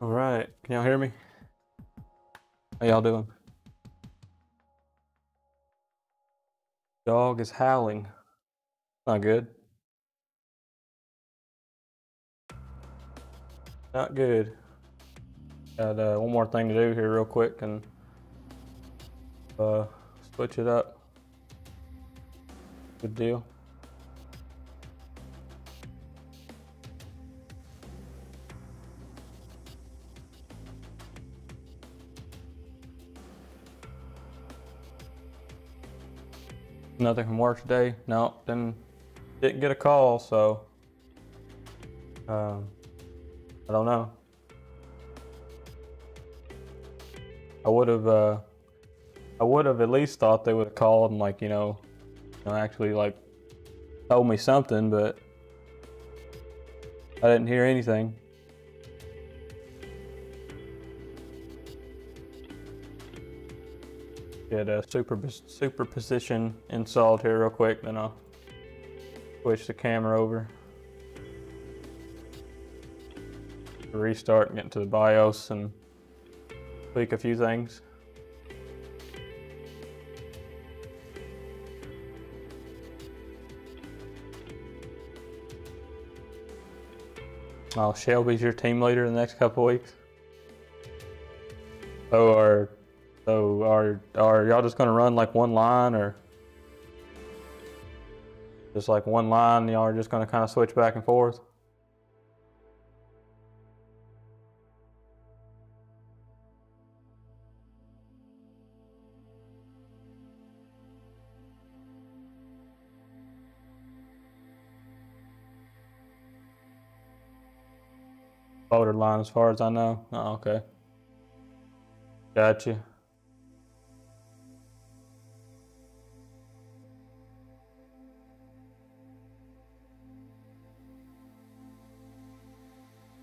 All right, can y'all hear me? How y'all doing? Dog is howling. Not good. Not good. Got one more thing to do here real quick and switch it up. Good deal. Nothing from work today. No, didn't get a call, so I don't know. I would have at least thought they would have called and actually like told me something, but I didn't hear anything. Get a superposition installed here real quick, then I'll switch the camera over. Restart and get into the BIOS and tweak a few things. Oh, Shelby's your team leader the next couple weeks. So are y'all just gonna run like one line, or just like one line? Y'all are just gonna kind of switch back and forth? Folded line as far as I know. Oh, okay. Gotcha.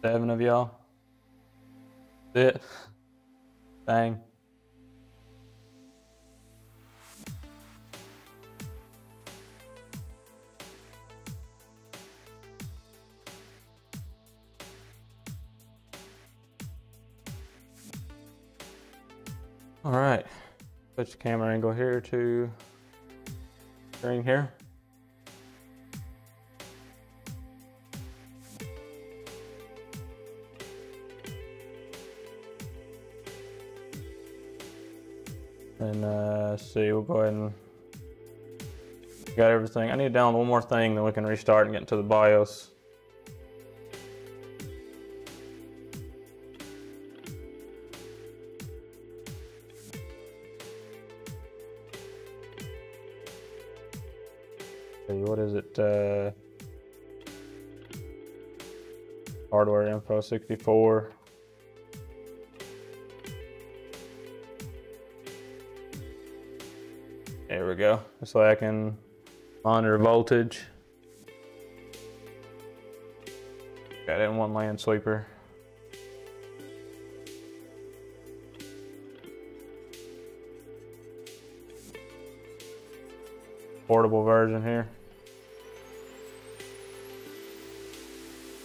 Seven of y'all? That's it? Dang. All right, switch the camera angle here to screen here. And let's see, we'll go ahead and got everything. I need to download one more thing, then we can restart and get into the BIOS. What is it? Hardware info 64. There we go. This way I can monitor voltage. Got it in one land sweeper. Portable version here.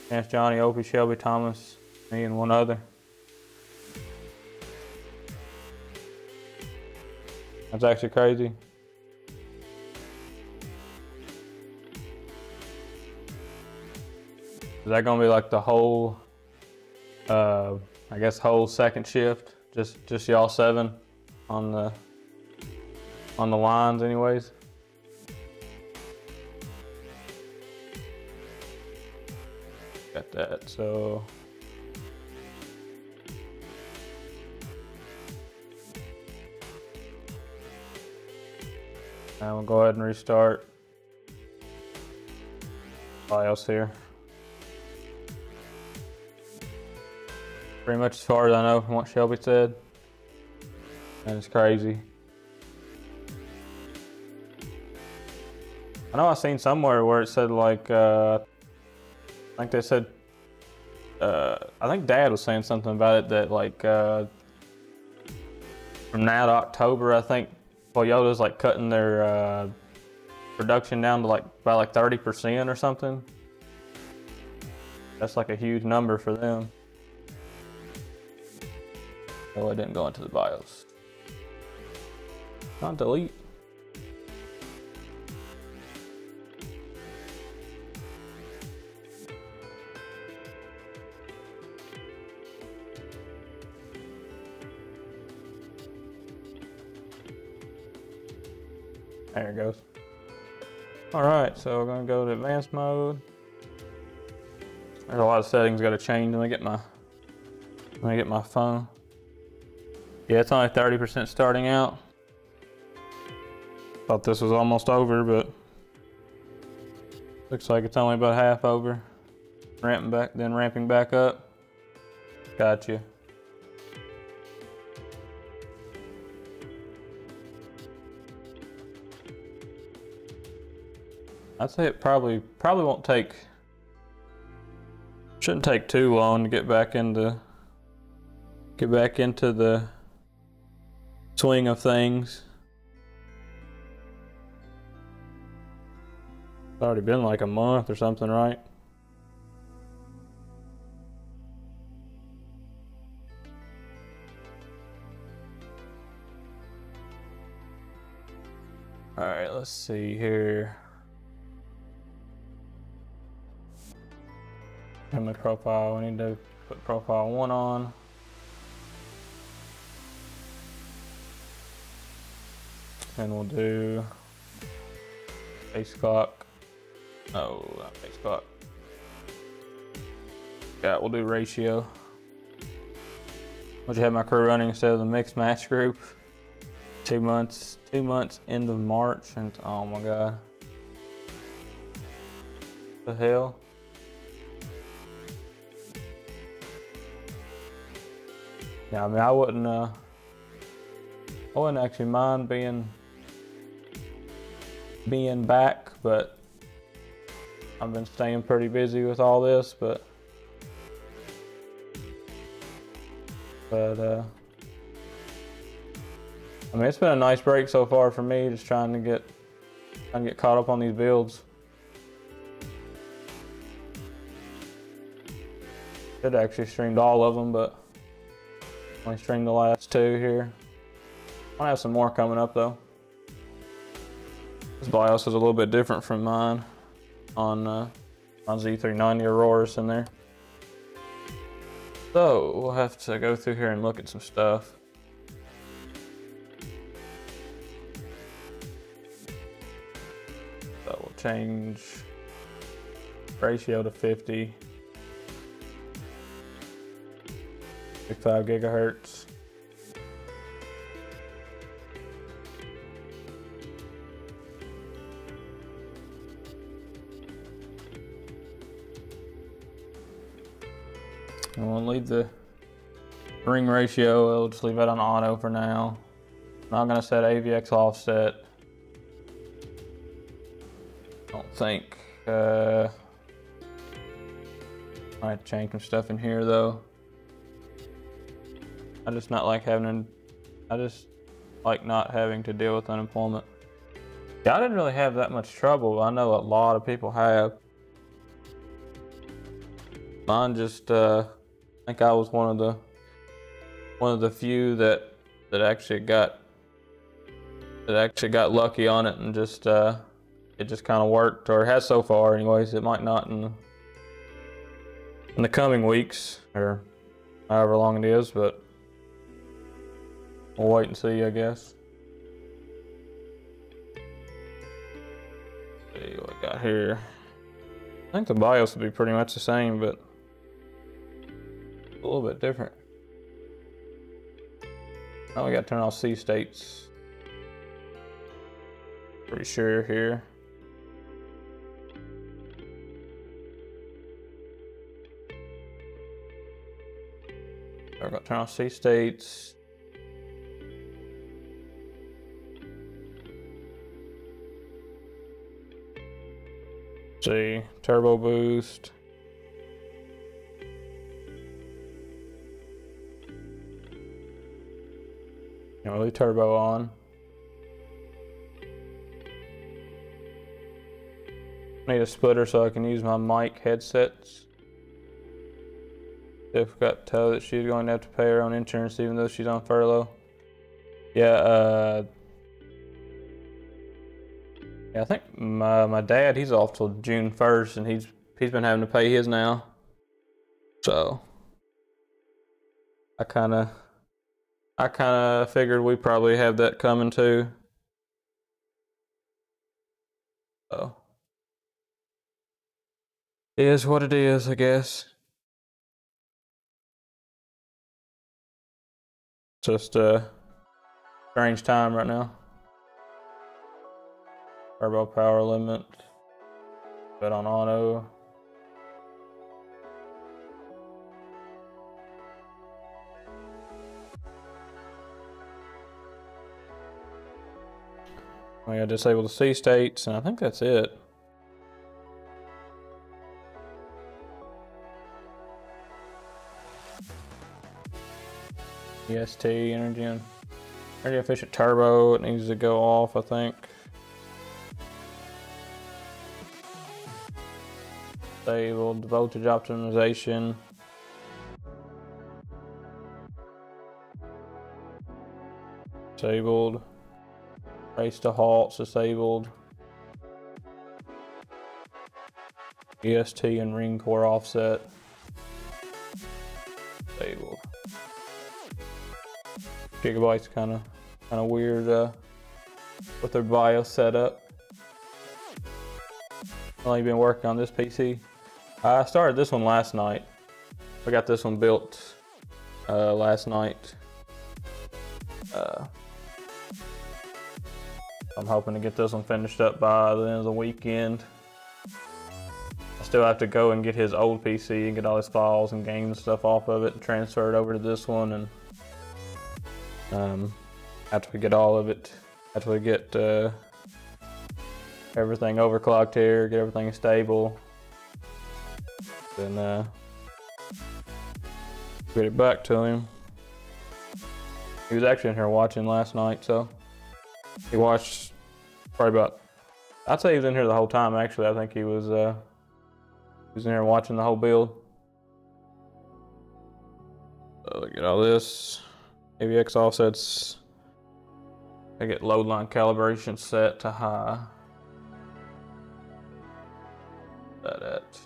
Chance Johnny, Opie, Shelby, Thomas, me, and one other. That's actually crazy. Is that gonna be like the whole, I guess whole second shift? Just y'all seven on the lines anyways? Got that, so. Now we'll go ahead and restart BIOS here. Pretty much as far as I know from what Shelby said. And it's crazy. I know I seen somewhere where it said like, I think they said, I think Dad was saying something about it that like, from now to October, I think Toyota's like cutting their production down to like by like 30% or something. That's like a huge number for them. Oh, it didn't go into the BIOS. Not delete. There it goes. All right, so we're gonna go to advanced mode. There's a lot of settings got to change when I get my phone. Yeah, it's only 30% starting out. Thought this was almost over, but looks like it's only about half over. Ramping back up. Gotcha. I'd say it probably won't take. Shouldn't take too long to get back into the swing of things. It's already been like a month or something, right? All right, let's see here. Family profile, we need to put profile 1 on. And we'll do face clock. No, not face clock. Yeah, we'll do ratio. Would you have my crew running instead of the mixed match group? 2 months, end of March, and oh my god. What the hell? Yeah, I mean, I wouldn't actually mind being back, but I've been staying pretty busy with all this, but I mean, it's been a nice break so far for me, just trying to get caught up on these builds. Should actually streamed all of them, but only streamed the last 2 here. I'll have some more coming up though. This BIOS is a little bit different from mine on Z390 Auroras in there. So we'll have to go through here and look at some stuff. So we'll change ratio to 50. 5 gigahertz. And we'll leave the ring ratio, we'll just leave it on auto for now. I'm not gonna set AVX offset. I don't think. I have to change some stuff in here though. I just not like not having to deal with unemployment. Yeah, I didn't really have that much trouble. I know a lot of people have. Mine just I think I was one of the few that actually got lucky on it, and just it just kind of worked, or has so far anyways. It might not in the coming weeks or however long it is, but we'll wait and see, I guess. Let's see what I got here. I think the BIOS will be pretty much the same, but a little bit different. Now we got to turn off C states. Pretty sure here. We're going to turn off C states. See, turbo boost. And we'll leave turbo on. Need a splitter so I can use my mic headsets. They forgot to tell her that she's going to have to pay her own insurance even though she's on furlough. Yeah, yeah, I think my dad, he's off till June 1st, and he's been having to pay his now. So I kind of figured we probably have that coming too. So it is what it is, I guess. Just a strange time right now. Turbo power limit. But on auto. We gotta disable the C states, and I think that's it. EST, energy efficient turbo, it needs to go off, I think. Disabled, voltage optimization. Disabled. Race to halts disabled. EST and ring core offset disabled. Gigabyte's kind of weird with their BIOS setup. Only been working on this PC. I started this one last night. I got this one built last night. I'm hoping to get this one finished up by the end of the weekend. I still have to go and get his old PC and get all his files and games and stuff off of it and transfer it over to this one, and after we get all of it, after we get everything overclocked here, get everything stable, then get it back to him. He was actually in here watching last night, so he watched probably about, I'd say he was in here the whole time actually. I think he was in here watching the whole build. So get all this. AVX offsets. I get load line calibration set to high. That at.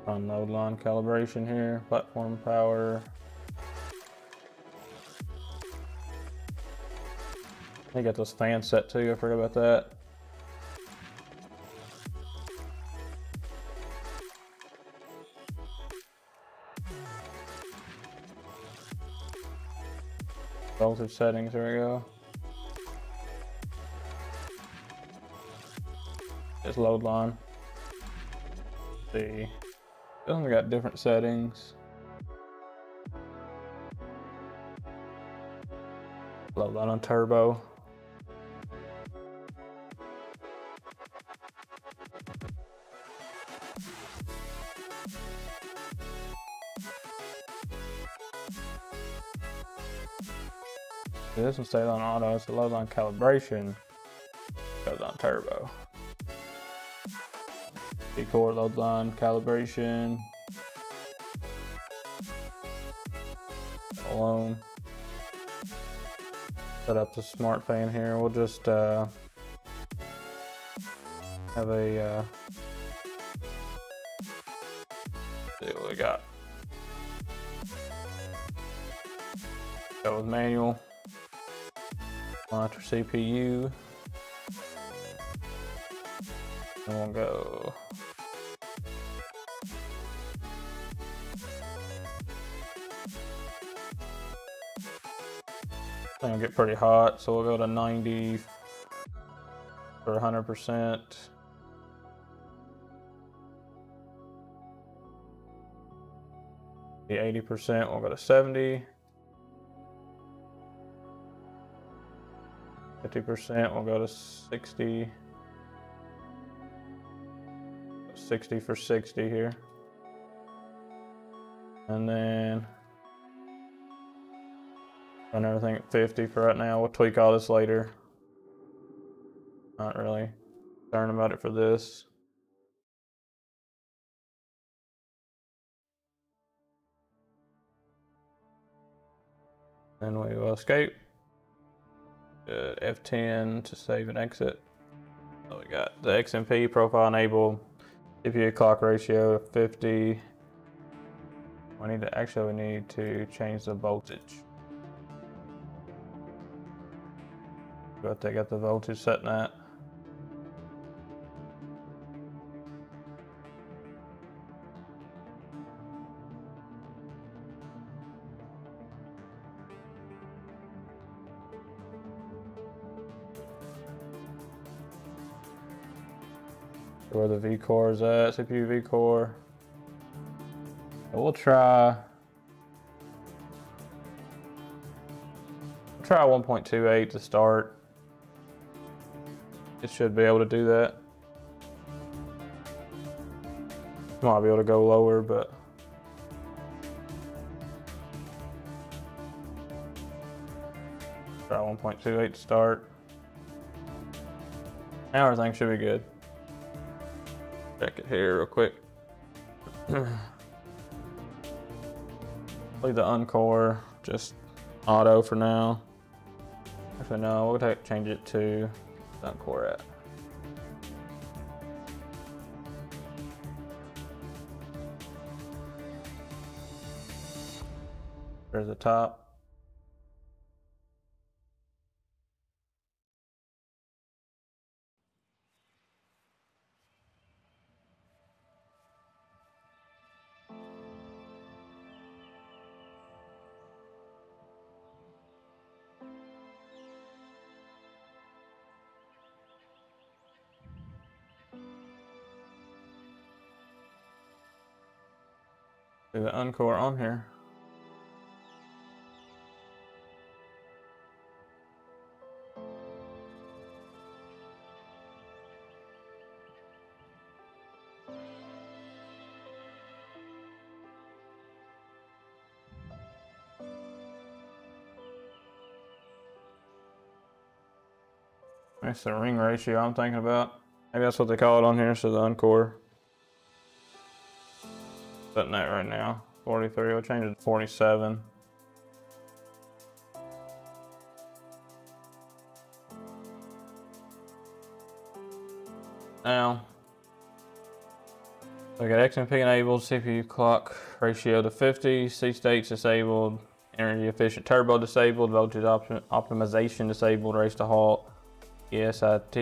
On load line calibration here. Platform power. I got those fans set too. I forgot about that. Voltage settings, there we go. This load line. Let's see. This one's got different settings. Load line on turbo. This one stays on auto, so load line calibration goes on turbo. Core load line calibration. Alone. Set up the smart fan here. We'll just have a see what we got. Go with manual. Monitor CPU. And we'll go. It'll get pretty hot, so we'll go to 90 for 100%. The 80%, we'll go to 70. 50%, we'll go to 60. 60 for 60 here. And then run everything at 50 for right now. We'll tweak all this later. Not really. concerned about it for this. Then we will escape. F10 to save and exit. So we got the XMP profile enabled, CPU clock ratio of 50. We need to change the voltage. But they got the voltage set in that. Where the V core is at, CPU V core. We'll try 1.28 to start. It should be able to do that. Might be able to go lower, but try 1.28 to start. Now everything should be good. Check it here real quick. Leave the uncore just auto for now. Actually, no, we'll change it to uncore at. There's the top. Do the uncore on here. That's the ring ratio I'm thinking about. Maybe that's what they call it on here, so the uncore. Setting that right now, 43, we'll change it to 47. Now, we got XMP enabled, CPU clock ratio to 50, C states disabled, energy efficient turbo disabled, voltage optimization disabled, race to halt, ESIT,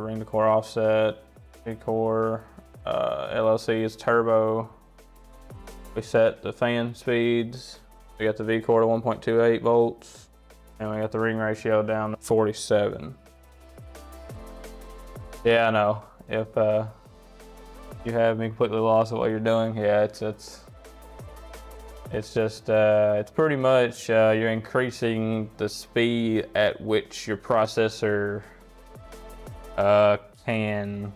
ring to core offset, V-core, LLC is turbo. We set the fan speeds. We got the V core to 1.28 volts, and we got the ring ratio down to 47. Yeah, I know. If you have me completely lost at what you're doing, yeah, it's just it's pretty much you're increasing the speed at which your processor can,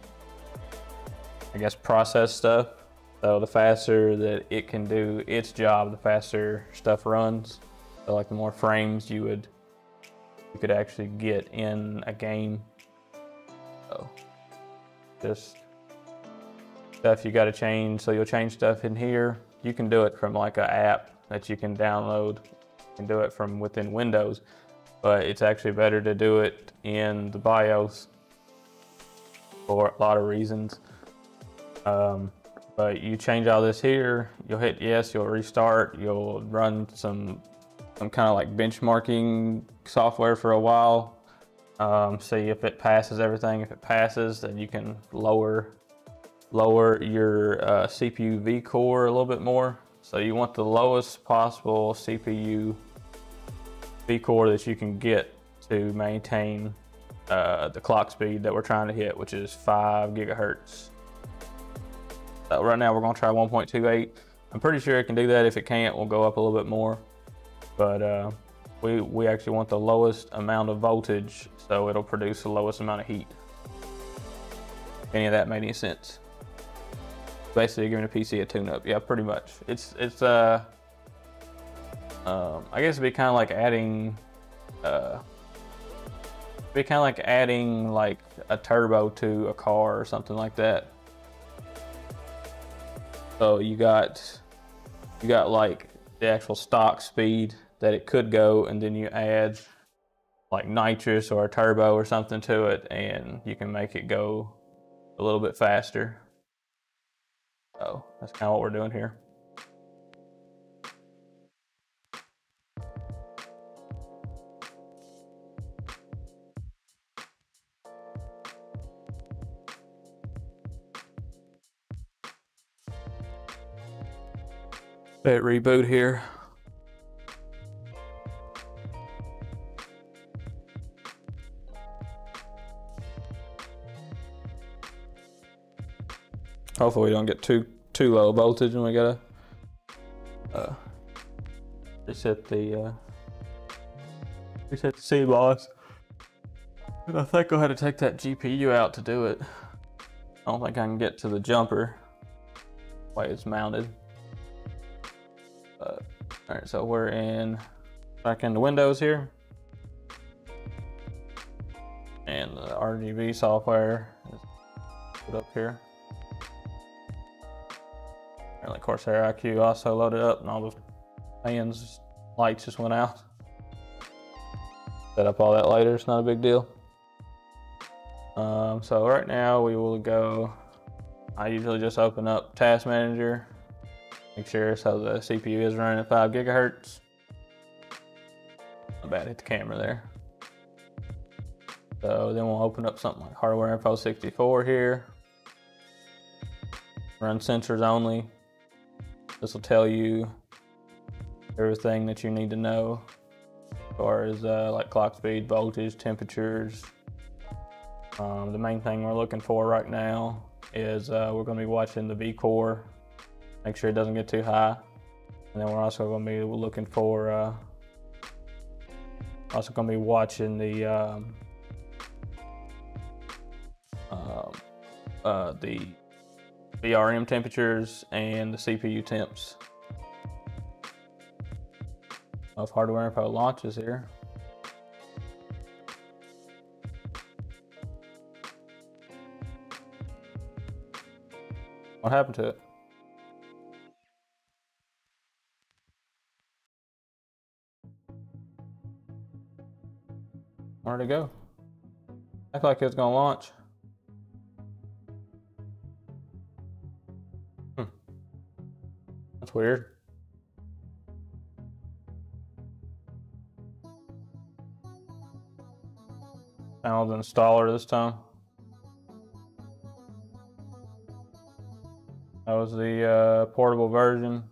I guess, process stuff. So the faster that it can do its job, the faster stuff runs. So like the more frames you could actually get in a game. So just stuff you got to change. So you'll change stuff in here. You can do it from like an app that you can download. You can do it from within Windows, but it's actually better to do it in the BIOS for a lot of reasons. But you change all this here, you'll hit yes, you'll restart, you'll run some kind of like benchmarking software for a while. See if it passes everything. If it passes, then you can lower your CPU V core a little bit more. So you want the lowest possible CPU V core that you can get to maintain the clock speed that we're trying to hit, which is 5 gigahertz. So right now we're gonna try 1.28. I'm pretty sure it can do that. If it can't, we'll go up a little bit more. But we actually want the lowest amount of voltage, so it'll produce the lowest amount of heat. If any of that made any sense. Basically giving a PC a tune-up. Yeah, pretty much. It's I guess it'd be kind of like adding be kind of like adding like a turbo to a car or something like that. So you got like the actual stock speed that it could go, and then you add like nitrous or a turbo or something to it, and you can make it go a little bit faster. So that's kind of what we're doing here. Let it reboot here. Hopefully we don't get too low voltage, and we gotta reset the CMOS. And I think I'll have to take that GPU out to do it. I don't think I can get to the jumper the way it's mounted. All right, so we're back into Windows here, and the RGB software is put up here. And the Corsair IQ also loaded up, and all the fans lights just went out. Set up all that later, it's not a big deal. So right now we will go, I usually just open up Task Manager, make sure so the CPU is running at 5 gigahertz. Not bad, hit the camera there. So then we'll open up something like Hardware Info 64 here. Run sensors only. This will tell you everything that you need to know as far as like clock speed, voltage, temperatures. The main thing we're looking for right now is we're going to be watching the V-core, make sure it doesn't get too high. And then we're also going to be looking for, watching the VRM temperatures and the CPU temps. If Hardware Info launches here. What happened to it? Where'd it go? Act like it's gonna launch. That's weird. Found the installer this time. That was the portable version.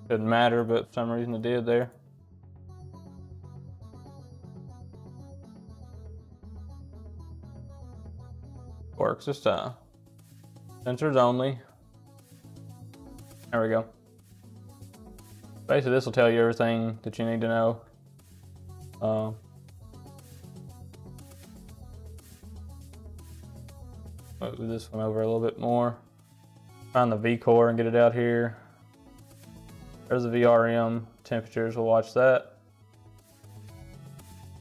Didn't matter, but for some reason it did there. Works this time. Sensors only. There we go. Basically, this will tell you everything that you need to know. Move this one over a little bit more. Find the V-core and get it out here. There's the VRM temperatures, we'll watch that.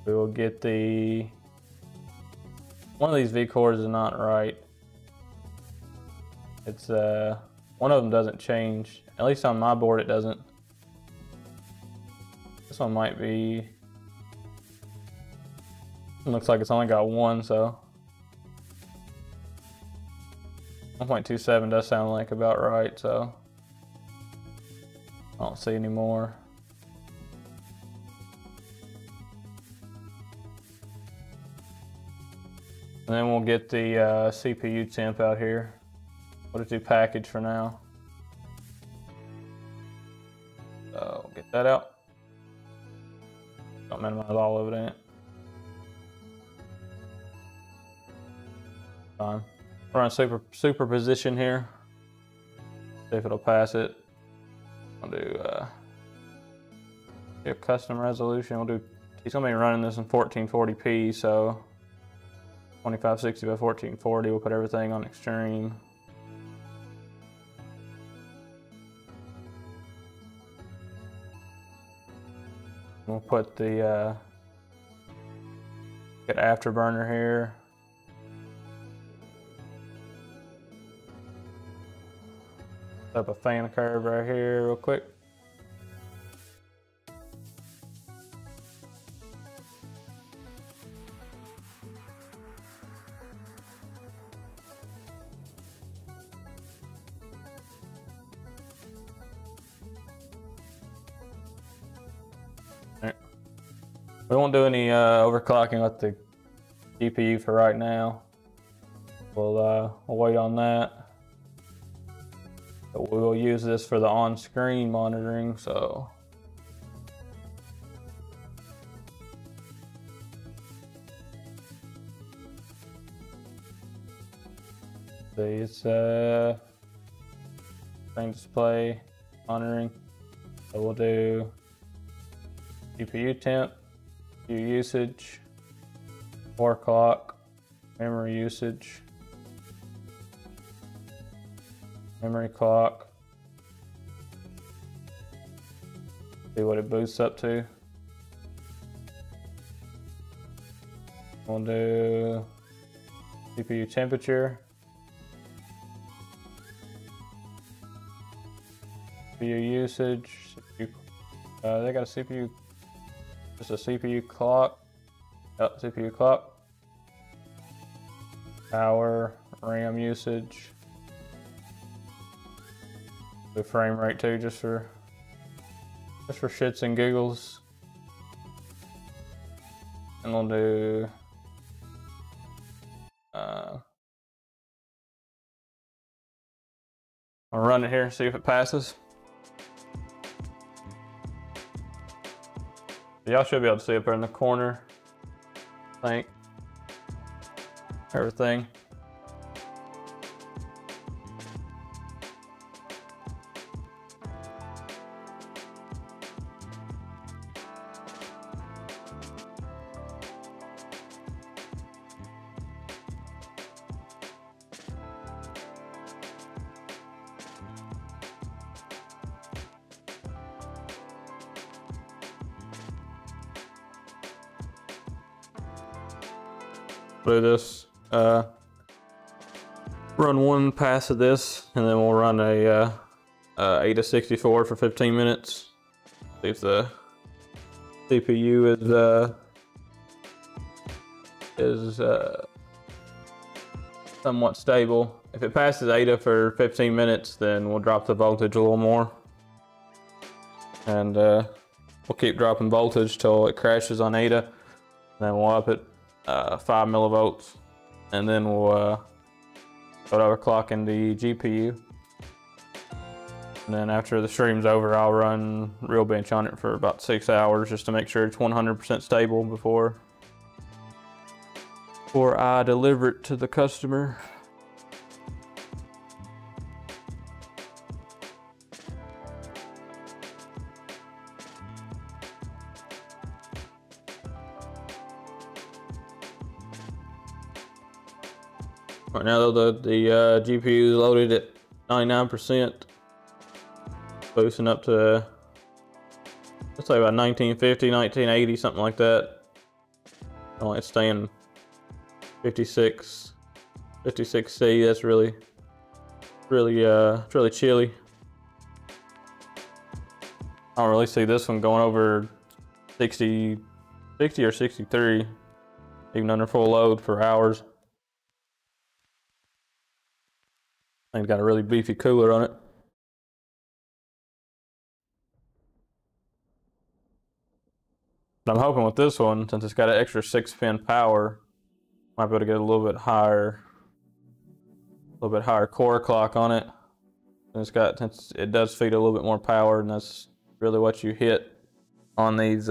We will get the, one of these V-cores is not right. It's, one of them doesn't change. At least on my board it doesn't. This one might be, it looks like it's only got one, so. 1.27 does sound like about right, so. I don't see any more. And then we'll get the CPU temp out here. We'll just do package for now. So we'll get that out. Don't minimize all of it in it. Fine. We're on superposition here. See if it'll pass it. I'll do custom resolution. We'll do. He's gonna be running this in 1440p, so 2560 by 1440. We'll put everything on extreme. We'll put the get afterburner here. Set up a fan curve right here real quick. We won't do any overclocking with the GPU for right now. We'll wait on that. But we will use this for the on-screen monitoring, so. See, it's screen display monitoring. So we'll do GPU temp, GPU usage, core clock, memory usage, memory clock. See what it boosts up to. We'll do CPU temperature, CPU usage. They got a CPU. Just a CPU clock. Yep, CPU clock. Power, RAM usage. The frame rate too, just for shits and giggles. And we'll do I'll run it here and see if it passes. Y'all should be able to see up there in the corner. I think. Everything. Do this, run one pass of this, and then we'll run a AIDA 64 for 15 minutes. See if the CPU is somewhat stable. If it passes AIDA for 15 minutes, then we'll drop the voltage a little more, and we'll keep dropping voltage till it crashes on AIDA. Then we'll up it 5 millivolts, and then we'll start overclocking the GPU. And then after the stream's over, I'll run Realbench on it for about 6 hours just to make sure it's 100% stable before I deliver it to the customer. Right now though, the GPU is loaded at 99%, boosting up to, let's say about 1950, 1980, something like that. Oh, it's staying 56C. That's really chilly. I don't really see this one going over 60 or 63, even under full load for hours. It's got a really beefy cooler on it. But I'm hoping with this one, since it's got an extra 6-pin power, might be able to get a little bit higher core clock on it. And it's got, since it does feed a little bit more power, and that's really what you hit on these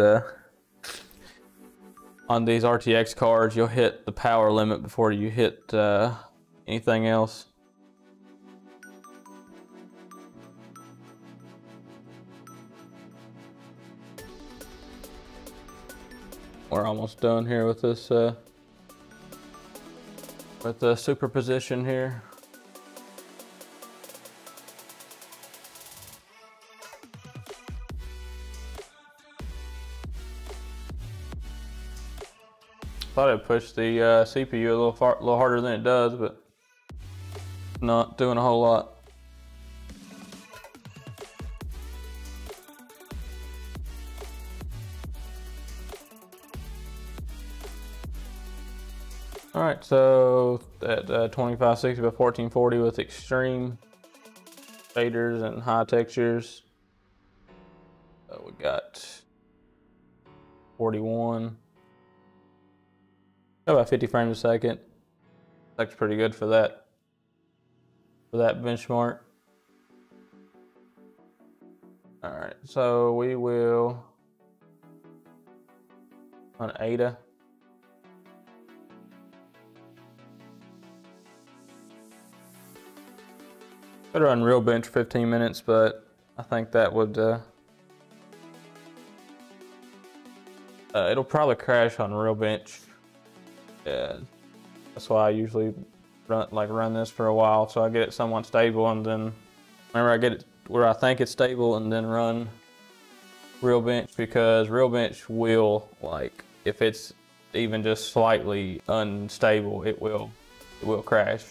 RTX cards. You'll hit the power limit before you hit anything else. We're almost done here with this, with the superposition here. Thought it pushed the CPU a little harder than it does, but not doing a whole lot. All right, so at 2560 by 1440 with extreme shaders and high textures, we got 41, about 50 frames a second. Looks pretty good for that benchmark. All right, so we will on Ada. Could run real bench for 15 minutes, but I think that would it'll probably crash on real bench. Yeah, that's why I usually run this for a while, so I get it somewhat stable, and then whenever I get it where I think it's stable, and then run real bench, because real bench will, like, if it's even just slightly unstable, it will crash.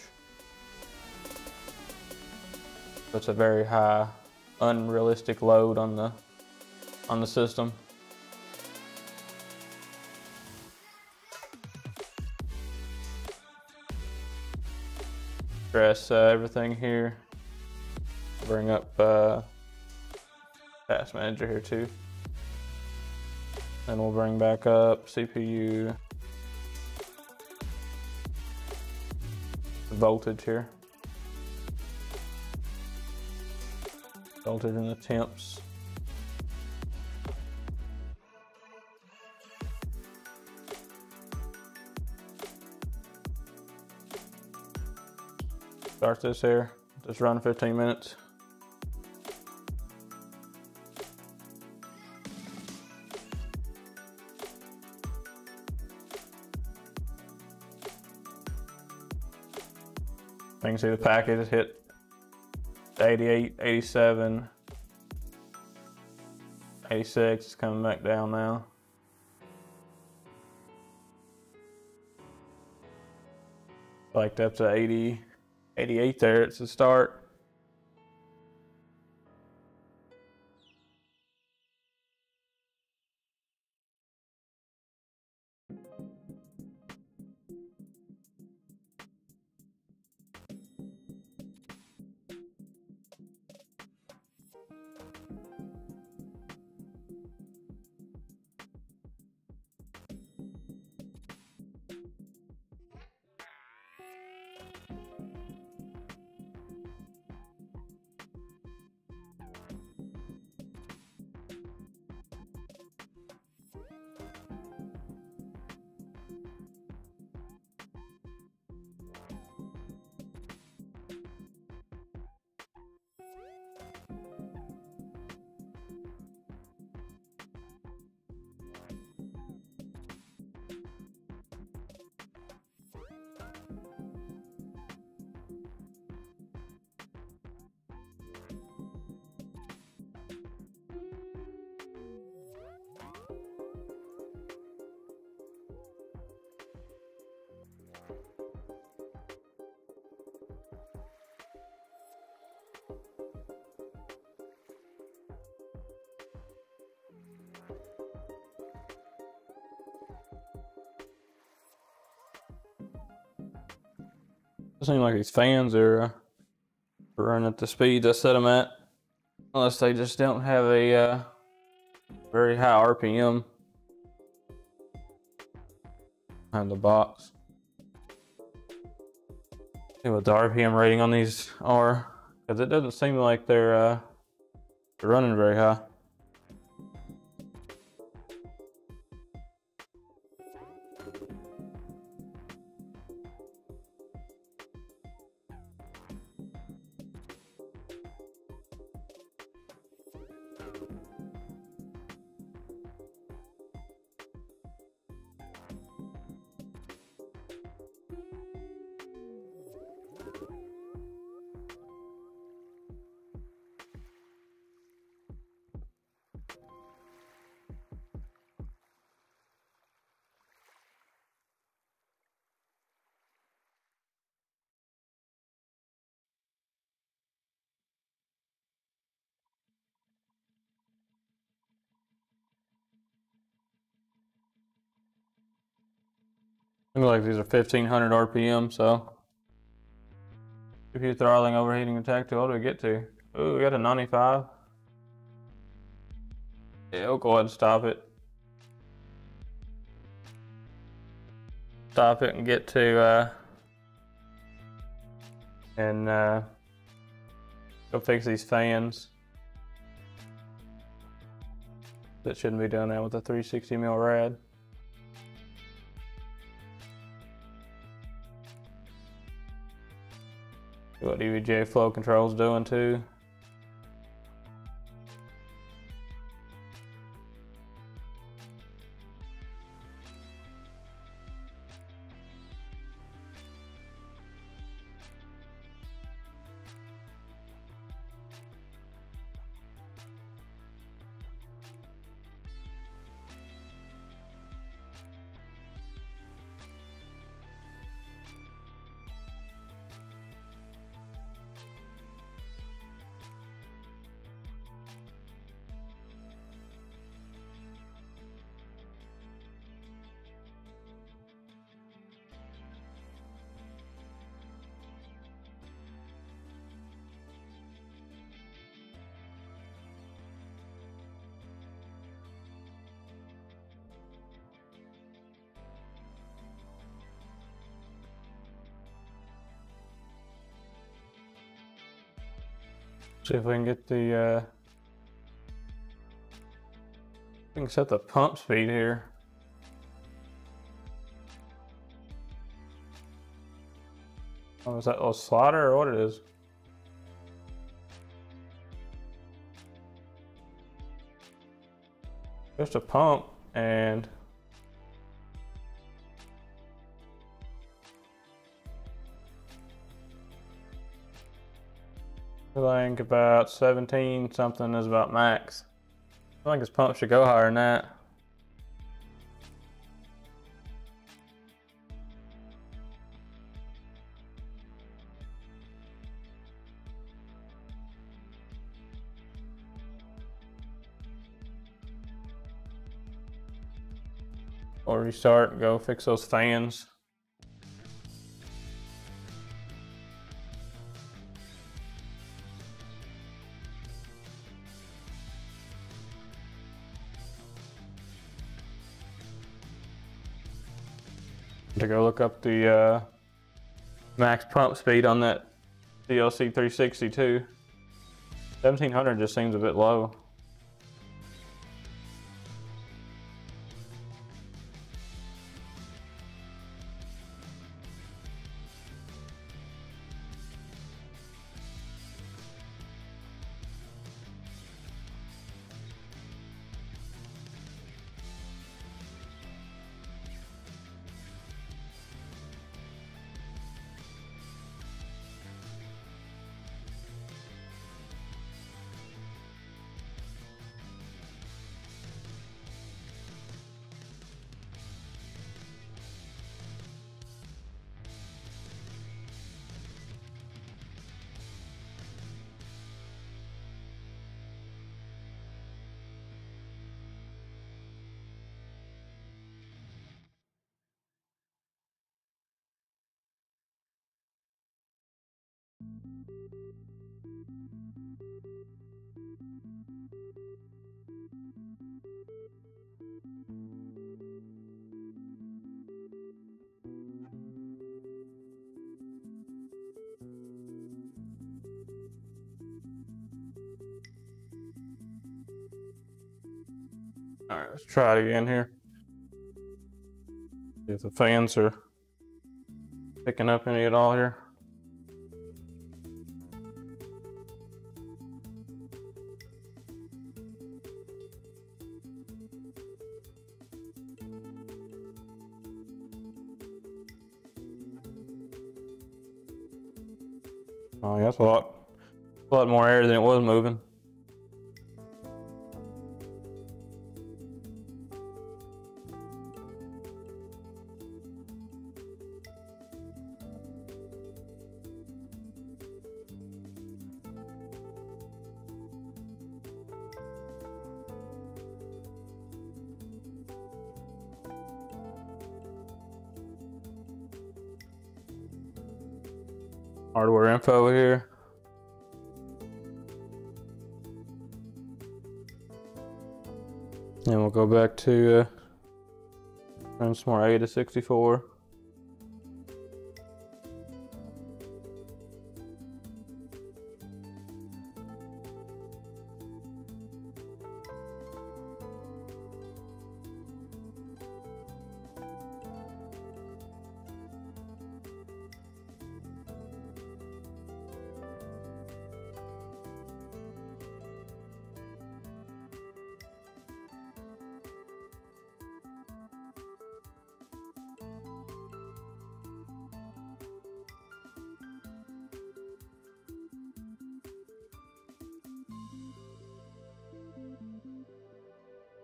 It's a very high, unrealistic load on the system. Press everything here. Bring up Task Manager here too. Then we'll bring back up CPU voltage here. Voltage in the temps. Start this here. Just run 15 minutes. You can see the package hit 88, 87, 86, it's coming back down now. Spiked up to 80, 88 there, it's the start. It seems like these fans are running at the speeds I set them at, unless they just don't have a very high RPM behind the box. See what the RPM rating on these are, because it doesn't seem like they're running very high. Looks like these are 1500 RPM, so. CPU throttling, overheating, attack tool. What do we get to? Ooh, we got a 95. Yeah, we'll go ahead and stop it. Stop it and get to, go fix these fans. That shouldn't be doing that with a 360 mil rad. See what EVGA flow control is doing too. See if we can get the, we can set the pump speed here. Oh, is that a slider or what it is? Just a pump and I think about 17 something is about max. I think this pump should go higher than that. Or restart and go fix those fans. To go look up the max pump speed on that DLC 360 too. 1700 just seems a bit low. All right, let's try it again here. See if the fans are picking up any at all here. Oh, yeah, that's a lot more air than it was moving. hardware info here. And we'll go back to run some more A-64.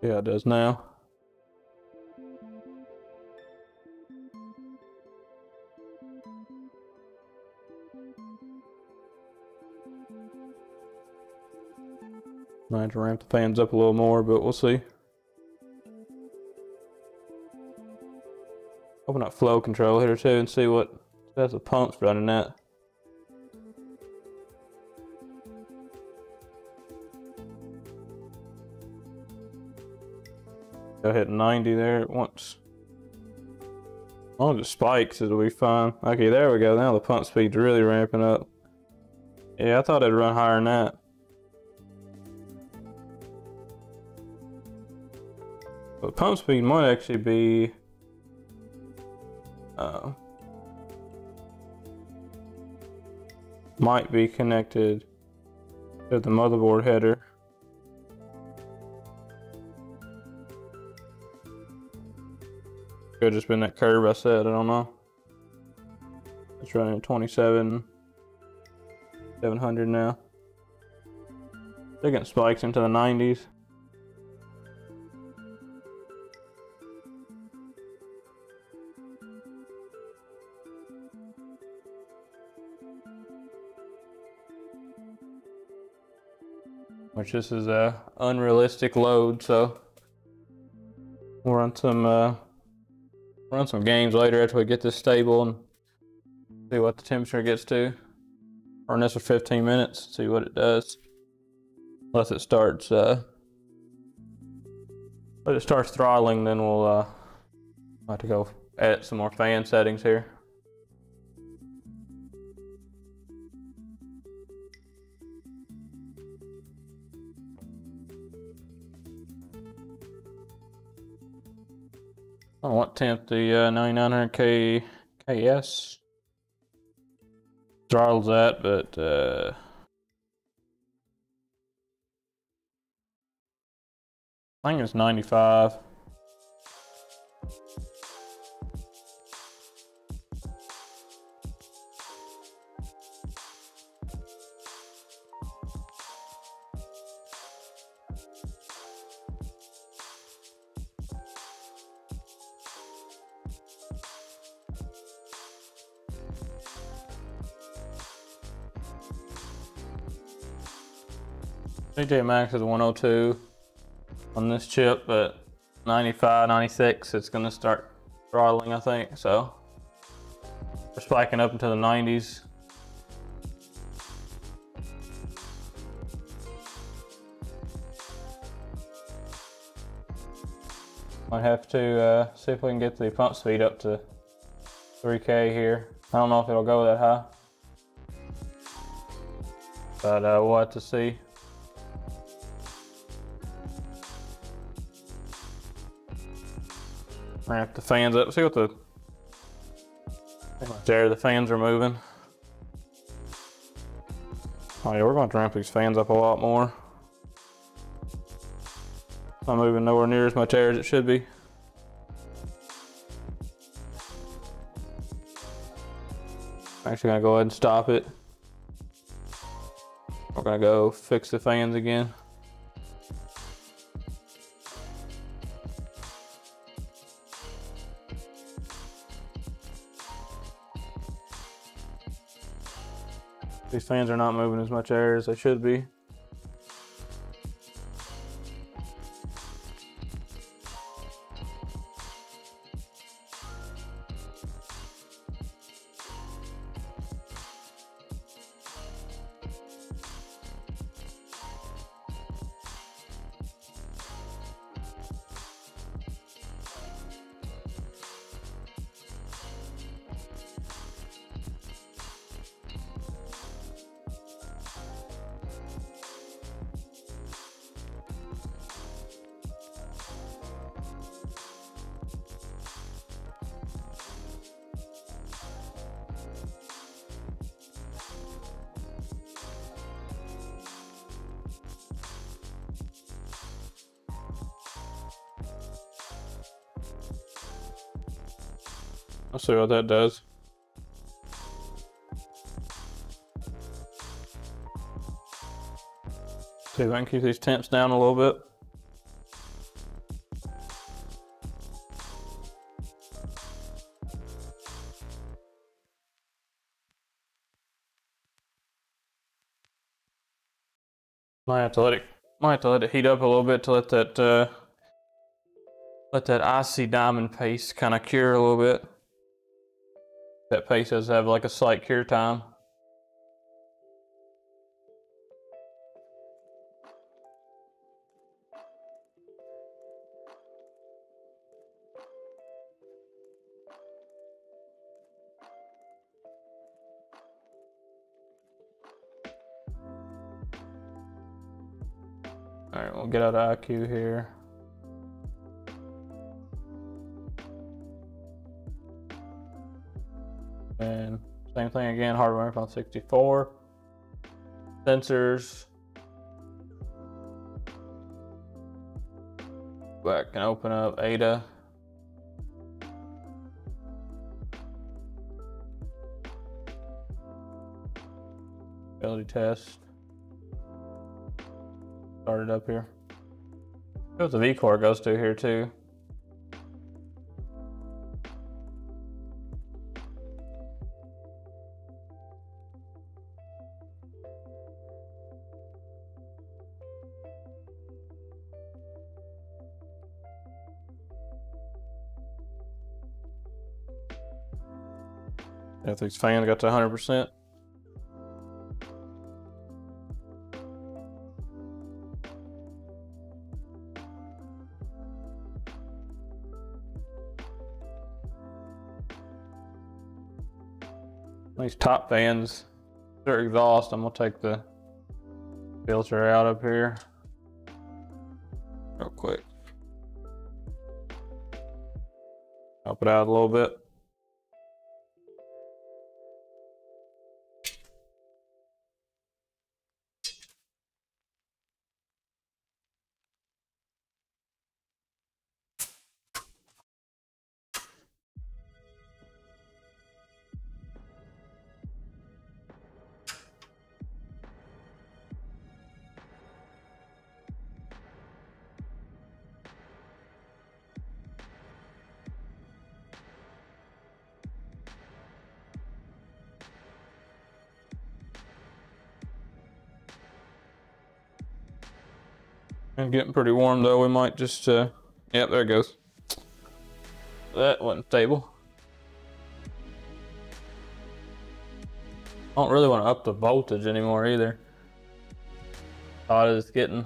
Yeah, it does now. Might have to ramp the fans up a little more, but we'll see. Open up flow control here too and see what that's the pumps running at. Go hit 90 there at once. As long as it spikes, it'll be fine. Okay, there we go. Now the pump speed's really ramping up. Yeah, I thought it'd run higher than that. But the pump speed might actually be connected to the motherboard header. Could have just been that curve I said, I don't know. It's running at 27,700 now. They're getting spikes into the 90s. Which this is a unrealistic load, so we'll run some games later after we get this stable and see what the temperature gets to. Run this for 15 minutes, see what it does. Unless it starts throttling, then we'll have to go edit some more fan settings here. I don't want temp the 9900K KS throttles that, but I think it's 95. DJ Max is 102 on this chip, but 95, 96, it's gonna start throttling, I think. So we're spiking up into the 90s. Might have to see if we can get the pump speed up to 3K here. I don't know if it'll go that high, but we'll have to see. Ramp the fans up, see what there the fans are moving. Oh yeah, we're going to ramp these fans up a lot more. Not moving nowhere near as much air as it should be. I'm actually gonna go ahead and stop it. We're gonna go fix the fans again. These fans are not moving as much air as they should be. Let's see what that does. See if I can keep these temps down a little bit. Might have to let it heat up a little bit to let that icy diamond paste kind of cure a little bit. That paste does have like a slight cure time. All right, we'll get out of IQ here. And same thing again, hardware on 64. Sensors. Back and open up Ada. Ability test. Start it up here. Shows the V core goes to here too. If these fans got to 100%. These top fans, their exhaust, I'm gonna take the filter out up here real quick. Help it out a little bit. It's getting pretty warm though. We might just, yep, there it goes. That wasn't stable. I don't really want to up the voltage anymore either. Hot as it's getting.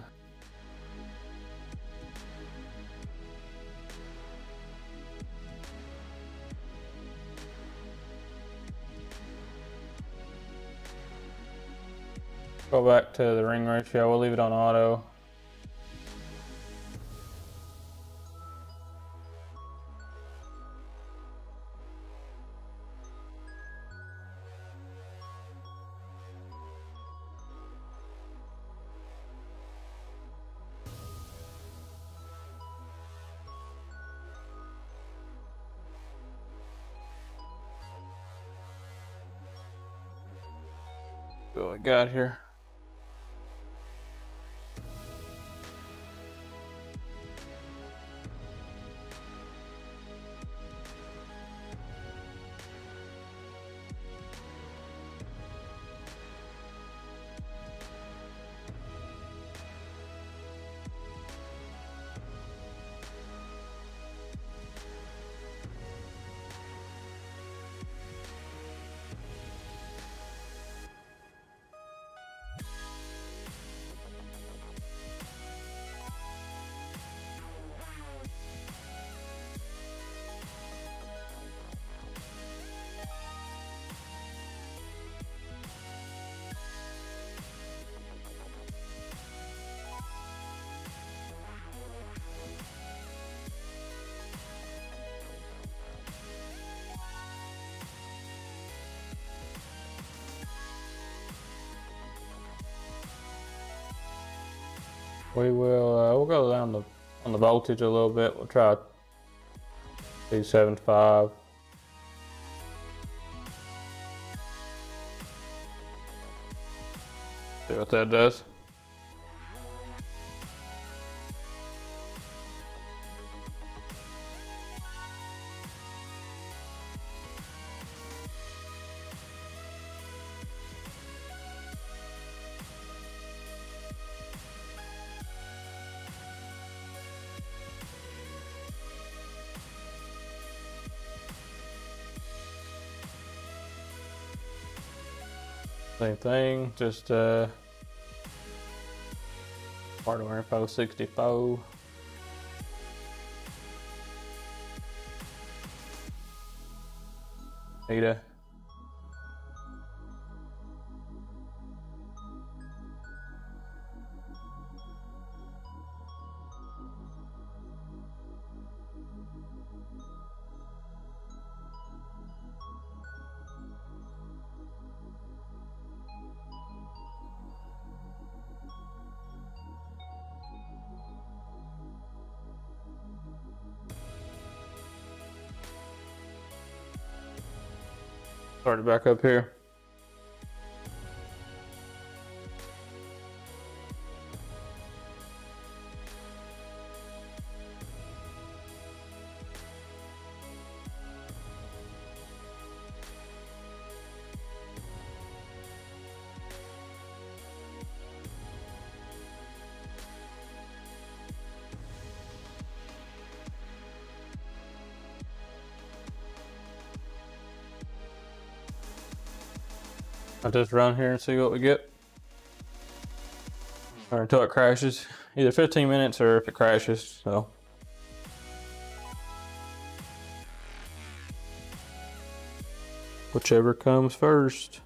Go back to the ring ratio. We'll leave it on auto. What I got here. We will we'll go down on the voltage a little bit. We'll try 275. See what that does. Same thing, just hardware info 64. Ada. Start it back up here. I'll just run here and see what we get. Or until it crashes. Either 15 minutes or if it crashes, so. Whichever comes first.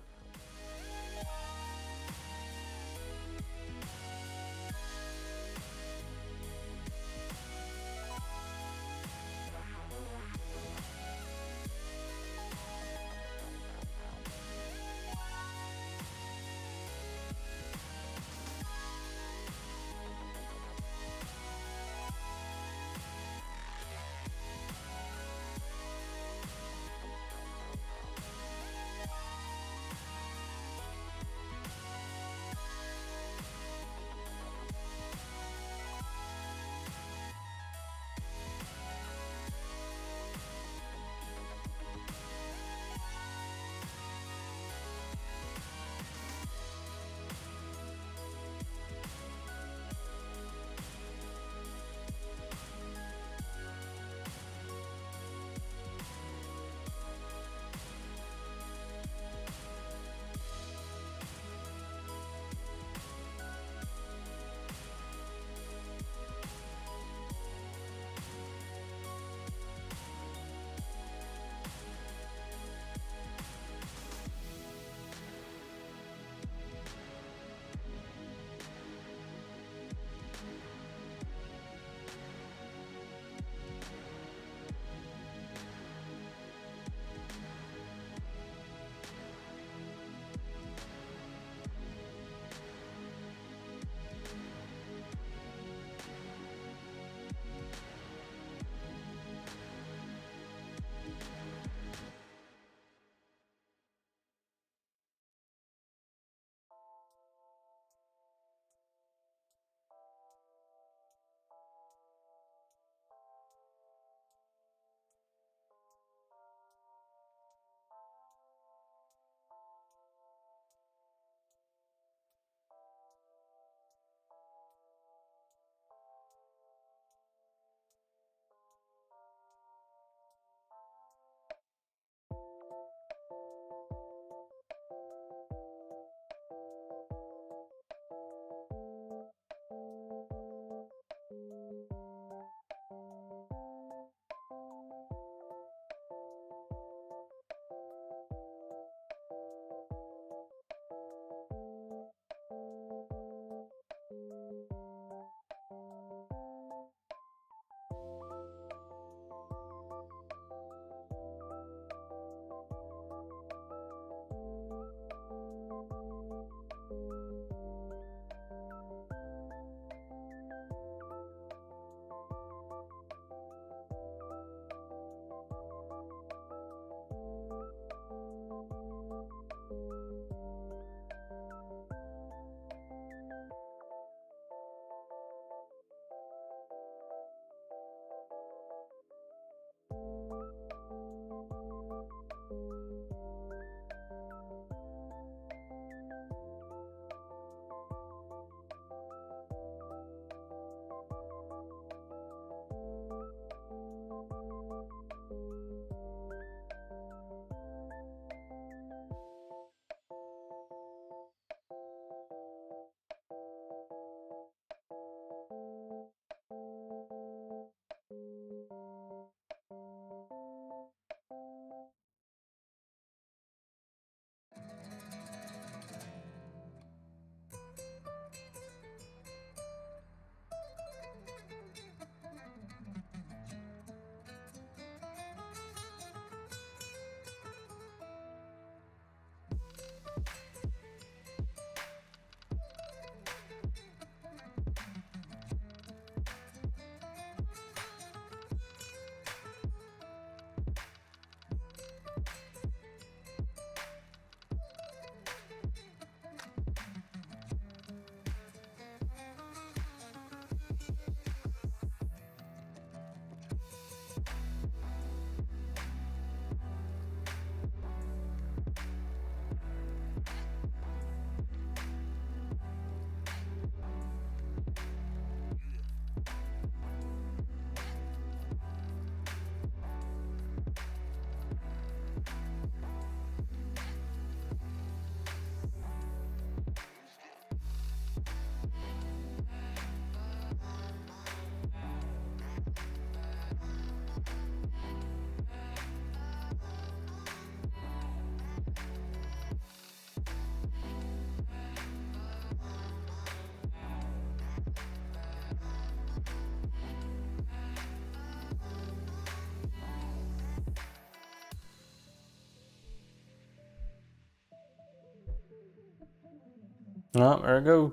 Oh, there it goes.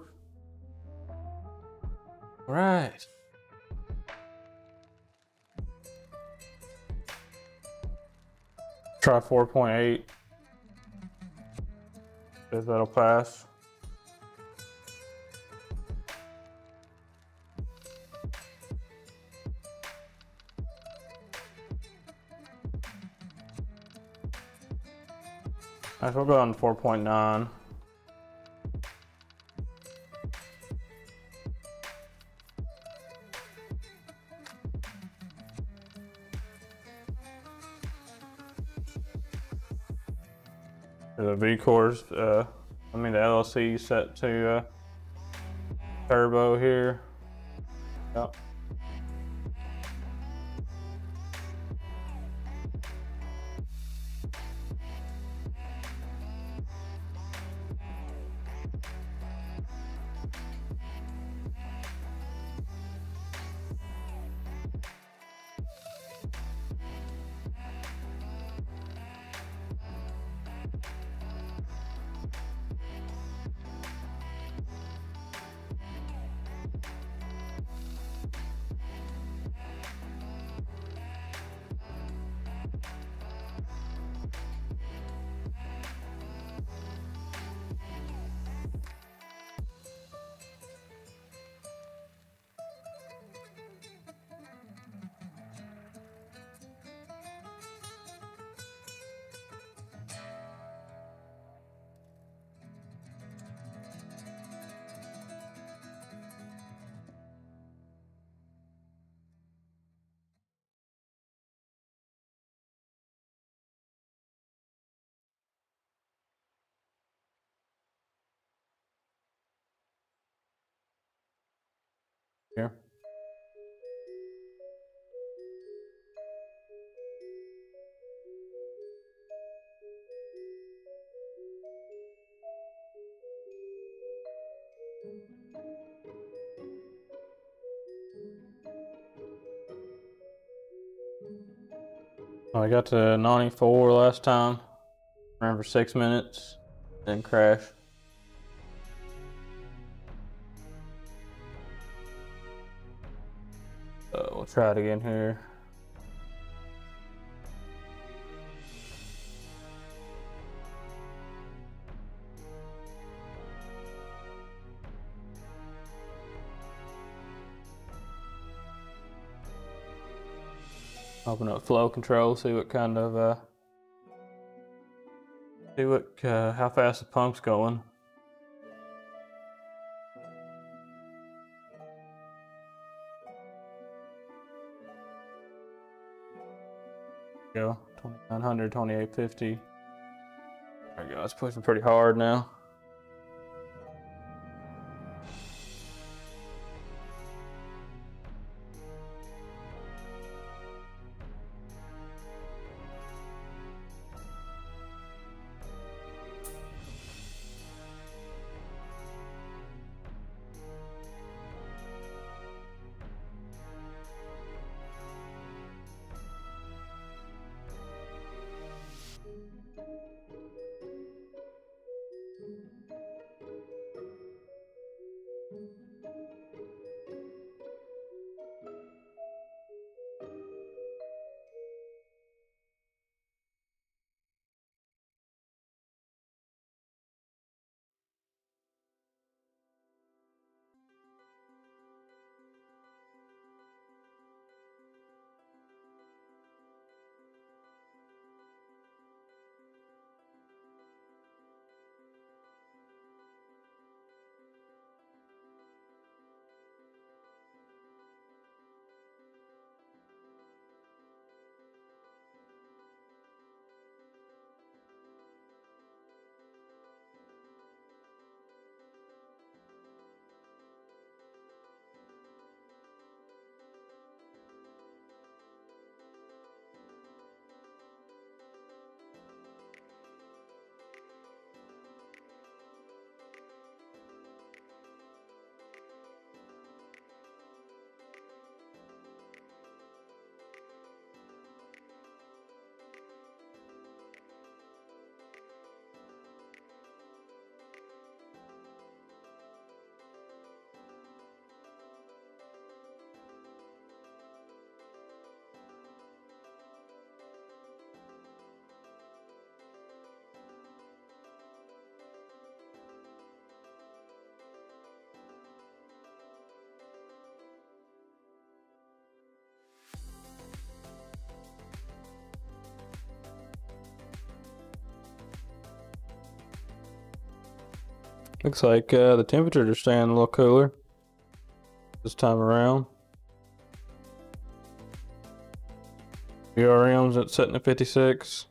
All right. Try 4.8. If that'll pass. Alright, we'll go on 4.9. The V cores, the LLC set to turbo here. Yep. Here. Well, I got to 94 last time. Ran for 6 minutes, then crash. We'll try it again here. Open up flow control, see what kind of how fast the pump's going. Go 2900, 2850. There we go. It's pushing pretty hard now. Looks like the temperatures are staying a little cooler this time around. VRM's at setting at 56.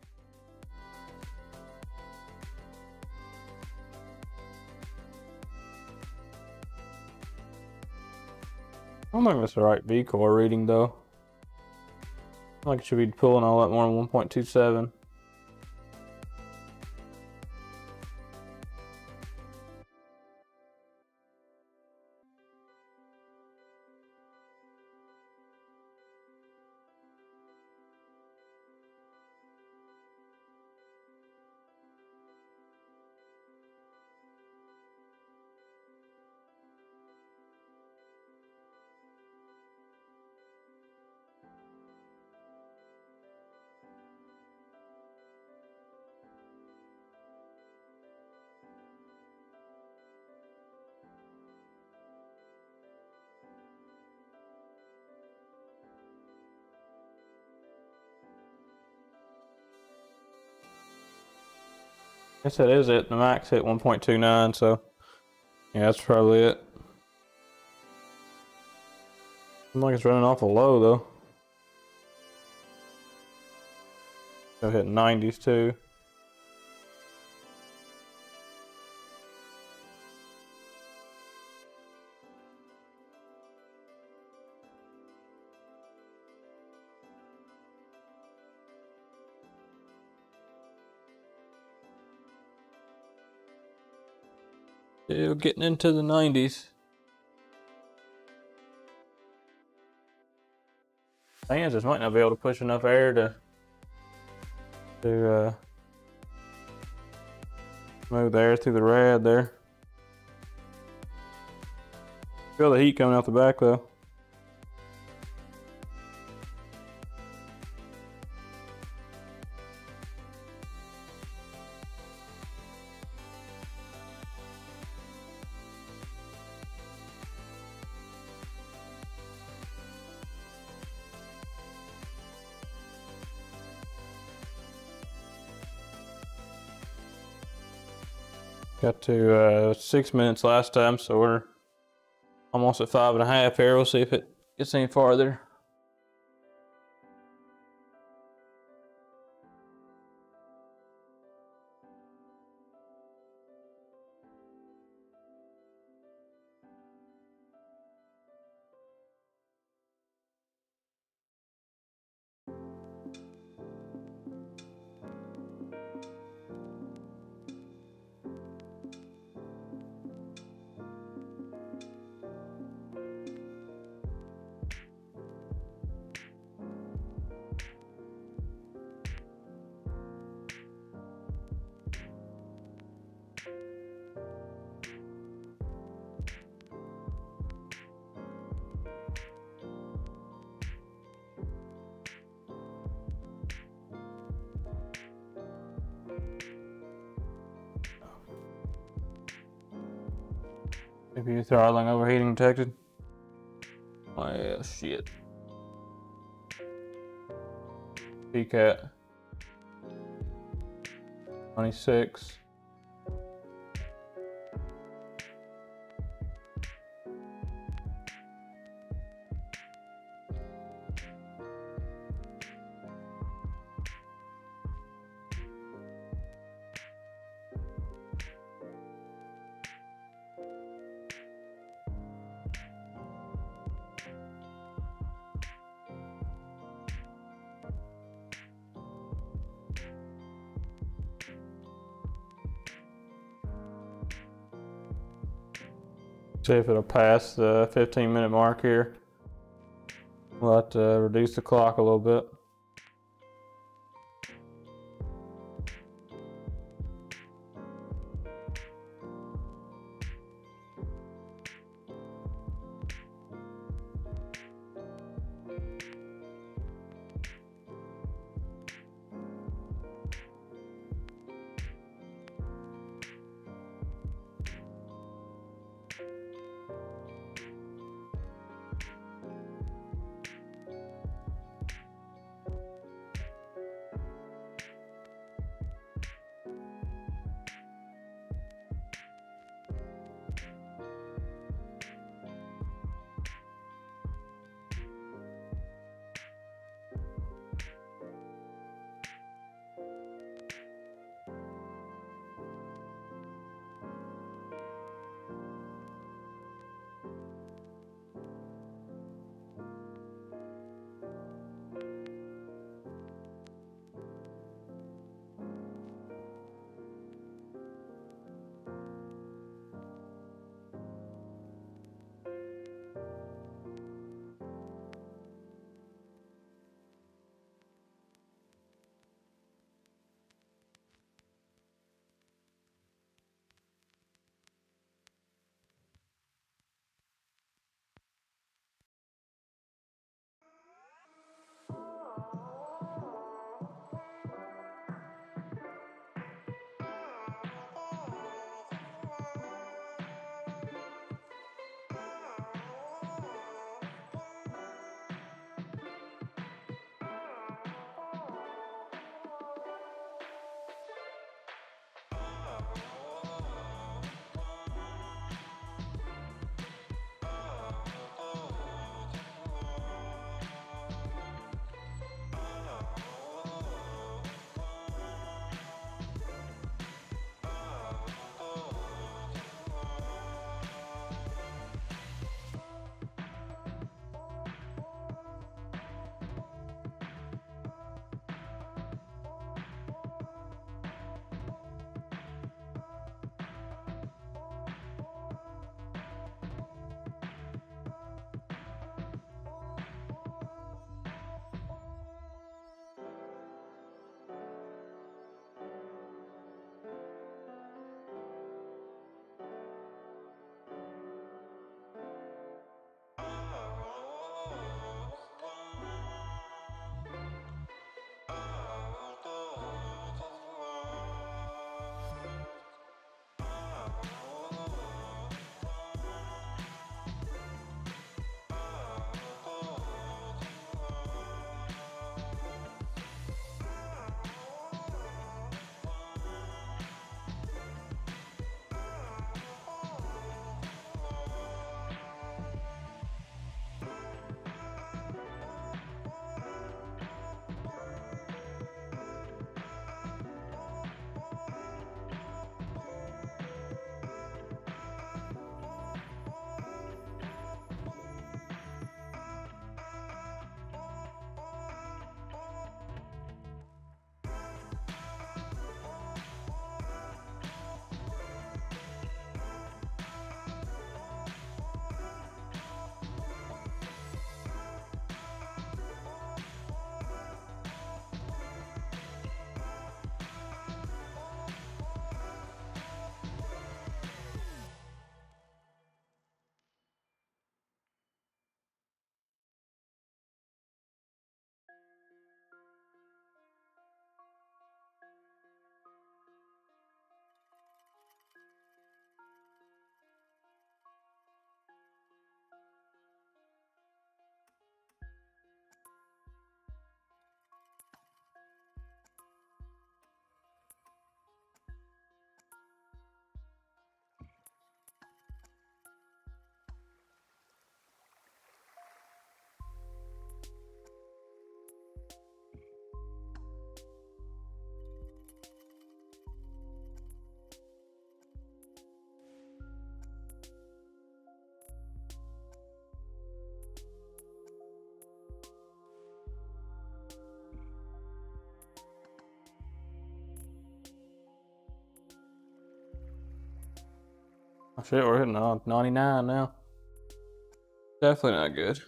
I don't think that's the right V-core reading though. I think it should be pulling all that more than 1.27. I guess that is it. The max hit 1.29, so yeah, that's probably it. Seems like it's running awful low though. Still hitting 90s too. Still getting into the 90s. Fans just might not be able to push enough air to move the air through the rad there. Feel the heat coming out the back though. Got to 6 minutes last time, so we're almost at 5.5 here. We'll see if it gets any farther. CPU throttling overheating detected. Well, shit. PCAT 26. See if it'll pass the 15-minute mark here. We'll have to reduce the clock a little bit. Oh shit, we're hitting 99 now. Definitely not good.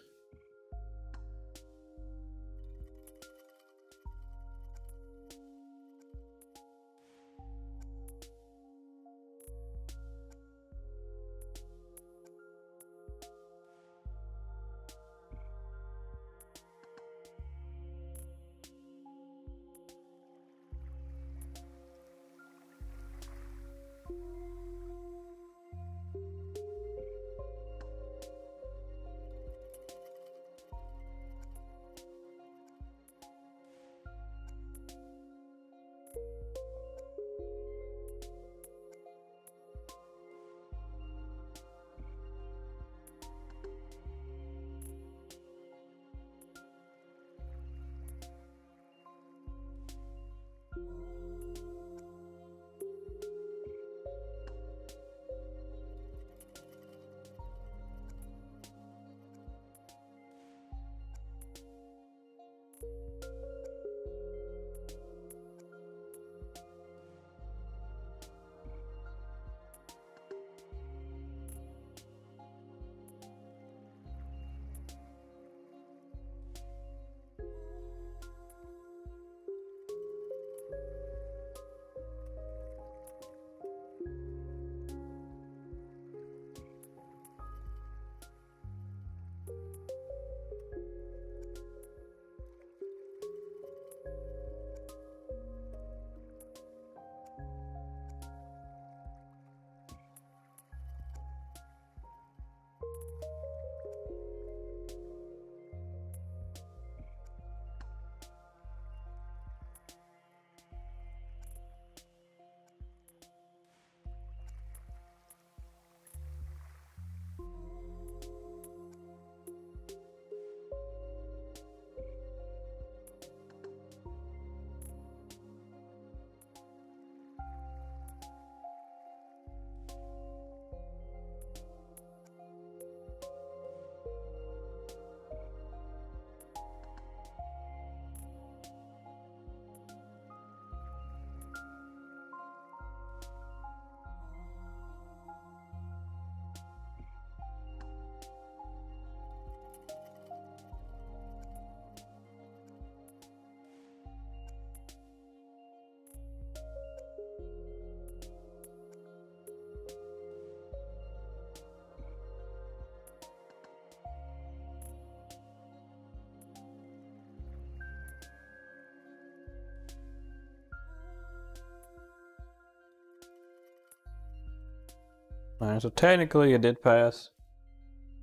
Alright, so technically it did pass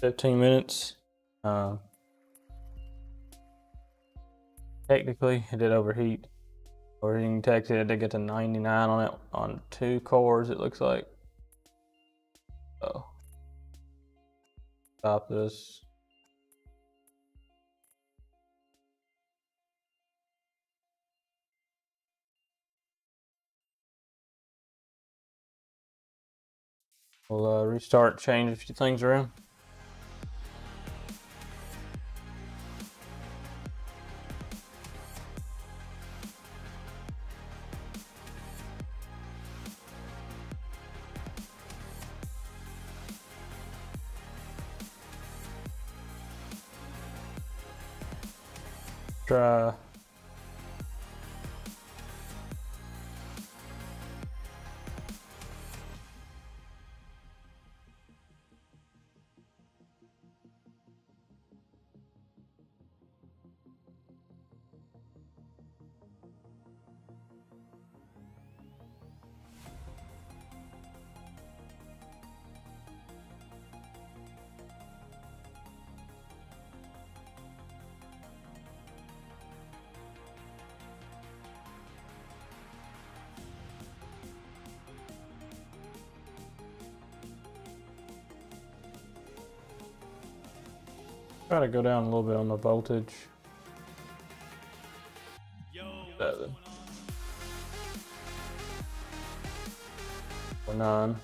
15 minutes. Technically it did overheat. Overheating technically I did get to 99 on it on 2 cores, it looks like. So stop this. We'll restart, change a few things around. Try to go down a little bit on the voltage. 7 or 9. I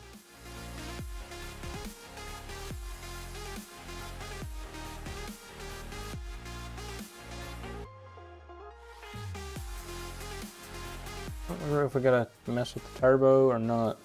don't remember if we gotta mess with the turbo or not.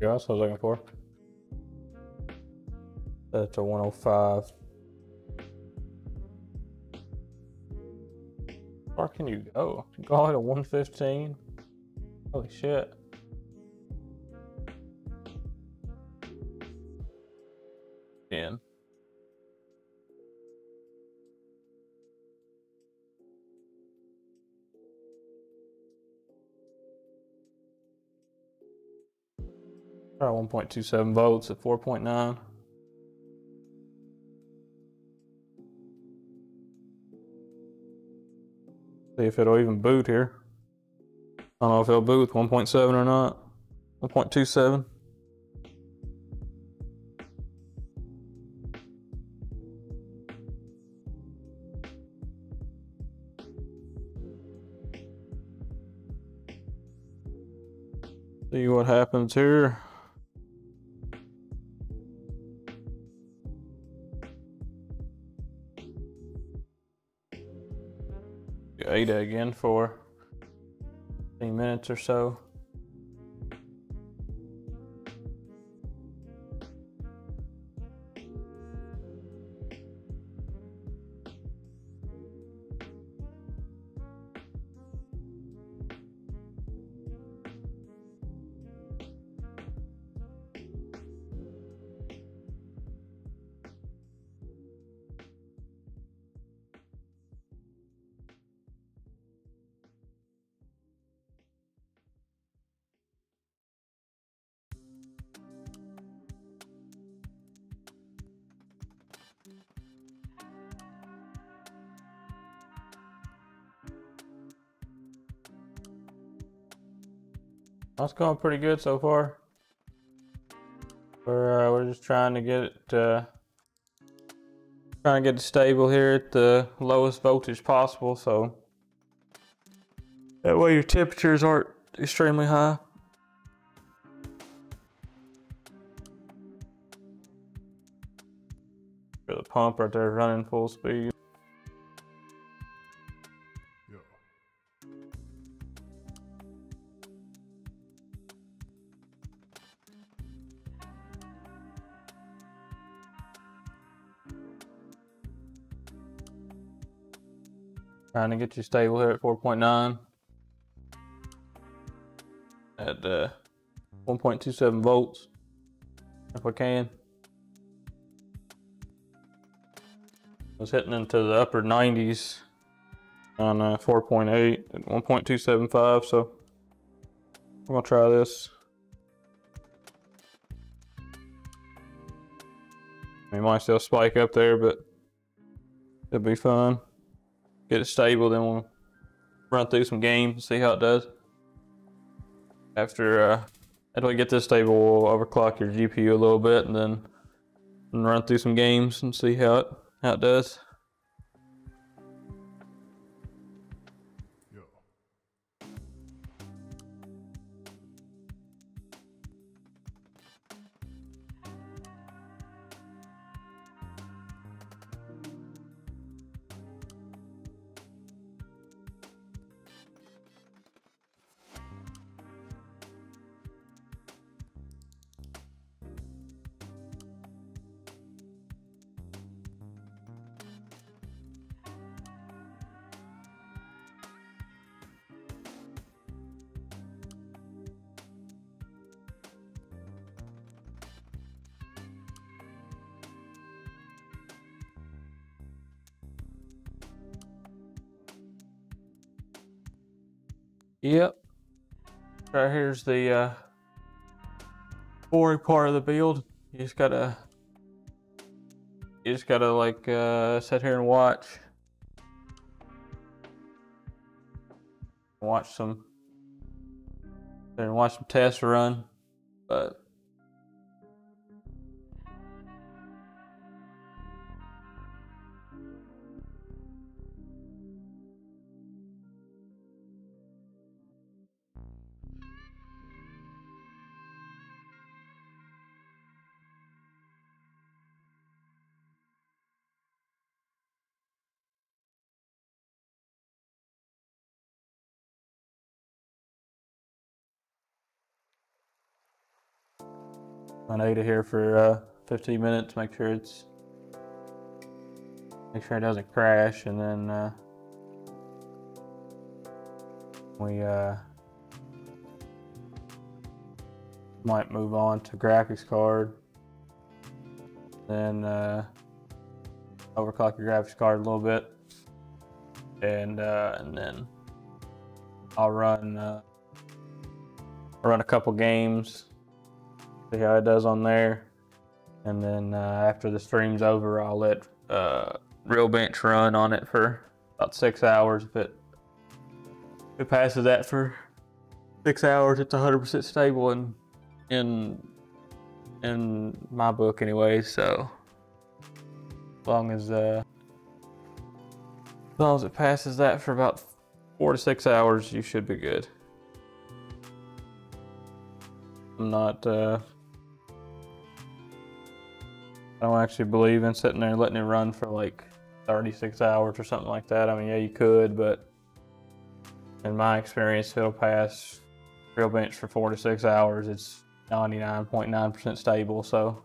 Yeah, that's what I was looking for. That's a 105. How far can you go? You go all the way to 115? Holy shit. Again. Try 1.27 volts at 4.9. See if it'll even boot here. I don't know if it'll boot with 1.7 or not. 1.27. See what happens here. ADA again for 15 minutes or so. That's going pretty good so far. We're just trying to get it stable here at the lowest voltage possible, so that way your temperatures aren't extremely high. The pump right there running full speed. Trying to get you stable here at 4.9 at 1.27 volts if I can. I was hitting into the upper 90s on 4.8 at 1.275, so I'm gonna try this. It might still spike up there, but it'll be fun. Get it stable, then we'll run through some games and see how it does. After we get this stable, we'll overclock your GPU a little bit and then run through some games and see how it does. Yep. Right here's the boring part of the build. You just gotta like sit here and watch some tests run, but I need it here for 15 minutes. Make sure it doesn't crash, and then we might move on to graphics card. Then overclock your graphics card a little bit, and then I'll run a couple games, see how it does on there, and then after the stream's over, I'll let Real Bench run on it for about 6 hours. If it passes that for 6 hours, it's 100% stable in my book anyway. So as long as it passes that for about 4 to 6 hours, you should be good. I'm not I don't actually believe in sitting there and letting it run for like 36 hours or something like that. I mean, yeah, you could, but in my experience, if it'll pass Real Bench for 4 to 6 hours, it's 99.9% stable. So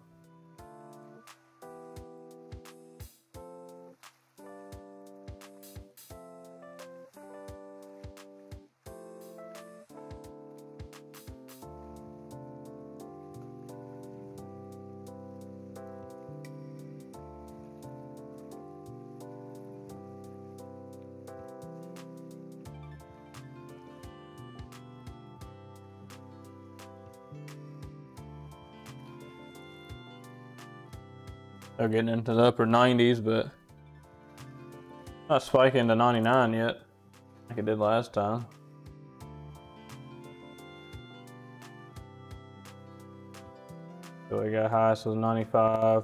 they're getting into the upper 90s, but not spiking to 99 yet, like it did last time. So we got highest was 95.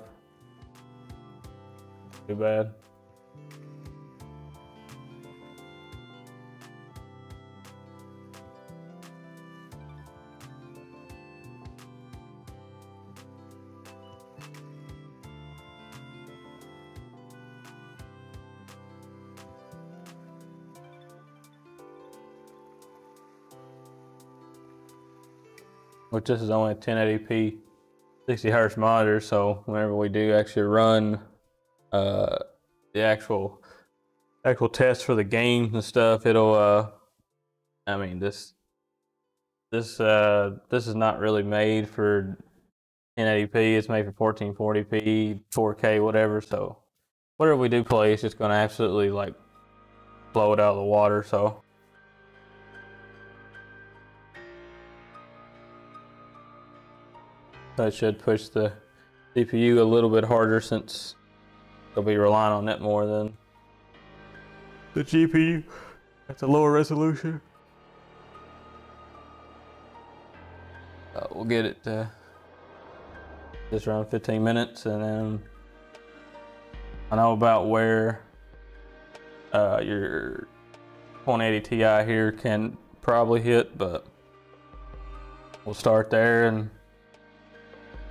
Too bad. Which this is only a 1080p 60 hertz monitor, so whenever we do actually run the actual test for the games and stuff, it'll I mean, this is not really made for 1080p. It's made for 1440p, 4K, whatever. So whatever we do play, it's just gonna absolutely like blow it out of the water. So that should push the CPU a little bit harder, since they'll be relying on it more than the GPU at the lower resolution. We'll get it just around 15 minutes, and then I know about where your 180 Ti here can probably hit, but we'll start there and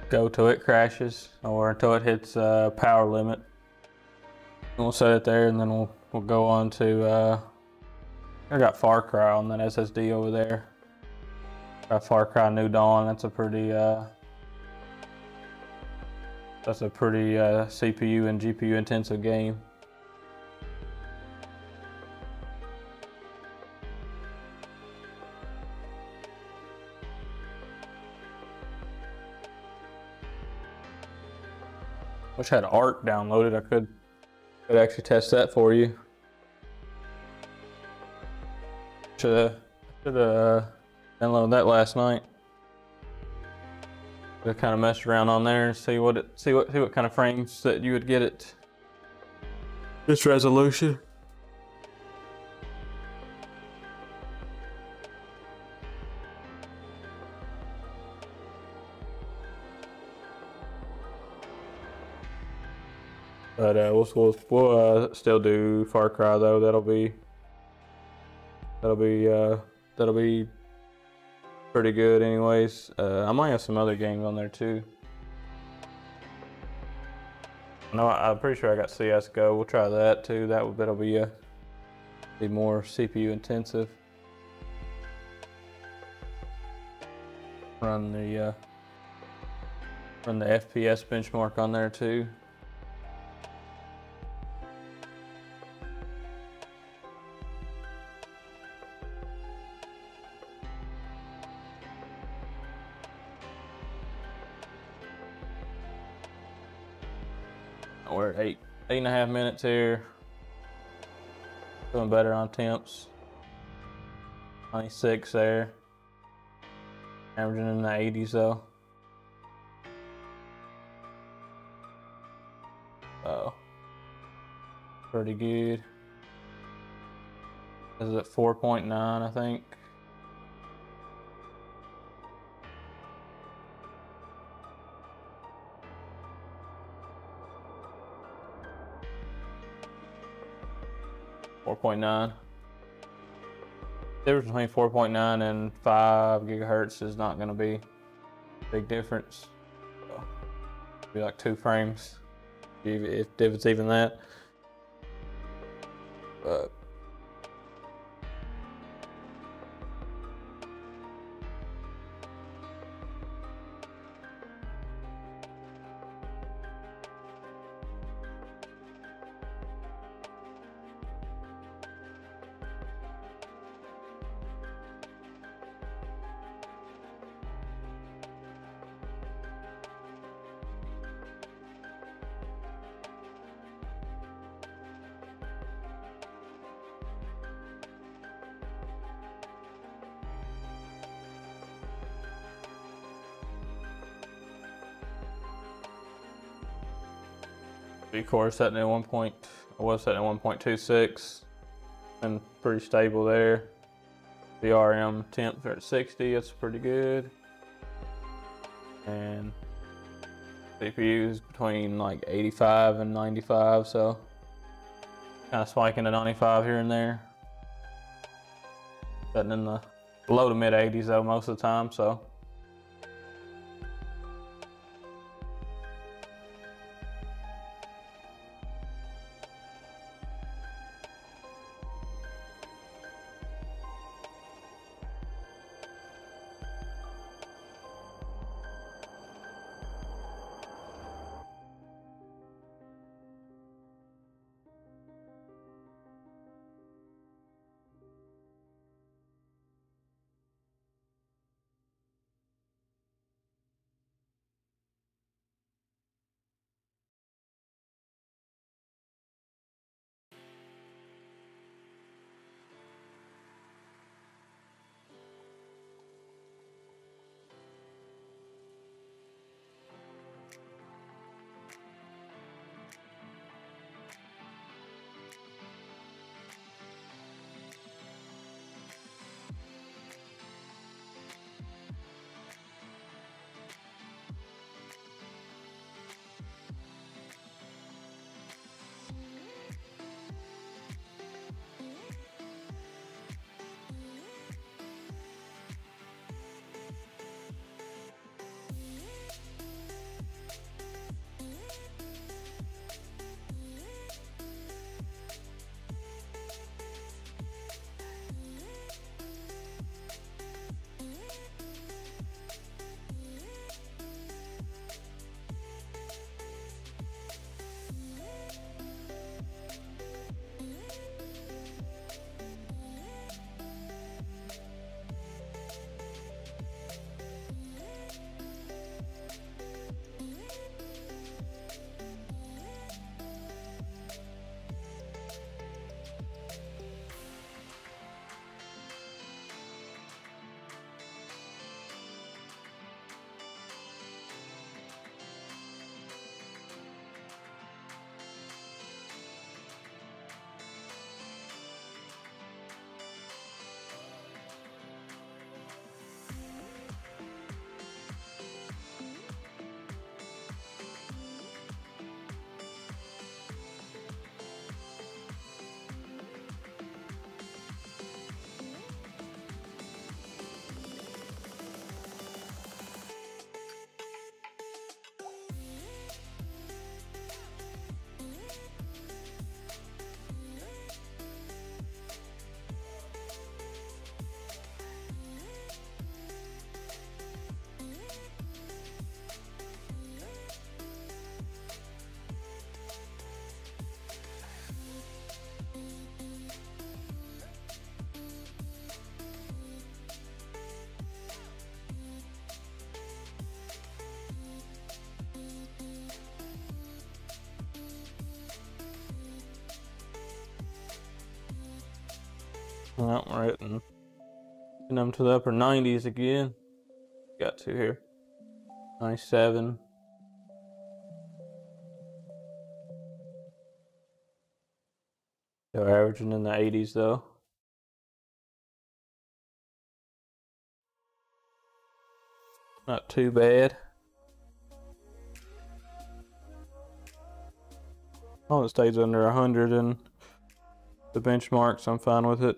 go till it crashes or until it hits power limit. And we'll set it there, and then we'll go on to I got Far Cry on that SSD over there. Got Far Cry New Dawn. That's a pretty CPU and GPU intensive game. Wish I had ARC downloaded. I could actually test that for you. Should have downloaded that last night. To kind of mess around on there and see what kind of frames that you would get at this resolution. But we'll still do Far Cry though. That'll be pretty good anyways. I might have some other games on there too. No, I'm pretty sure I got CSGO. We'll try that too. That'll be more CPU intensive. Run the Run the FPS benchmark on there too. We're at 8.5 minutes here. Doing better on temps. 96 there. Averaging in the 80s though. Oh, pretty good. This is at 4.9, I think. .9. Difference between 4.9 and 5 gigahertz is not going to be a big difference. So, be like 2 frames, if it's even that. But V-core setting at 1. I was setting at 1.26, and pretty stable there. The RM temps are at 60. That's pretty good. And CPU is between like 85 and 95, so kind of spiking to 95 here and there. Setting in the low to mid 80s though most of the time, so. Well, we're hitting them to the upper 90s again. Got to here. 97. Still averaging in the 80s though. Not too bad. Oh, it stays under 100 in the benchmarks. I'm fine with it.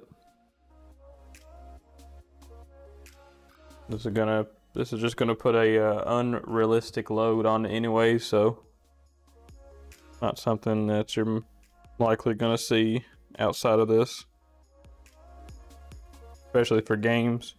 This is just gonna put a unrealistic load on it anyway, so not something that you're likely gonna see outside of this, especially for games.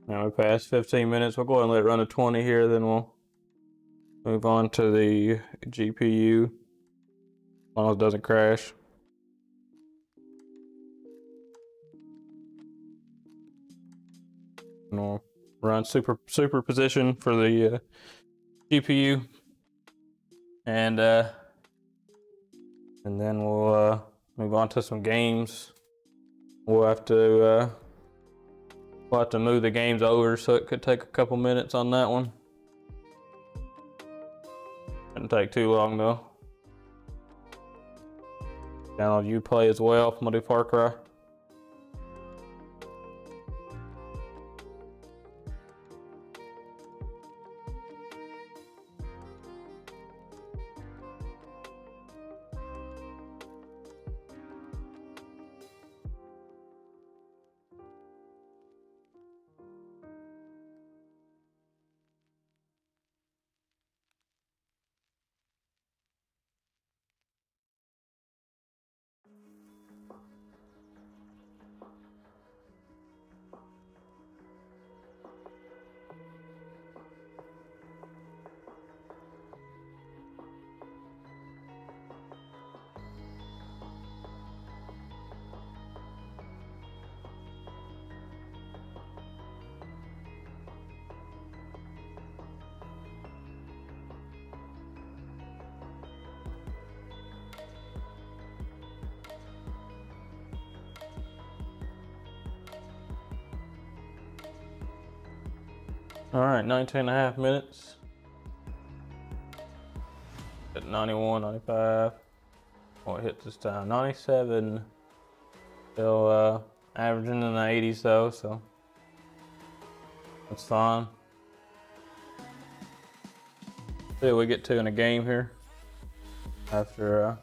Now we passed 15 minutes. We'll go ahead and let it run to 20 here, then we'll move on to the GPU, as long as it doesn't crash. And we'll run superposition for the GPU, and then we'll move on to some games. We'll have to move the games over, so it could take a couple minutes on that one. Shouldn't take too long though. Download Uplay as well. I'm gonna do Far Cry. All right, 19 and a half minutes. At 91, 95. What hit this time? 97. Still averaging in the 80s though, so that's fine. See what we get to in a game here after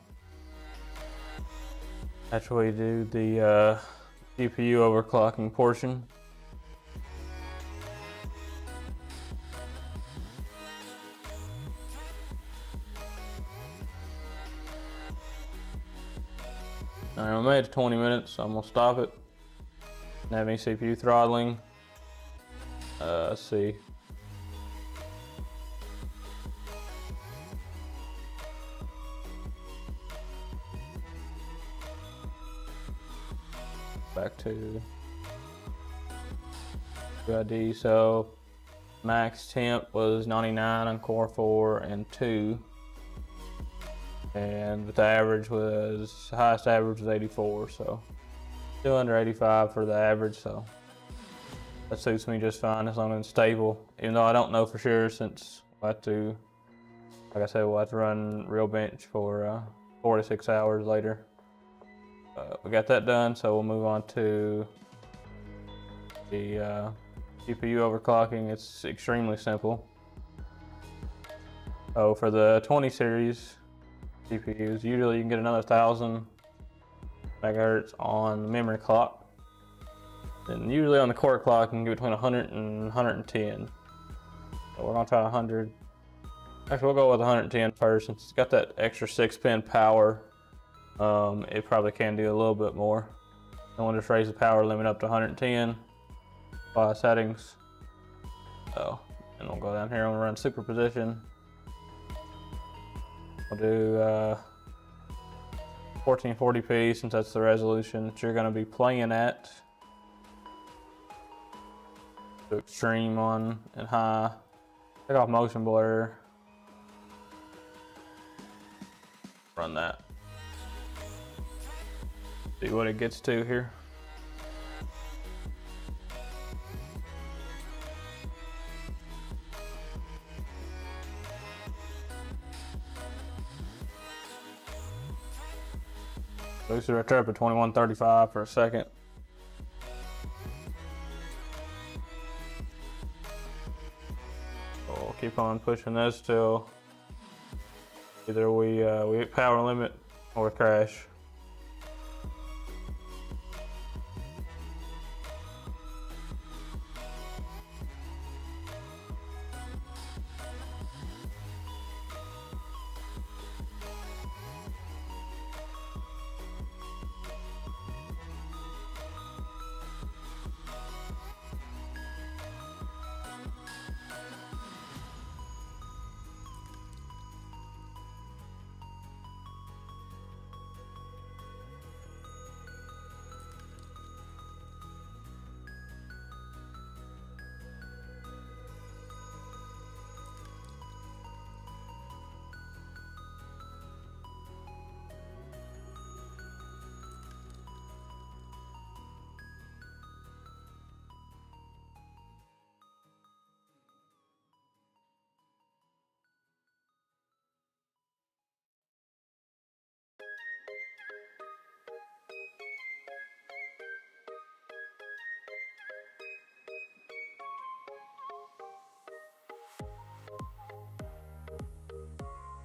we do the GPU overclocking portion. All right, we made it to 20 minutes, so I'm gonna stop it. Don't have any CPU throttling. Let's see. Back to UID. So max temp was 99 on Core 4 and 2. And the average was, highest average was 84, so still under 85 for the average, so that suits me just fine as long as it's stable. Even though I don't know for sure, since we'll have to, like I said, we'll have to run real bench for 4 to 6 hours later. We got that done, so we'll move on to the GPU overclocking. It's extremely simple. So for the 20 series GPUs, usually you can get another 1,000 megahertz on the memory clock. And usually on the core clock, you can get between 100 and 110. So we're gonna try 100. Actually, we'll go with 110 first, since it's got that extra 6-pin power. It probably can do a little bit more. And we'll just raise the power limit up to 110 by settings. So, and we'll go down here and we'll run superposition. We'll do 1440p, since that's the resolution that you're going to be playing at. Do extreme on and high. Take off motion blur. Run that. See what it gets to here. Boost it right there up to 2135 for a second. So we'll keep on pushing this till either we hit power limit or crash.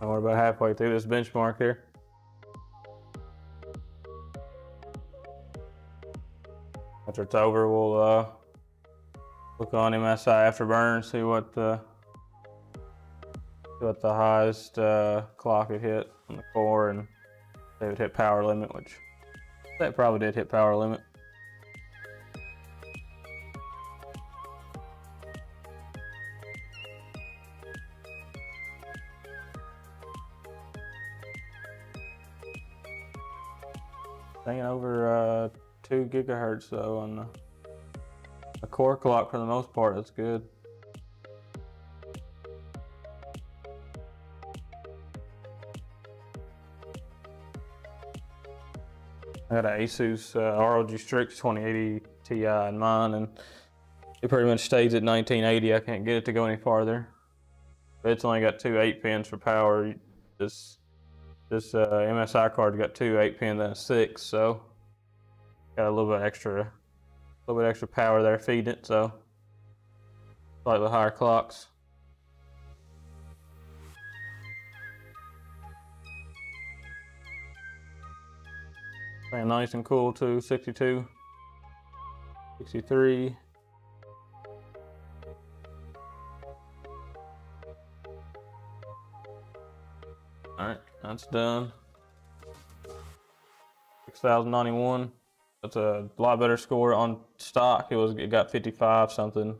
And we're about halfway through this benchmark here. After it's over, we'll look on MSI Afterburn, see what the highest clock it hit on the core, and they would hit power limit, which that probably did hit power limit. Staying over 2 gigahertz though on the core clock for the most part. That's good. I got an Asus ROG Strix 2080 Ti in mine, and It pretty much stays at 1980. I can't get it to go any farther. But it's only got two 8-pins for power. This MSI card's got two 8-pins and a 6, so got a little bit extra power there feeding it, so slightly higher clocks. Playing nice and cool too, 62, 63. Alright, that's done. 6,091. That's a lot better score on stock. It got 55 something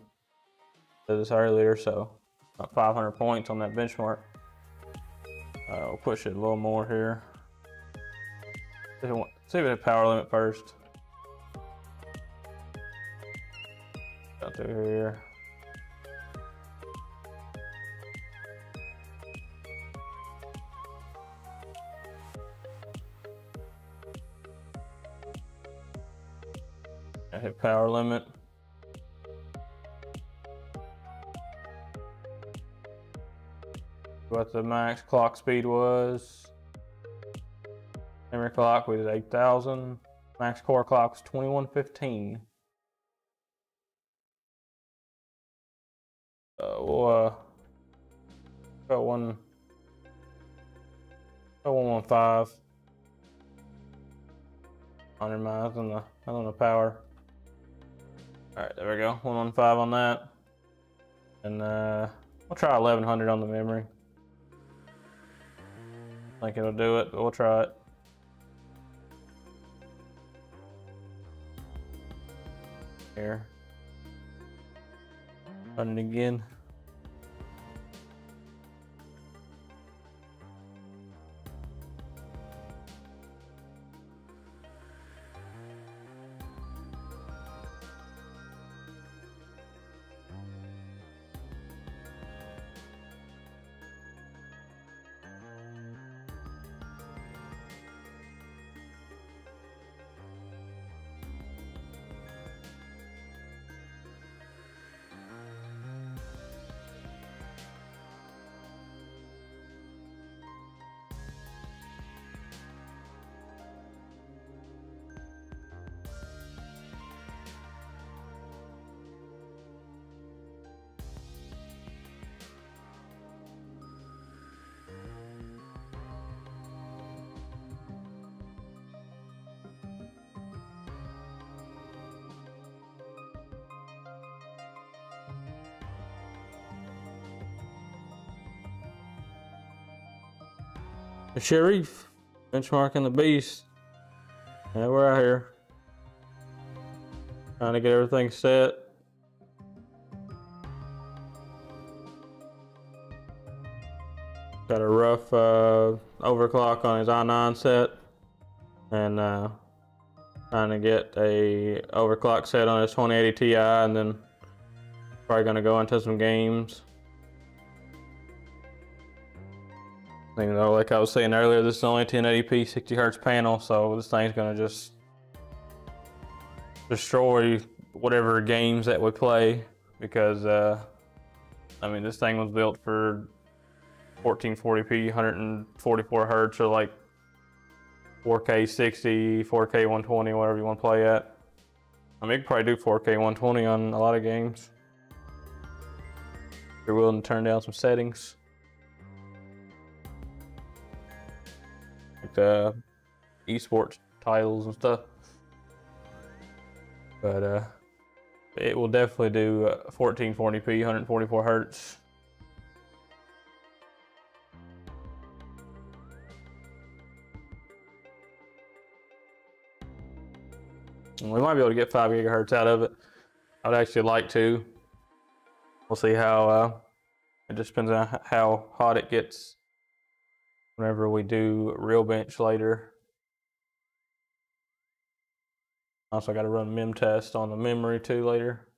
this earlier, so about 500 points on that benchmark. We'll push it a little more here. See if it had power limit first. Got through here. I hit power limit. What the max clock speed was. Memory clock was 8,000. Max core clock was 2115. We'll got 115. 100 miles on the power. All right, there we go. 115 on that, and we'll try 1100 on the memory. I think it'll do it, but we'll try it. Here. Run it again. The Sharif, benchmarking the beast. Yeah, we're out here. Trying to get everything set. Got a rough overclock on his i9 set. And trying to get a overclock set on his 2080 Ti, and then probably gonna go into some games. You know, like I was saying earlier, this is only 1080p 60 Hz panel, so this thing's gonna just destroy whatever games that we play, because I mean, this thing was built for 1440p 144 Hz, or like 4K 60, 4K 120, whatever you want to play at. I mean, you could probably do 4K 120 on a lot of games if you're willing to turn down some settings. Like esports titles and stuff, but it will definitely do 1440p 144 Hz. And we might be able to get 5 gigahertz out of it. I'd actually like to. We'll see how it just depends on how hot it gets whenever we do real bench later. Also, I got to run mem test on the memory too later.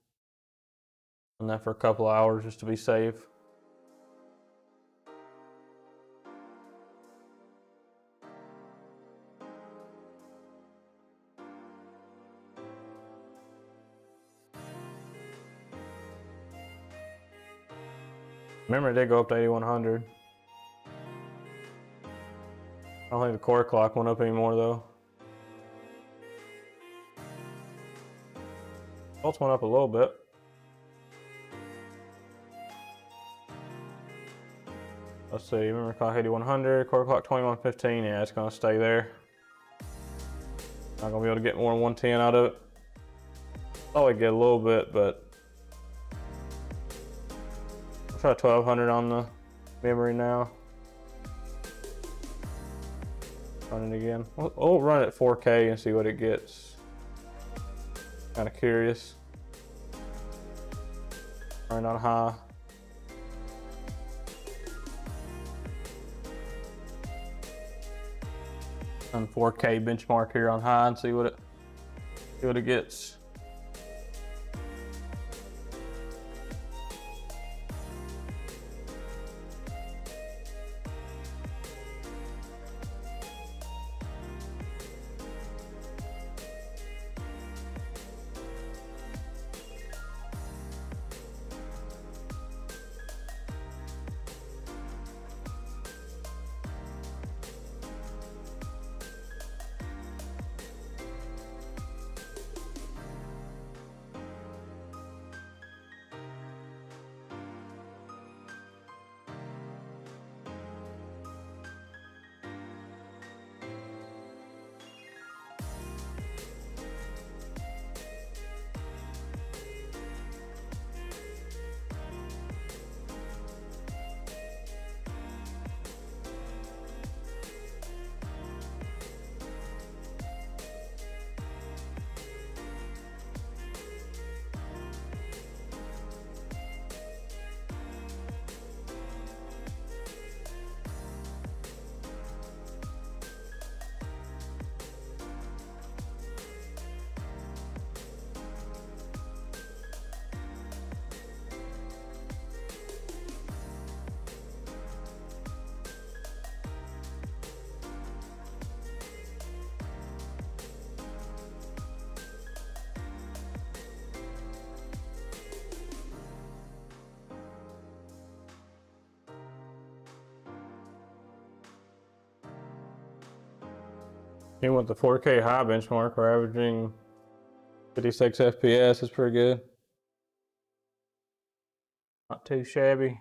Run that for a couple of hours just to be safe. Remember, it did go up to 8100. I don't think the core clock went up anymore though. Pulse went up a little bit. Let's see, remember clock 8100, core clock 2115, yeah, it's gonna stay there. Not gonna be able to get more than 110 out of it. Thought we'd get a little bit, but I'll try 1200 on the memory now. Run it again. We'll run it at 4K and see what it gets. Kind of curious. Turn it on high. On 4K benchmark here on high and see what it gets. Even with the 4K high benchmark, we're averaging 56 FPS. Is pretty good. Not too shabby.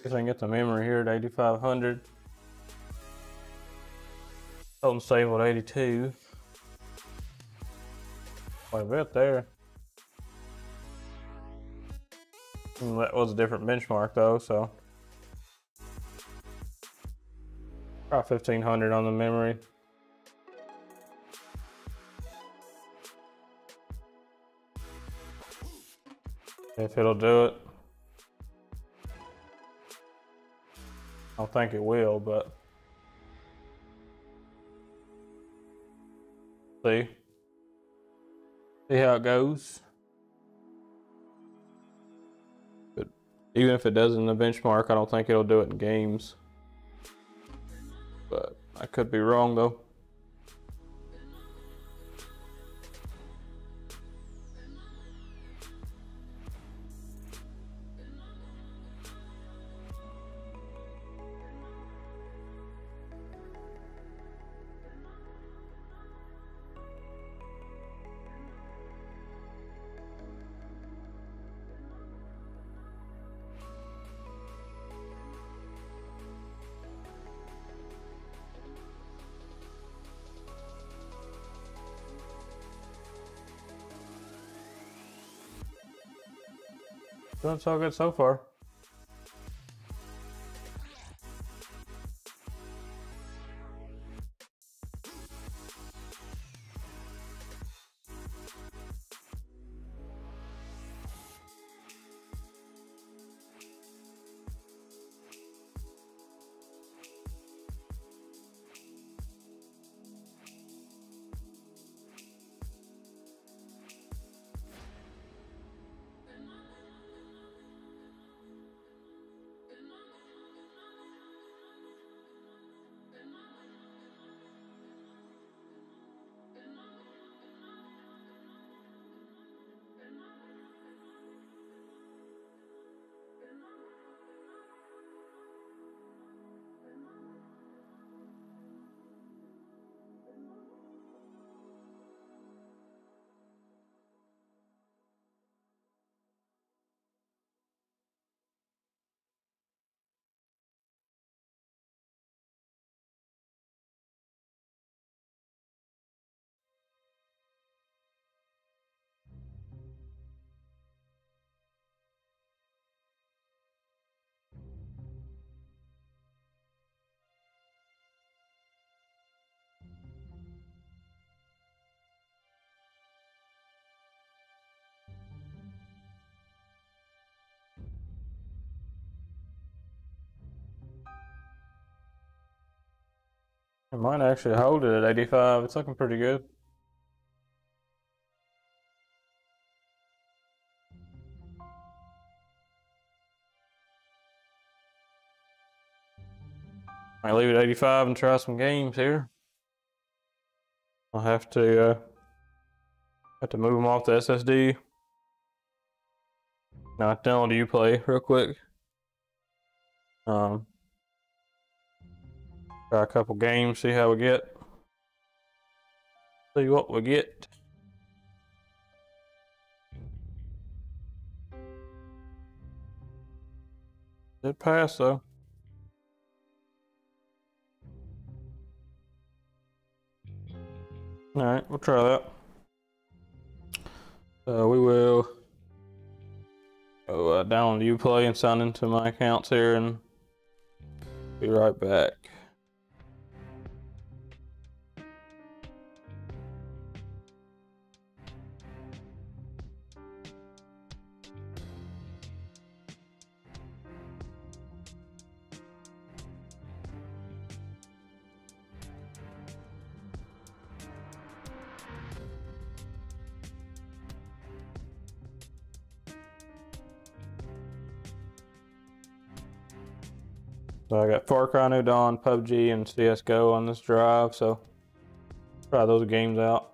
Guess I can get the memory here at 8500. Total stable at 82. Quite a bit there. That was a different benchmark though, so. Try 1500 on the memory. If it'll do it. I don't think it will, but see how it goes. But even if it does in the benchmark, I don't think it'll do it in games. But I could be wrong though. Doing so good so far. I might actually hold it at 85. It's looking pretty good. Might leave it at 85 and try some games here. I'll have to move them off the SSD. Now download Uplay real quick. Try a couple games, see how we get. See what we get. Did pass though. Alright, we'll try that. We will go download Uplay and sign into my accounts here and be right back. So I got Far Cry New Dawn, PUBG, and CSGO on this drive, so try those games out.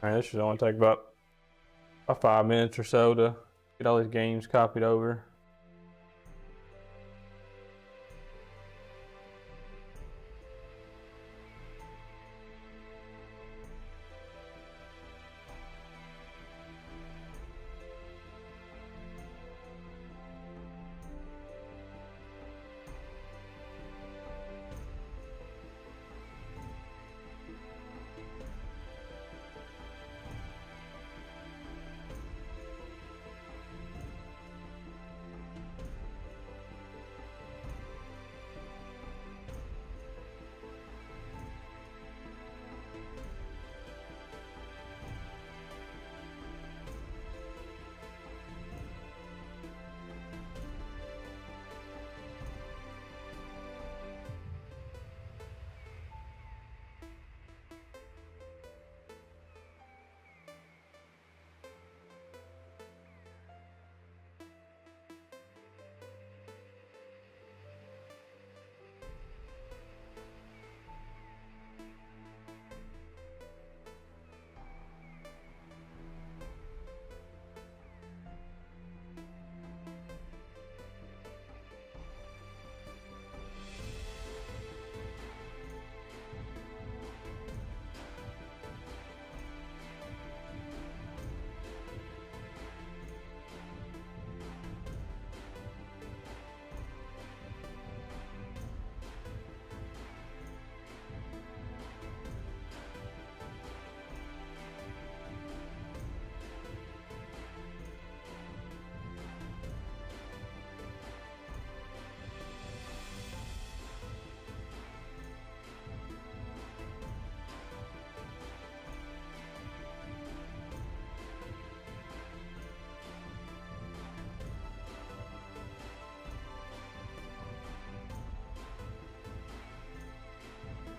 Alright, this should only take about 5 minutes or so to get all these games copied over.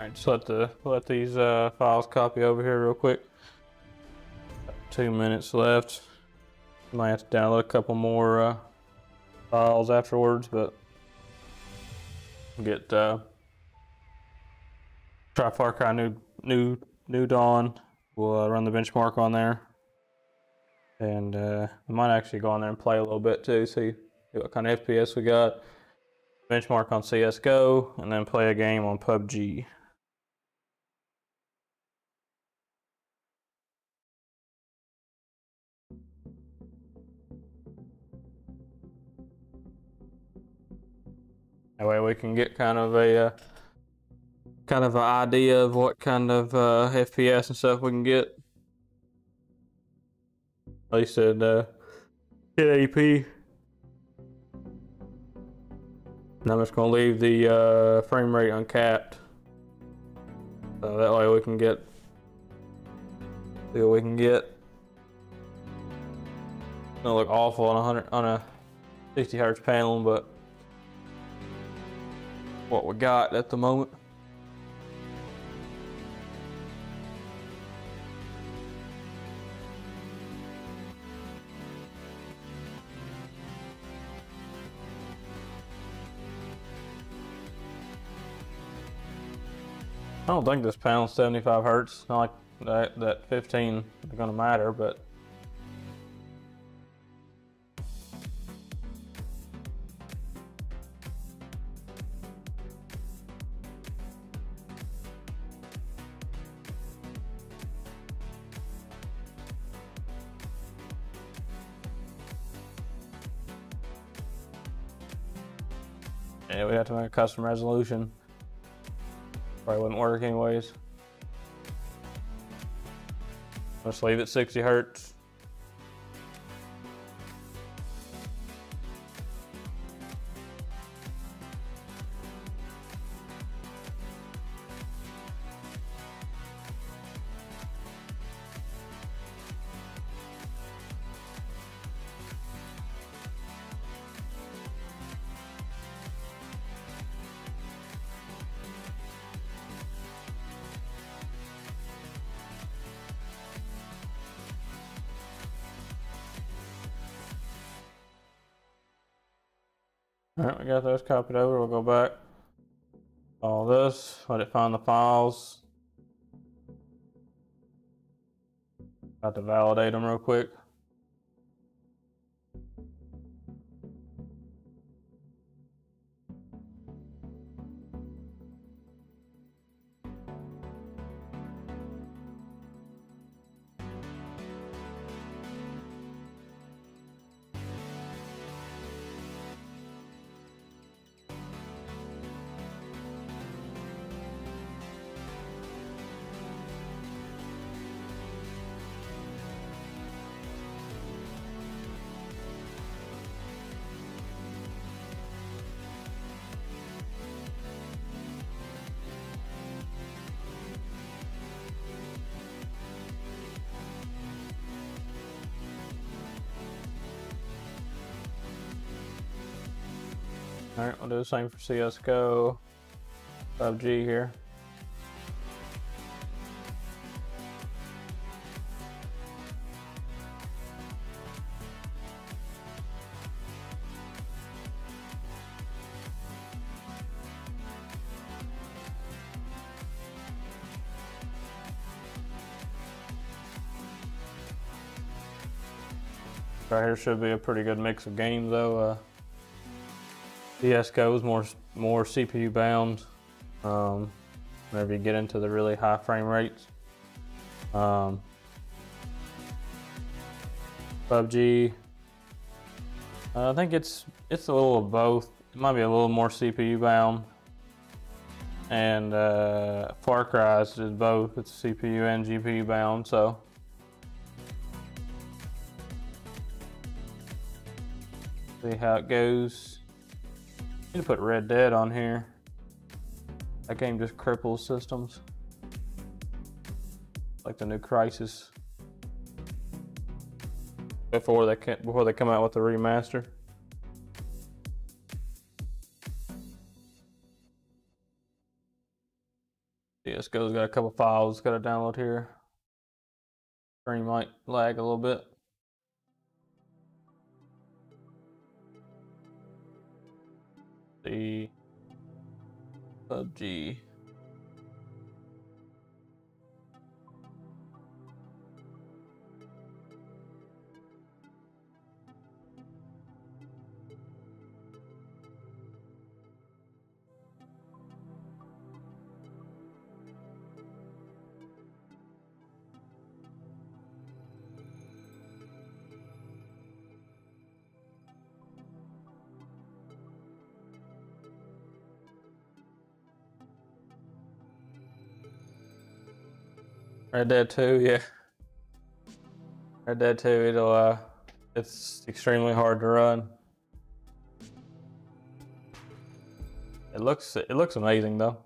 Alright, just let these files copy over here real quick. 2 minutes left. Might have to download a couple more files afterwards, but get try Far Cry New Dawn. We'll run the benchmark on there, and I might actually go on there and play a little bit too, see what kind of FPS we got. Benchmark on CS:GO, and then play a game on PUBG. That way we can get kind of an idea of what kind of FPS and stuff we can get. At least at 1080p. And I'm just gonna leave the frame rate uncapped, so that way we can see what we can get. It's gonna look awful on a 60 hertz panel, but what we got at the moment. I don't think this panel's 75 hertz. Not like that 15 is gonna matter, but yeah, we'd have to make a custom resolution. Probably wouldn't work anyways. Let's leave it 60 hertz. All right, we got those copied over. We'll go back. All this, let it find the files. Got to validate them real quick. All right, we'll do the same for CSGO, PUBG here. Right here should be a pretty good mix of games though. CSGO is more CPU bound. Whenever you get into the really high frame rates. PUBG, I think it's a little of both. It might be a little more CPU bound. And Far Cry is both. It's CPU and GPU bound, so. See how it goes. Need to put Red Dead on here. That game just cripples systems. Like the new Crisis. Before they come out with the remaster. CSGO's got a couple files got to download here. Screen might lag a little bit. The PUBG. Red Dead 2, yeah. Red Dead 2, it's extremely hard to run. It looks amazing though.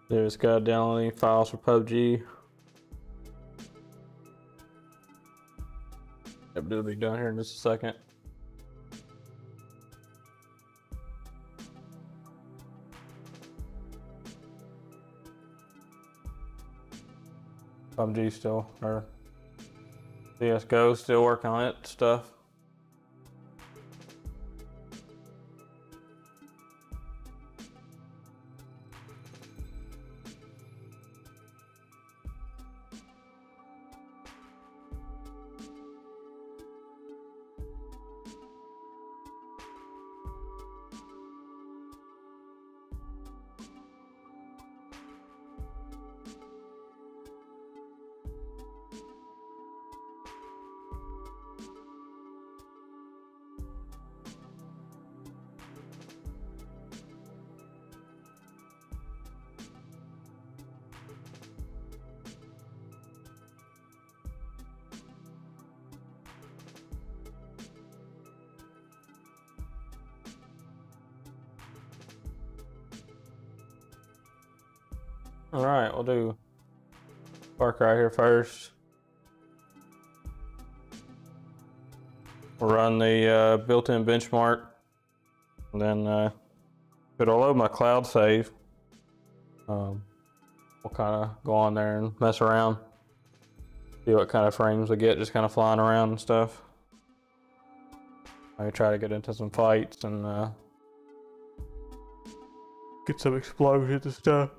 Just gotta download any files for PUBG. It'll be done here in just a second. PUBG still, or CSGO still working on it stuff. All right, we'll do Far Cry here first. We'll run the built-in benchmark, and then it'll load my cloud save. We'll kind of go on there and mess around, see what kind of frames we get, just kind of flying around and stuff. I try to get into some fights and get some explosions and stuff.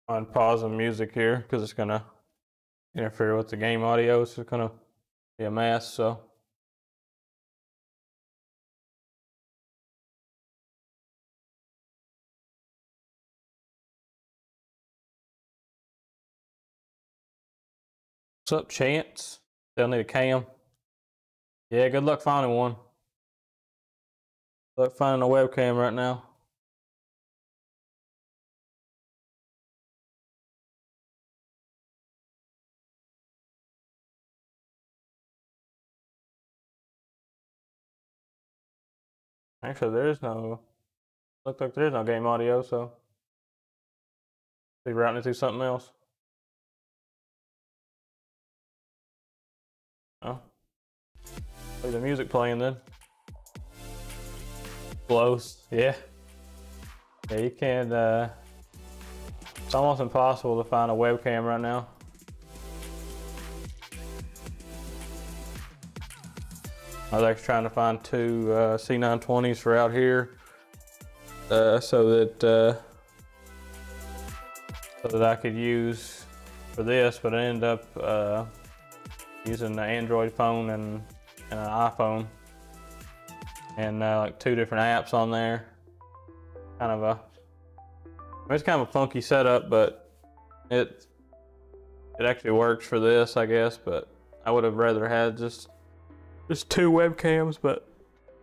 I'm pausing music here because it's gonna interfere with the game audio, so it's gonna be a mess. So what's up, Chance? They'll need a cam. Yeah, good luck finding one. Good luck finding a webcam right now. Actually, looks like there is no game audio, so be routing it to something else. Oh, leave the music playing then. Close, yeah. Yeah, you can't. It's almost impossible to find a webcam right now. I was actually trying to find two C920s for out here, so that I could use for this, but I ended up using the Android phone and an iPhone, and like two different apps on there. Kind of it's kind of a funky setup, but it actually works for this, I guess. But I would have rather had just two webcams, but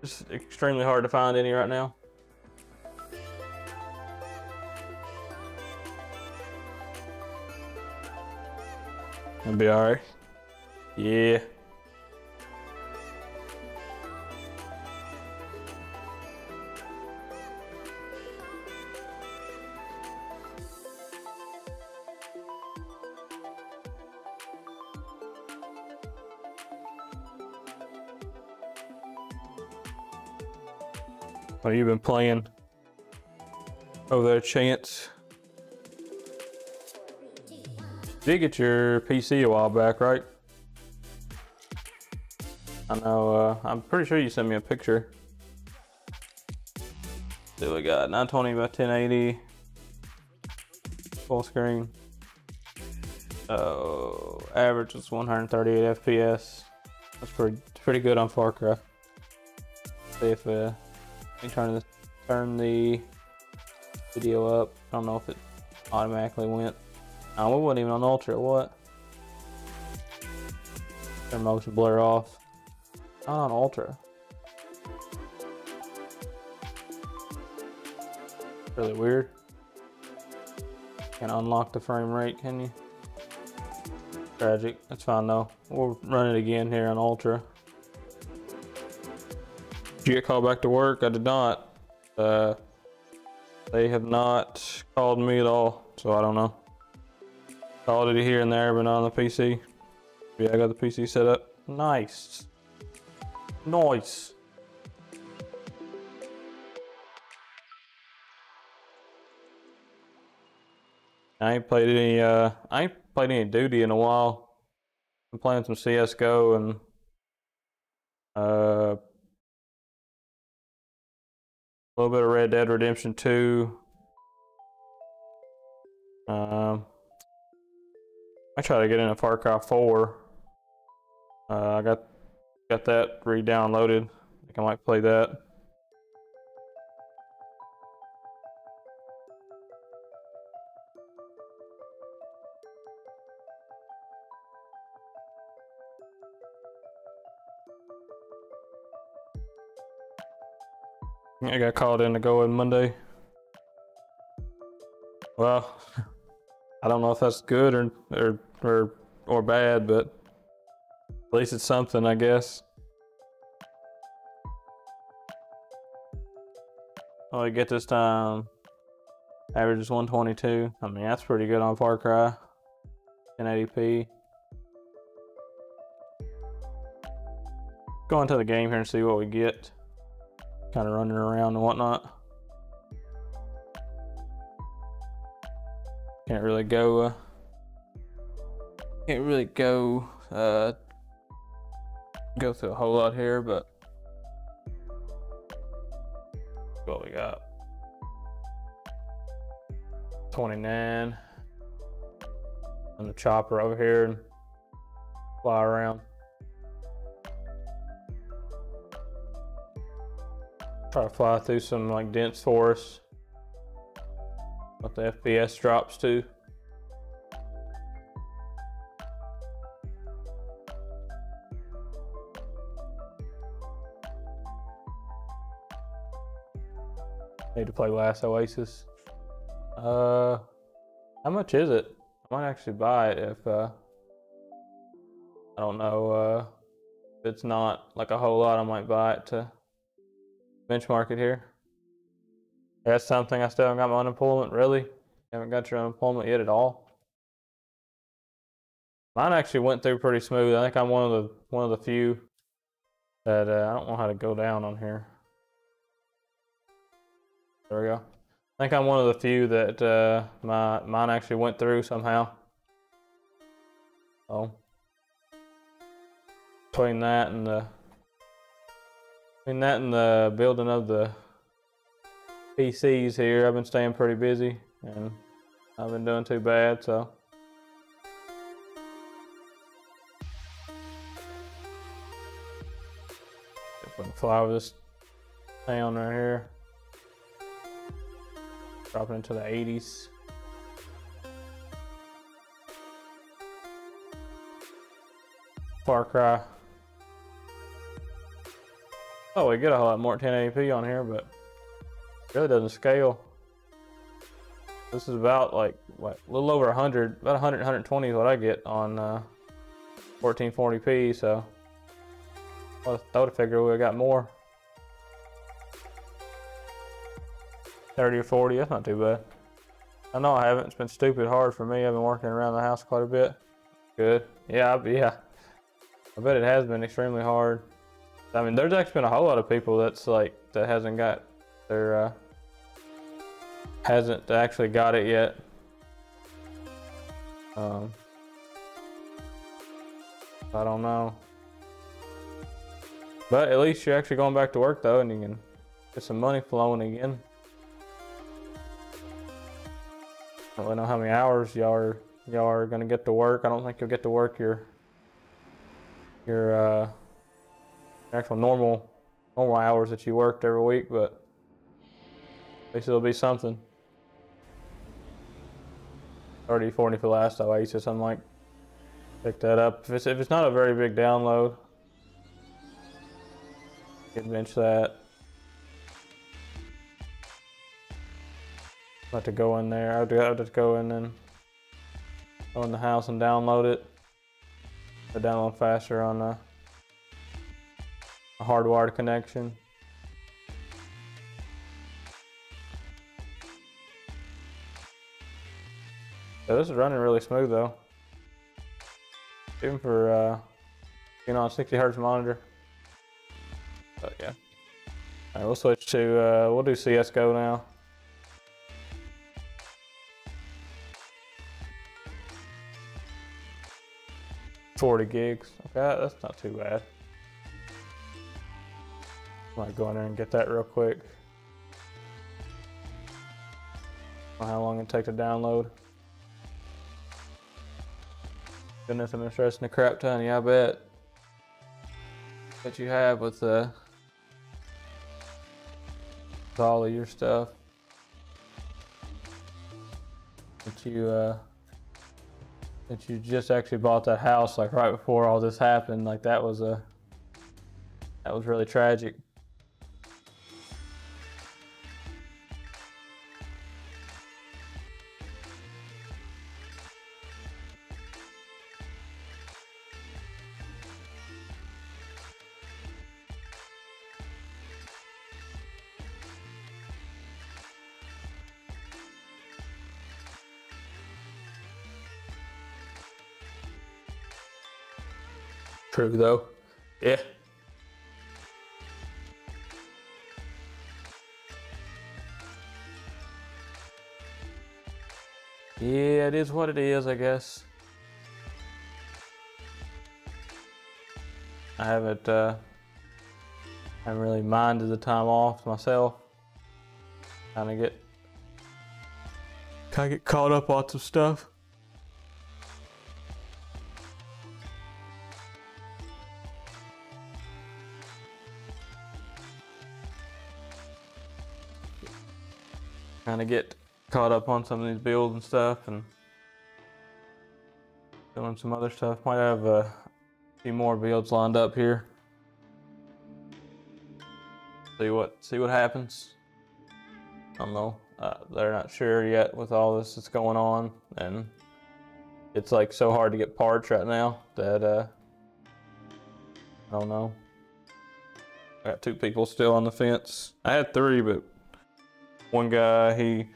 it's extremely hard to find any right now. It'll be all right. Yeah. What have you been playing over there, Chance? You did get your PC a while back, right? I know, I'm pretty sure you sent me a picture. See what we got, 920 by 1080. Full screen. Oh, average is 138 FPS. That's pretty good on Far Cry. See if let me turn the video up. I don't know if it automatically went. Oh, we wasn't even on Ultra. What? Turn motion blur off. Not on Ultra. Really weird. Can't unlock the frame rate, can you? Tragic. That's fine though. We'll run it again here on Ultra. Did you get called back to work? I did not. They have not called me at all, so I don't know. Called it here and there, but not on the PC. Yeah, I got the PC set up. Nice. Nice. I ain't played any Duty in a while. I'm playing some CS:GO and a little bit of Red Dead Redemption 2. I try to get into Far Cry 4. I got that re-downloaded. I think I might play that. I got called in to go in Monday. Well, I don't know if that's good or bad, but at least it's something, I guess. Oh, we get this time. Average is 122. I mean, that's pretty good on Far Cry. 1080p. Go into the game here and see what we get. Kind of running around and whatnot. Can't really go go through a whole lot here, but what we got. 29. And the chopper over here and fly around. Try to fly through some like dense forest. What the FPS drops to. Need to play Last Oasis. How much is it? I might actually buy it if I don't know if it's not like a whole lot. I might buy it to benchmark it here. That's something. I still haven't got my unemployment. Really? You haven't got your unemployment yet at all? Mine actually went through pretty smooth. I think I'm one of the few that I don't know how to go down on here. There we go. I think I'm one of the few that mine actually went through somehow. So between that and the building of the PCs here, I've been staying pretty busy and I've been doing too bad, so. If we can fly over this town right here. Dropping into the 80s. Far Cry. Oh, we get a whole lot more 1080p on here, but it really doesn't scale. This is about like what, a little over 100, about 100, 120 is what I get on 1440p. So I would have figured we would have got more. 30 or 40, that's not too bad. I know I haven't. It's been stupid hard for me. I've been working around the house quite a bit. Good. Yeah. I bet it has been extremely hard. I mean, there's actually been a whole lot of people that hasn't got their hasn't actually got it yet. I don't know, but at least you're actually going back to work though, and you can get some money flowing again. I don't really know how many hours y'all are gonna get to work. I don't think you'll get to work your actual normal hours that you worked every week, but at least it'll be something. 30, 40 for Last Oasis. I might pick that up if it's not a very big download. You can bench that. have to go in there. I'll just go in and go in the house and download it. I download faster on a hardwired connection. So this is running really smooth though, even for being on a 60 hertz monitor. But yeah. All right, we'll switch to we'll do CS:GO now. $40 gigs. Okay, that's not too bad. Might go in there and get that real quick. I don't know how long it takes to download. Goodness, I'm stressing the crap ton. Yeah, I bet. Bet you have with all of your stuff that you just actually bought that house like right before all this happened. Like that was really tragic. True though. Yeah. Yeah, it is what it is, I guess. I haven't really minded the time off myself. Kind of get caught up on some stuff. Kind of get caught up on some of these builds and stuff, and doing some other stuff. Might have a few more builds lined up here. See what happens. I don't know. They're not sure yet with all this that's going on, and it's like so hard to get parts right now that I don't know. I got 2 people still on the fence. I had 3, but one guy he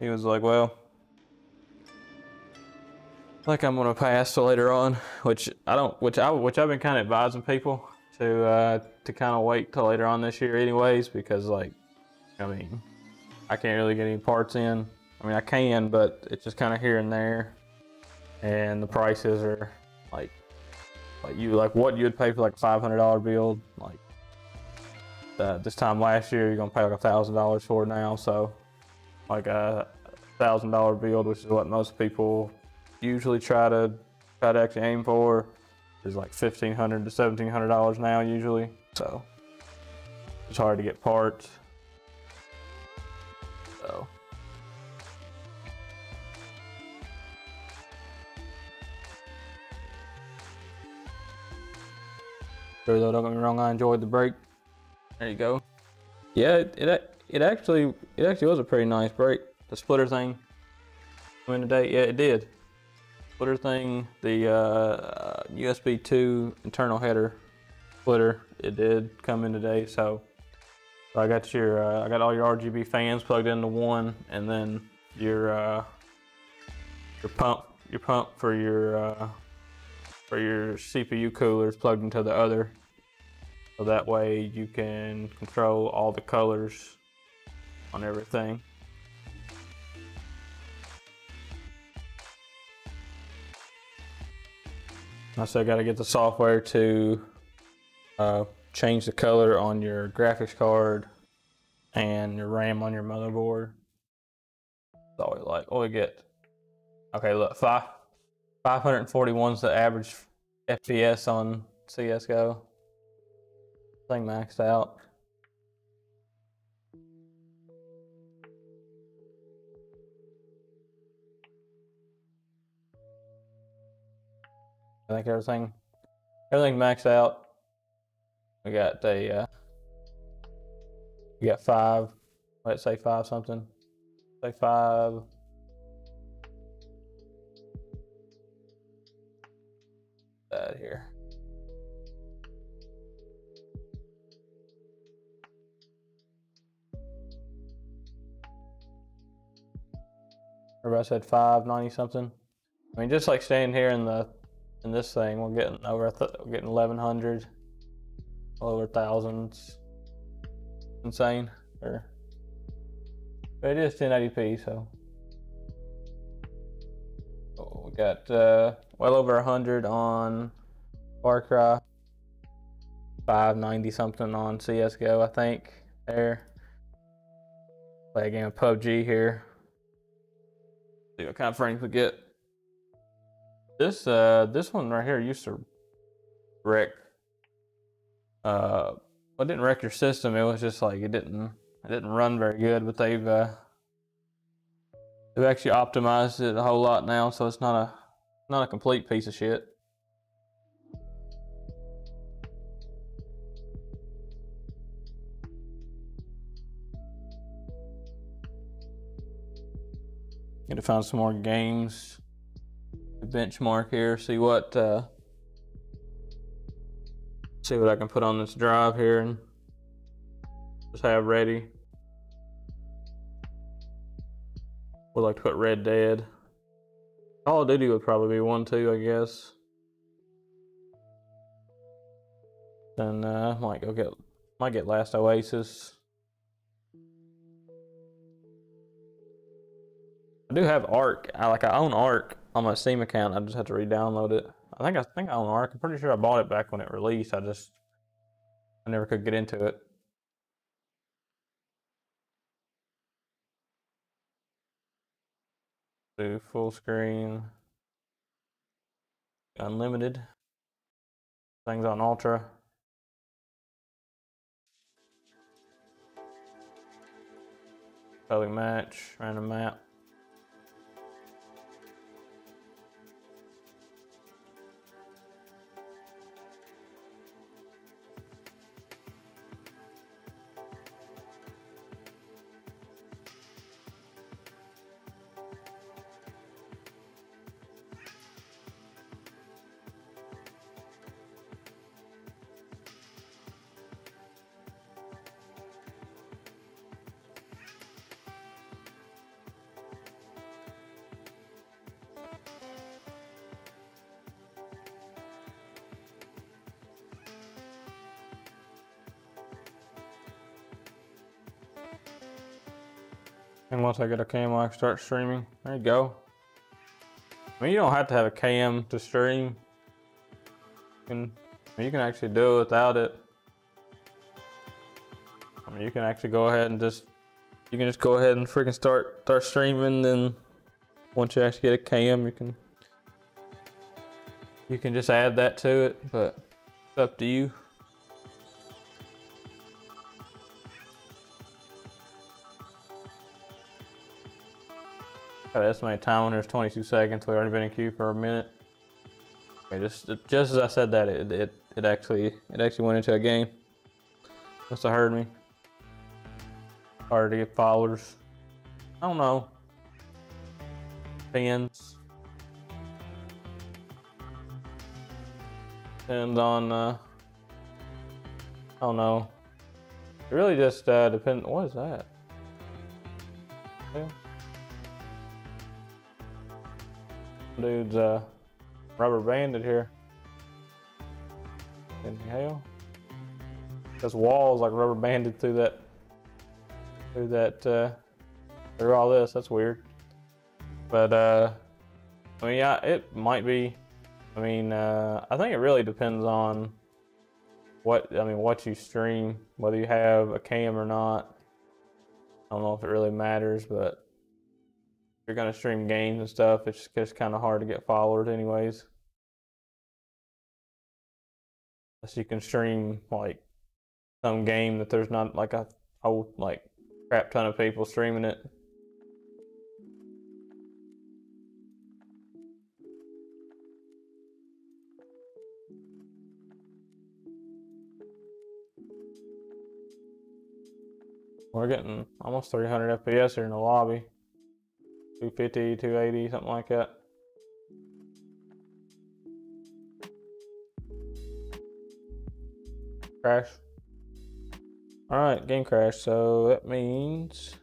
was like, well, like I'm gonna pass till later on, which I've been kind of advising people to kind of wait till later on this year anyways, because like, I mean, I can't really get any parts in. I mean, I can, but it's just kind of here and there, and the prices are like what you would pay for like a $500 build. Like this time last year, you're gonna pay like $1,000 for it now. So like a $1,000 build, which is what most people usually try to actually aim for, is like $1,500 to $1,700 now usually. So it's hard to get parts. So sure though, don't get me wrong, I enjoyed the break. There you go. Yeah, it actually was a pretty nice break. The splitter thing came in today. Yeah, it did. Splitter thing, the USB 2 internal header splitter, it did come in today. So I got I got all your RGB fans plugged into one, and then your pump for your CPU coolers plugged into the other. So that way you can control all the colors on everything. I still got to get the software to change the color on your graphics card and your RAM on your motherboard. It's always like, oh, we get, okay, look, 541 is the average FPS on CS:GO. Thing maxed out. I think everything maxed out. We got we got 5, let's say 5 something. Say 5. That here. Everybody said 590 something. I mean, just like staying here in this thing, we're getting over we're getting 1100, all over thousands. Insane. But it is 1080p, so we got well over 100 on Far Cry, 590 something on CS:GO, I think. There. Play a game of PUBG here. See what kind of frames we get. This one right here used to wreck. Well, it didn't wreck your system. It was just like it didn't run very good. But they've actually optimized it a whole lot now, so it's not a complete piece of shit. Need to find some more games to benchmark here. See what I can put on this drive here and just have ready. Would like to put Red Dead. Call of Duty would probably be one too, I guess. Then might get Last Oasis. I do have Ark. I own Ark on my Steam account. I just have to re-download it. I think I own Ark. I'm pretty sure I bought it back when it released. I never could get into it. Do full screen, unlimited. Things on ultra. Public match, random map. And once I get a cam, I can start streaming. There you go. I mean, you don't have to have a cam to stream. You can actually do it without it. I mean, you can actually go ahead and just go ahead and freaking start streaming. Then once you actually get a cam, you can just add that to it. But it's up to you. Got estimated time on there's 22 seconds. We've already been in queue for a minute. Okay, just as I said that, it actually went into a game. Must have heard me. Hard to get followers. I don't know. Depends. Depends on I don't know. It really just depends. What is that? Yeah. Dude's rubber banded here. In hell, this wall's like rubber banded through all this. That's weird. But I mean, yeah, it might be. I mean, I think it really depends on what you stream, whether you have a cam or not. I don't know if it really matters, but you're gonna stream games and stuff, it's just kind of hard to get followers anyways. Unless you can stream like some game that there's not like a whole like crap ton of people streaming it. We're getting almost 300 FPS here in the lobby. 250, 280, something like that. Crash. Alright, game crash. So that means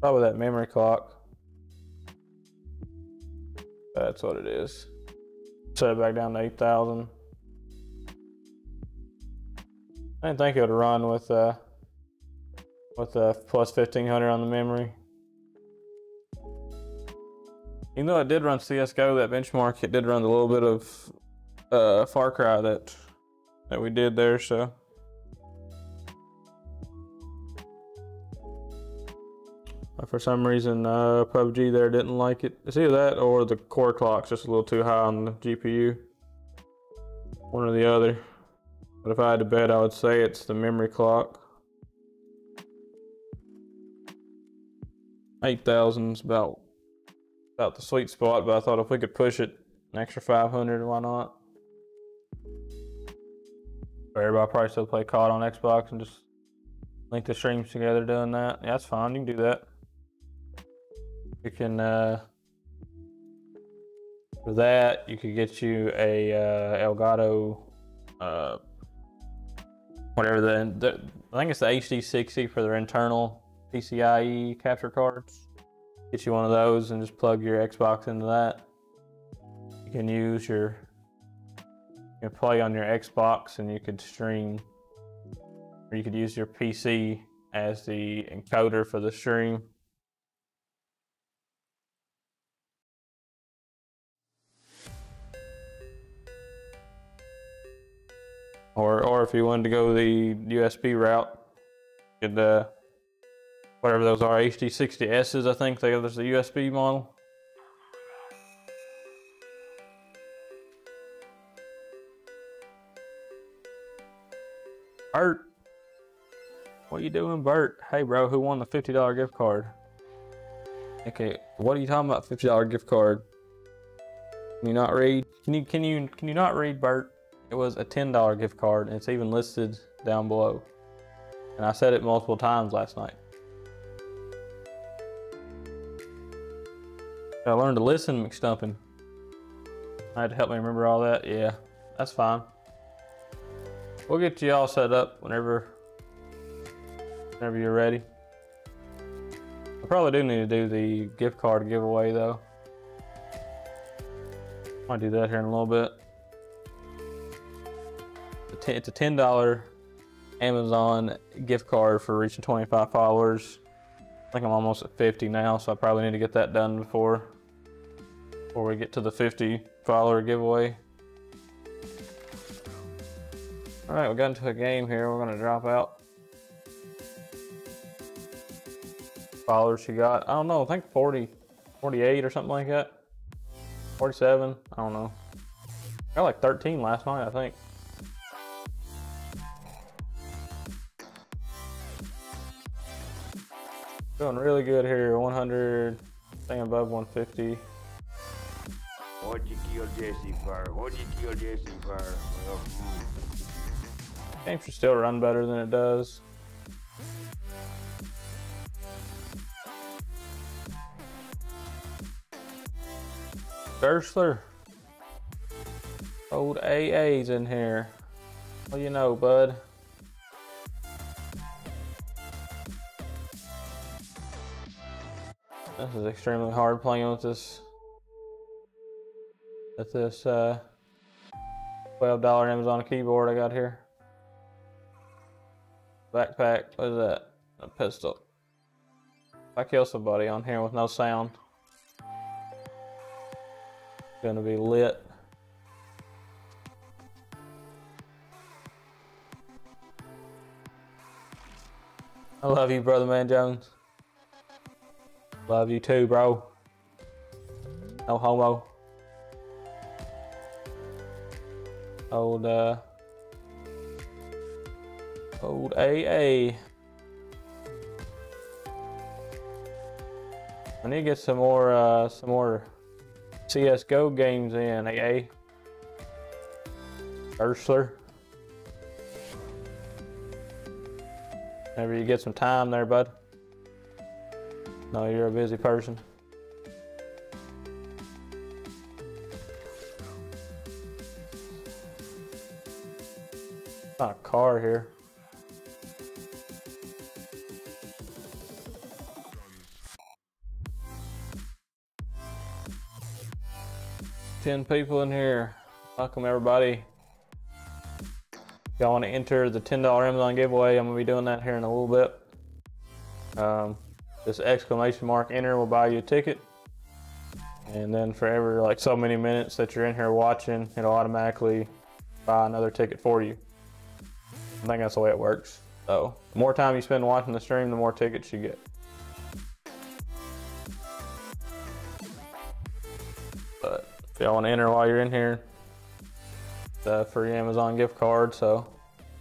probably that memory clock. That's what it is. Set it back down to 8,000. I didn't think it would run with plus 1500 on the memory. Even though it did run CSGO, that benchmark, it did run a little bit of Far Cry that we did there, so. But for some reason, PUBG there didn't like it. It's either that or the core clock's just a little too high on the GPU. One or the other. But if I had to bet, I would say it's the memory clock. 8,000 is about the sweet spot, but I thought if we could push it an extra 500, why not? Everybody probably still play COD on Xbox and just link the streams together doing that. Yeah, that's fine. You can do that. You can, for that, you could get you a Elgato, whatever I think it's the HD60 for their internal PCIe capture cards. Get you one of those and just plug your Xbox into that. You can use you can play on your Xbox and you could stream, or you could use your PC as the encoder for the stream. Or if you wanted to go the USB route, you could, whatever those are, HD60Ss, I think there's the USB model. Bert, what are you doing, Bert? Hey, bro, who won the $50 gift card? Okay, what are you talking about? $50 gift card? Can you not read? Can you not read, Bert? It was a $10 gift card, and it's even listed down below. And I said it multiple times last night. I learned to listen, McStumpin. I had to help me remember all that. Yeah, that's fine. We'll get you all set up whenever you're ready. I probably do need to do the gift card giveaway though. I'll do that here in a little bit. It's a $10 Amazon gift card for reaching 25 followers. I think I'm almost at 50 now, so I probably need to get that done before we get to the 50 follower giveaway. All right, we got into a game here. We're gonna drop out. Followers she got, I don't know, I think 40, 48 or something like that. 47, I don't know. I got like 13 last night, I think. Doing really good here, 100, thing above 150. What'd you kill Jesse for? What'd you kill Jesse for? Well, Game should still run better than it does. Gersler. Old AA's in here. What do you know, bud? This is extremely hard playing with this $12 Amazon keyboard I got here. Backpack, what is that? A pistol. If I kill somebody on here with no sound, it's gonna be lit. I love you, brother man Jones. Love you too, bro. No homo. Old AA. I need to get some more CSGO games in, AA. Ursler. Whenever you get some time there, bud. No, you're a busy person. Not a car here. Ten people in here. Welcome everybody. If y'all want to enter the $10 Amazon giveaway, I'm gonna be doing that here in a little bit. This exclamation mark enter will buy you a ticket. And then for every like so many minutes that you're in here watching, it'll automatically buy another ticket for you. I think that's the way it works. So the more time you spend watching the stream, the more tickets you get. But if y'all want to enter while you're in here, it's a free Amazon gift card, so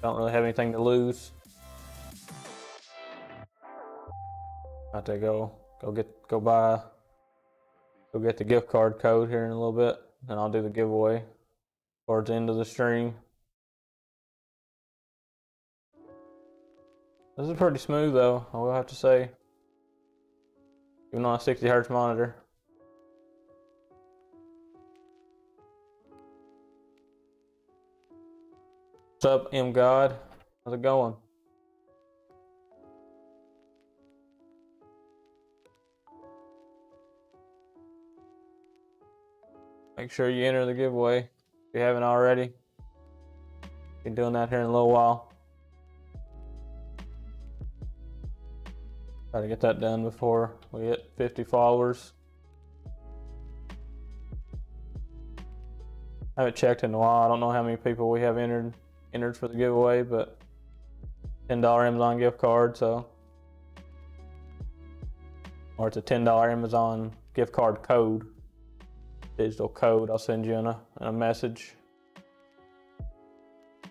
don't really have anything to lose. About to go get the gift card code here in a little bit, and I'll do the giveaway towards the end of the stream. This is pretty smooth though, I will have to say. Even on a 60 Hz monitor. What's up, M God? How's it going? Make sure you enter the giveaway if you haven't already. Be doing that here in a little while. Try to get that done before we hit 50 followers. I haven't checked in a while. I don't know how many people we have entered for the giveaway, but $10 Amazon gift card, so. Or it's a $10 Amazon gift card code. Digital code I'll send you in a message. I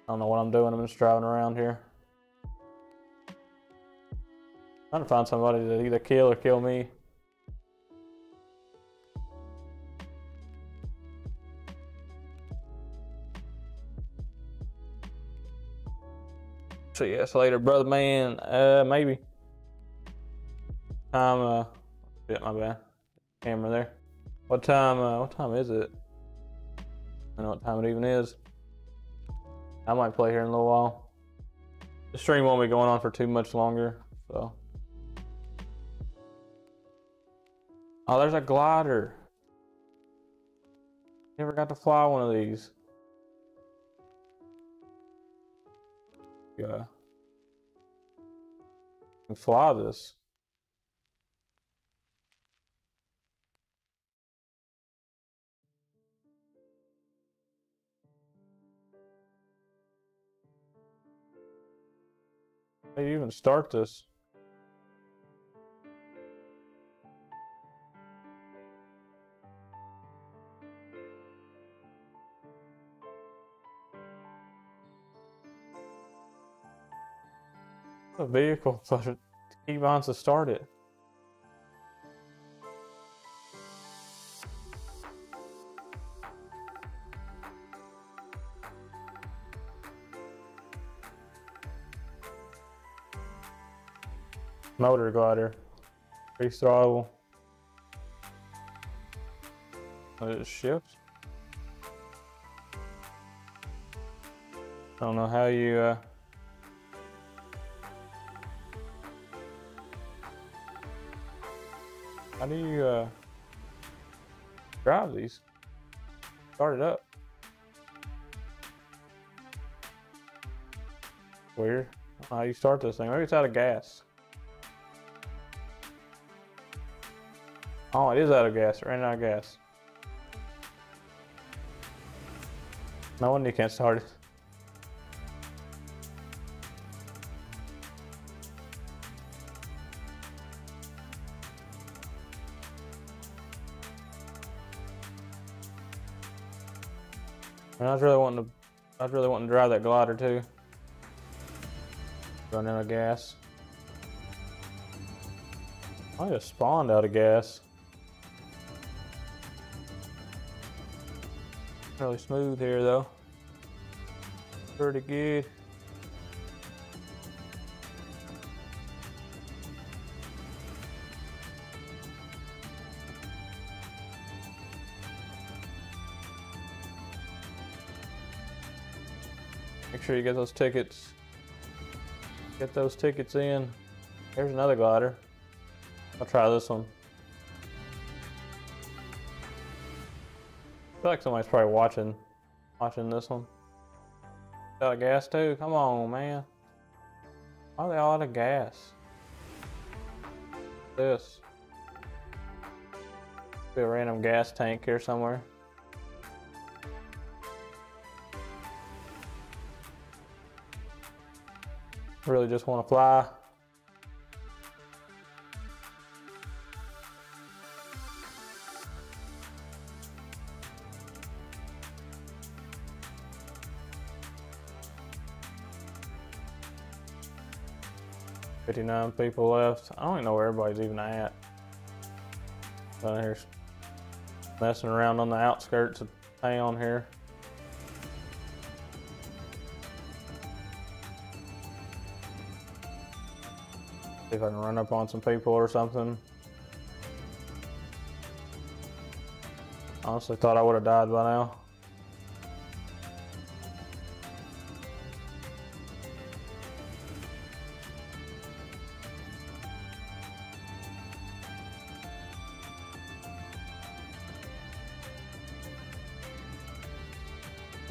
don't know what I'm doing. I'm just driving around here. Trying to find somebody to either kill or kill me. See you guys later, brother man. Maybe. Time, shit, my bad. Camera there. What time is it? I don't know what time it even is. I might play here in a little while. The stream won't be going on for too much longer, so. Oh, there's a glider. Never got to fly one of these. Yeah. You can fly this. How do you even start this? A vehicle, so the key binds to start it. Motor glider, increase throttle. It shifts. I don't know how you how do you drive these? Start it up. Weird. I don't know how you start this thing. Maybe it's out of gas. Oh, it is out of gas. It ran out of gas. No wonder you can't start it. And I was really wanting to drive that glider too. Run out of gas. I just spawned out of gas. Really smooth here though. Pretty good. Make sure you get those tickets. Get those tickets in. Here's another glider. I'll try this one. I feel like somebody's probably watching this one. Got gas too? Come on, man. Why are they all out of gas? This. Be a random gas tank here somewhere. Really just want to fly. $59 people left. I don't even know where everybody's even at. Down here messing around on the outskirts of town here. See if I can run up on some people or something. Honestly thought I would have died by now.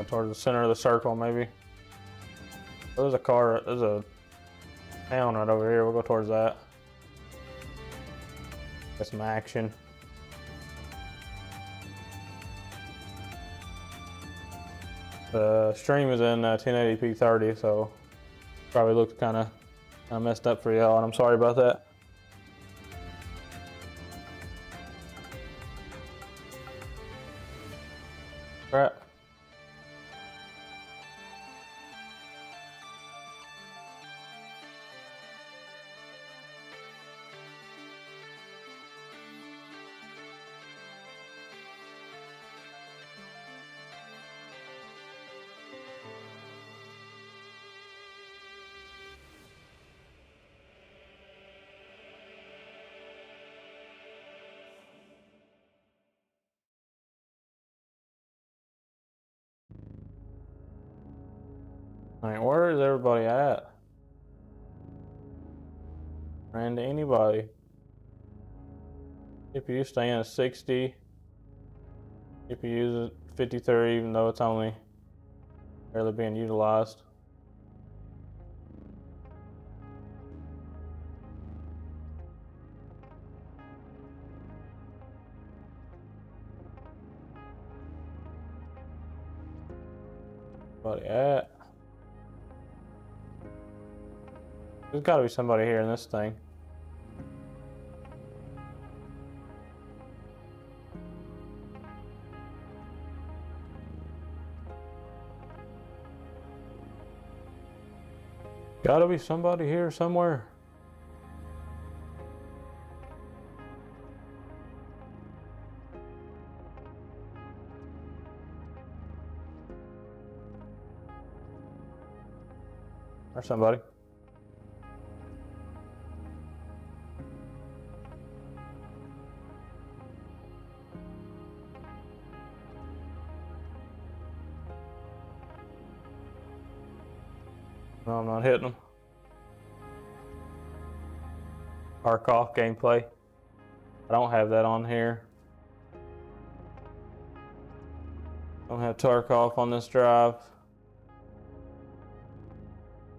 Towards the center of the circle, maybe. There's a car, there's a town right over here. We'll go towards that. Get some action. The stream is in 1080p 30, so probably looked kind of messed up for y'all, and I'm sorry about that. Crap. Alright, where is everybody at? Ran to anybody. CPU staying at 60. CPU is 53, even though it's only barely being utilized. Everybody at? There's gotta be somebody here in this thing. Gotta be somebody here somewhere. There's somebody. No, I'm not hitting them. Tarkov gameplay. I don't have that on here. Don't have Tarkov on this drive.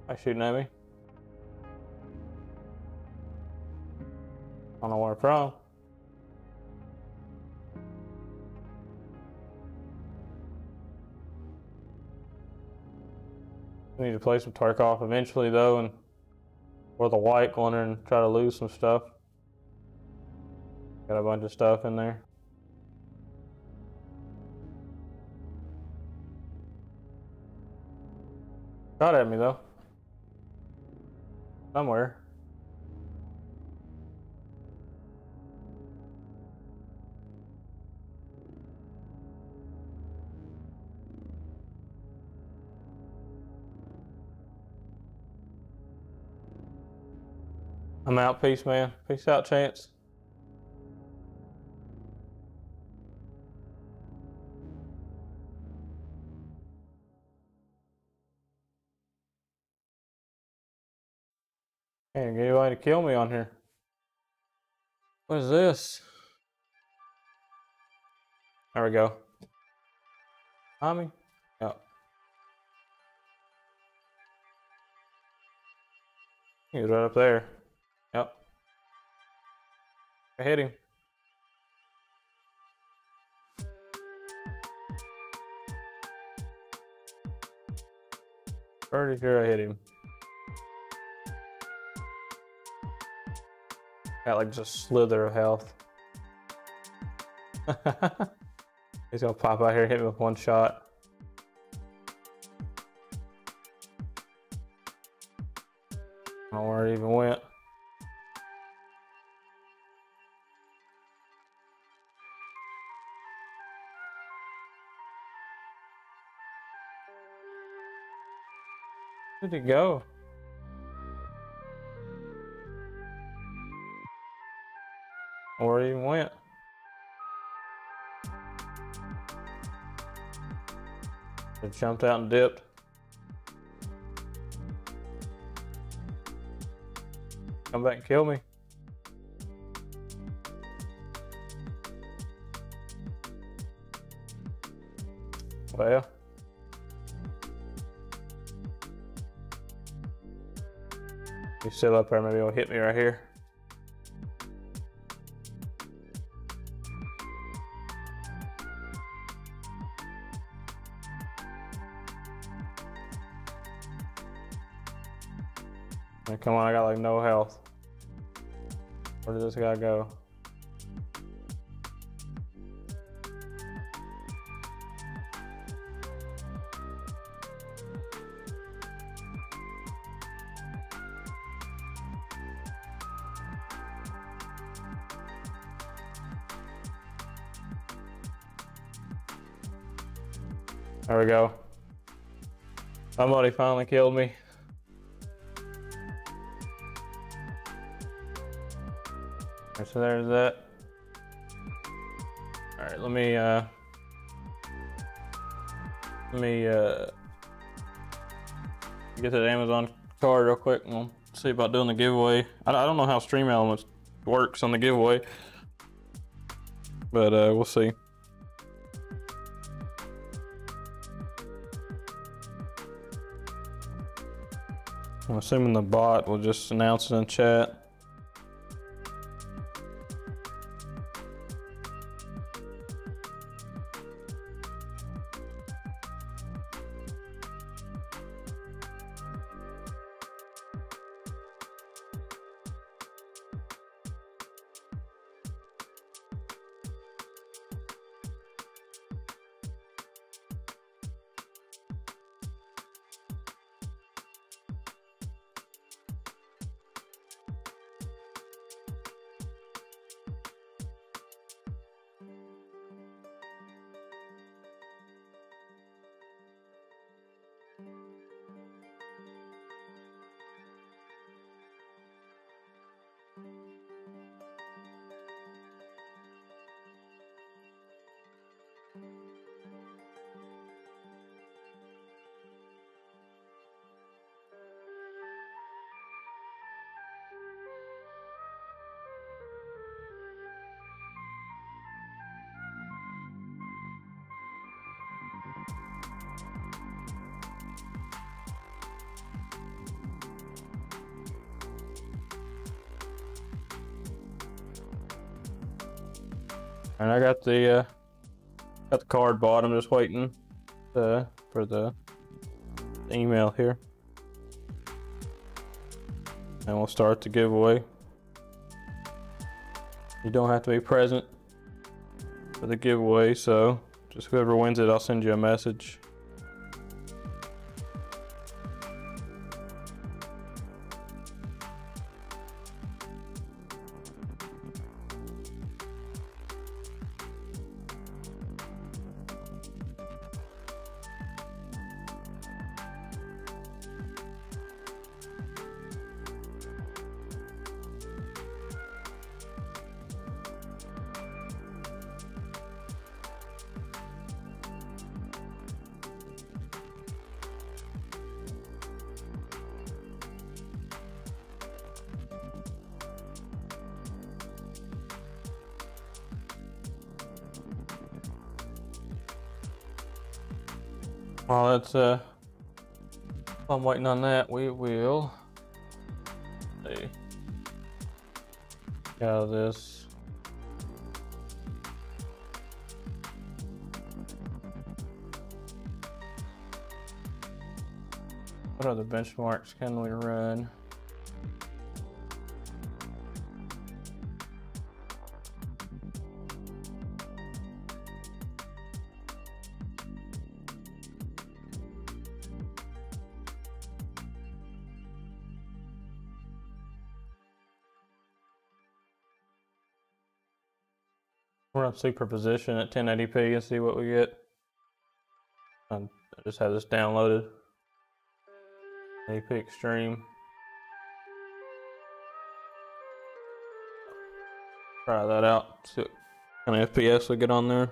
Why shooting at me? I don't know where from. I need to play some Tarkov eventually though, and or the white one and try to lose some stuff. Got a bunch of stuff in there. Shot at me though. Somewhere. I'm out. Peace, man. Peace out, Chance. Can't get anybody to kill me on here. What is this? There we go. Tommy? Yep. He was right up there. Yep. I hit him. Pretty sure I hit him. Got like just a slither of health. He's gonna pop out here and hit me with one shot. I don't know where it even went. Where'd it go? Where it even went? It jumped out and dipped. Come back and kill me. Well. He's still up there, maybe he'll hit me right here. And come on, I got like no health. Where did this guy go? There we go. Somebody finally killed me. So there's that. All right, let me get that Amazon card real quick and we'll see about doing the giveaway. I don't know how Stream Elements works on the giveaway, but we'll see. I'm assuming the bot will just announce it in chat. And I got the card bought. I'm just waiting for the email here, and we'll start the giveaway. You don't have to be present for the giveaway, so just whoever wins it, I'll send you a message. While that's while I'm waiting on that, we will see how this. What other benchmarks can we run? We're on superposition at 1080p and see what we get. I just have this downloaded. 1080p Extreme. Try that out. See what kind of FPS we get on there.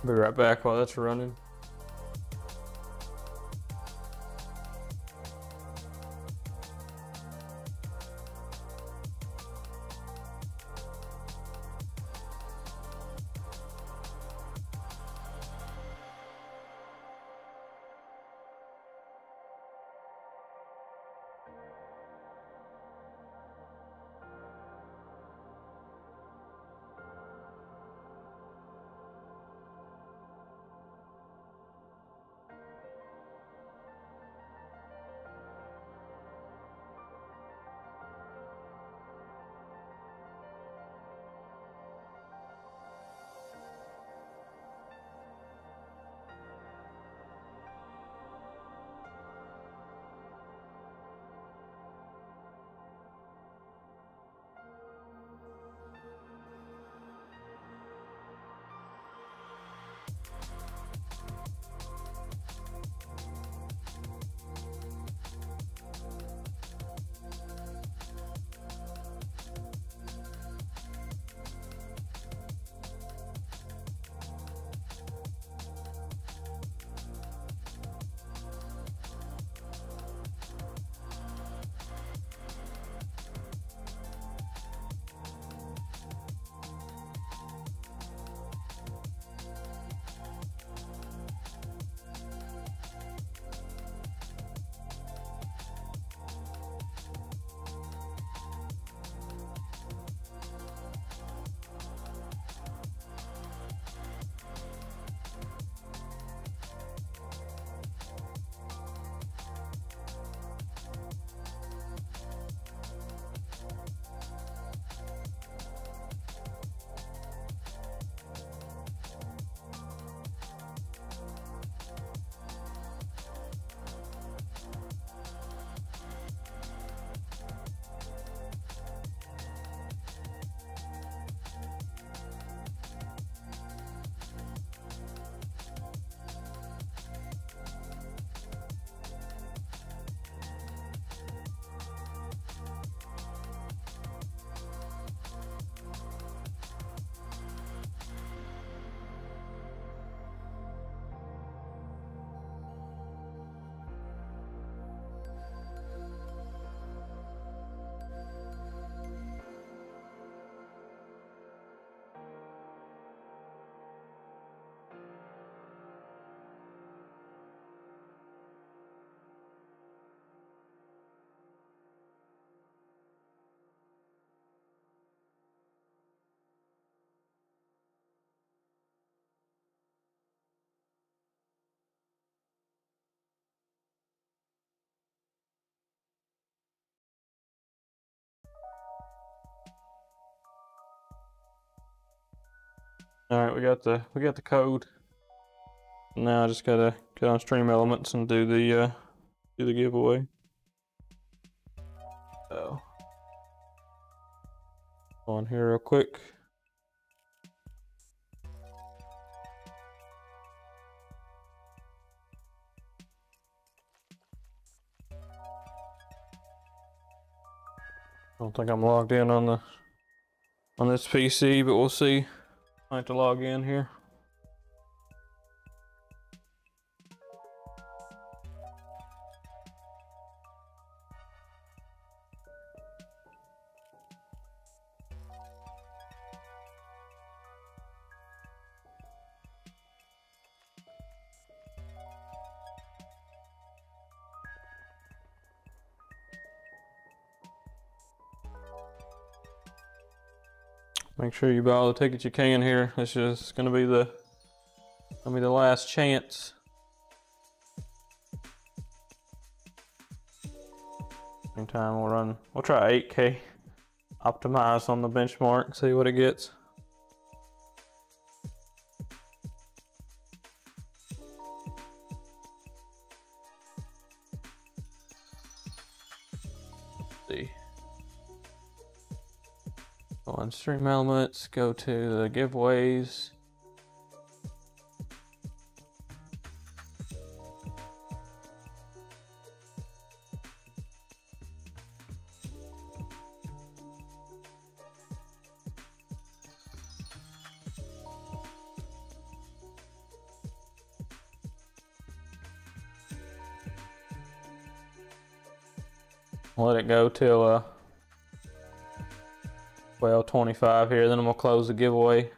Be right back while that's running. All right, we got the code. Now I just gotta get on Stream Elements and do the giveaway. So, on here real quick. I don't think I'm logged in on this PC, but we'll see. I have to log in here. Make sure you buy all the tickets you can here. This is gonna be the last chance. Meantime, we'll try 8K optimize on the benchmark, see what it gets. See. Go on Stream Elements, go to the giveaways. Let it go till 12:25 here, then I'm gonna close the giveaway.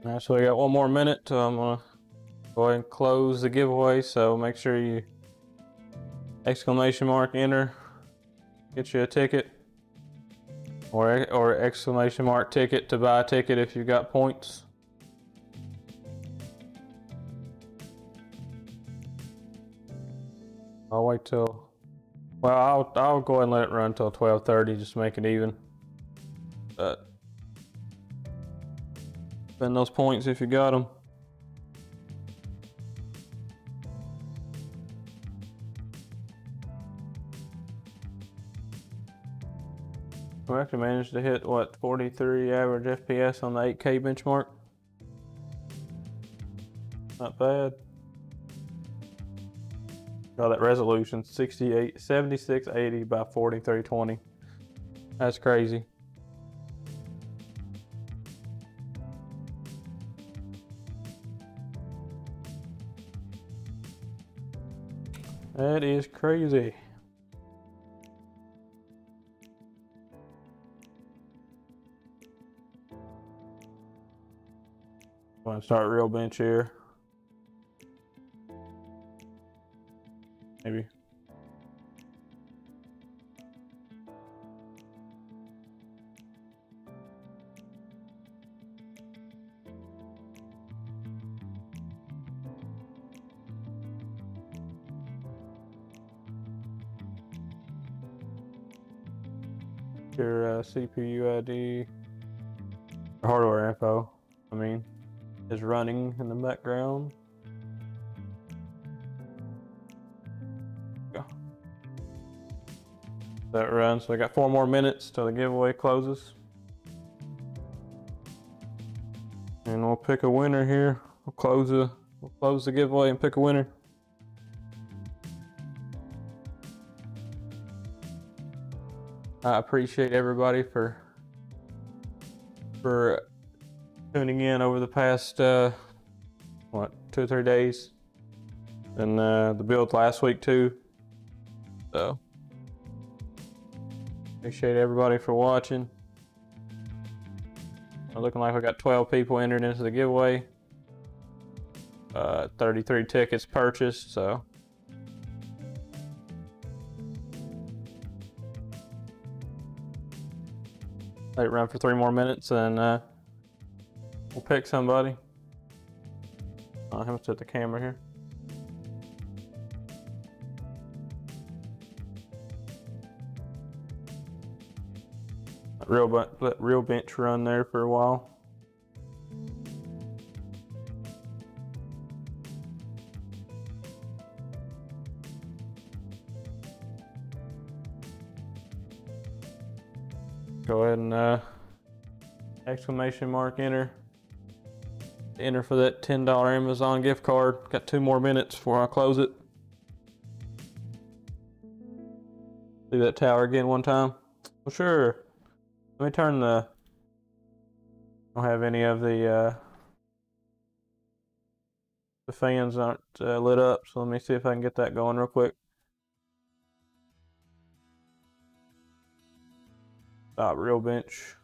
Alright, so we got one more minute, so I'm gonna go ahead and close the giveaway. So make sure you !enter, get you a ticket, or !ticket to buy a ticket if you've got points. I'll wait till, well, I'll go ahead and let it run till 12:30, just to make it even. But spend those points if you got them. We actually managed to hit, what, 43 average FPS on the 8K benchmark. Not bad. Got that resolution, 7680 by 4320. That's crazy. That is crazy. I'm gonna start real bench here. Maybe. Your CPU ID, hardware info, is running in the background. Go. That runs. So I got 4 more minutes till the giveaway closes. And we'll pick a winner here. We'll close the giveaway and pick a winner. I appreciate everybody for tuning in over the past 2 or 3 days, and the build last week too. So appreciate everybody for watching. Looking like we got 12 people entered into the giveaway. 33 tickets purchased. So. Let it run for 3 more minutes and we'll pick somebody. I'm gonna set the camera here. Let real bench run there for a while. Go ahead and exclamation mark enter for that $10 Amazon gift card. Got 2 more minutes before I close it. See that tower again one time? Well, sure. Let me turn the. I don't have any of the fans aren't lit up, so let me see if I can get that going real quick. Stop real bench.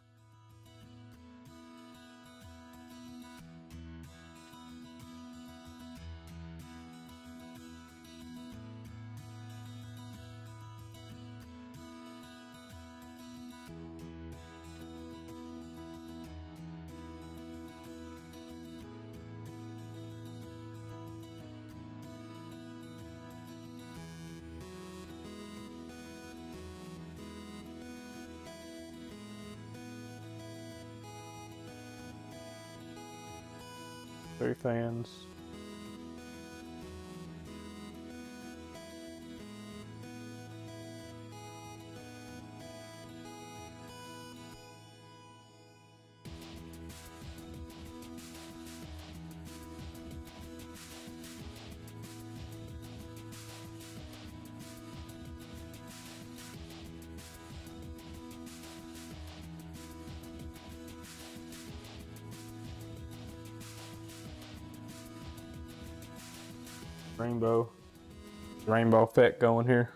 Three fans. Rainbow effect going here.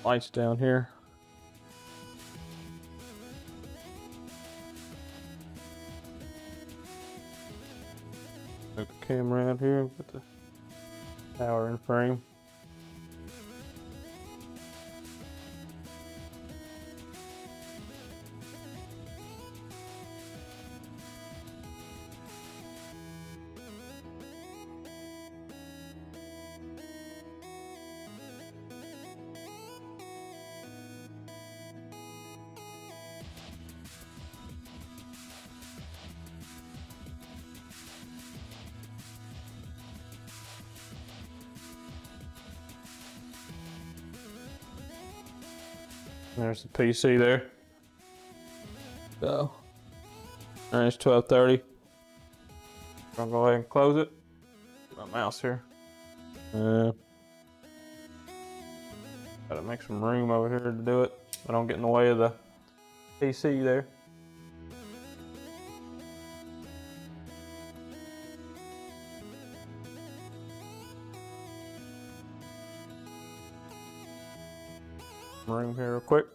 Lights down here. Move the camera out here, put the tower in frame. There's the PC there. So, and it's 12:30. I'll go ahead and close it. My mouse here. Gotta make some room over here to do it. I don't get in the way of the PC there. Room here real quick.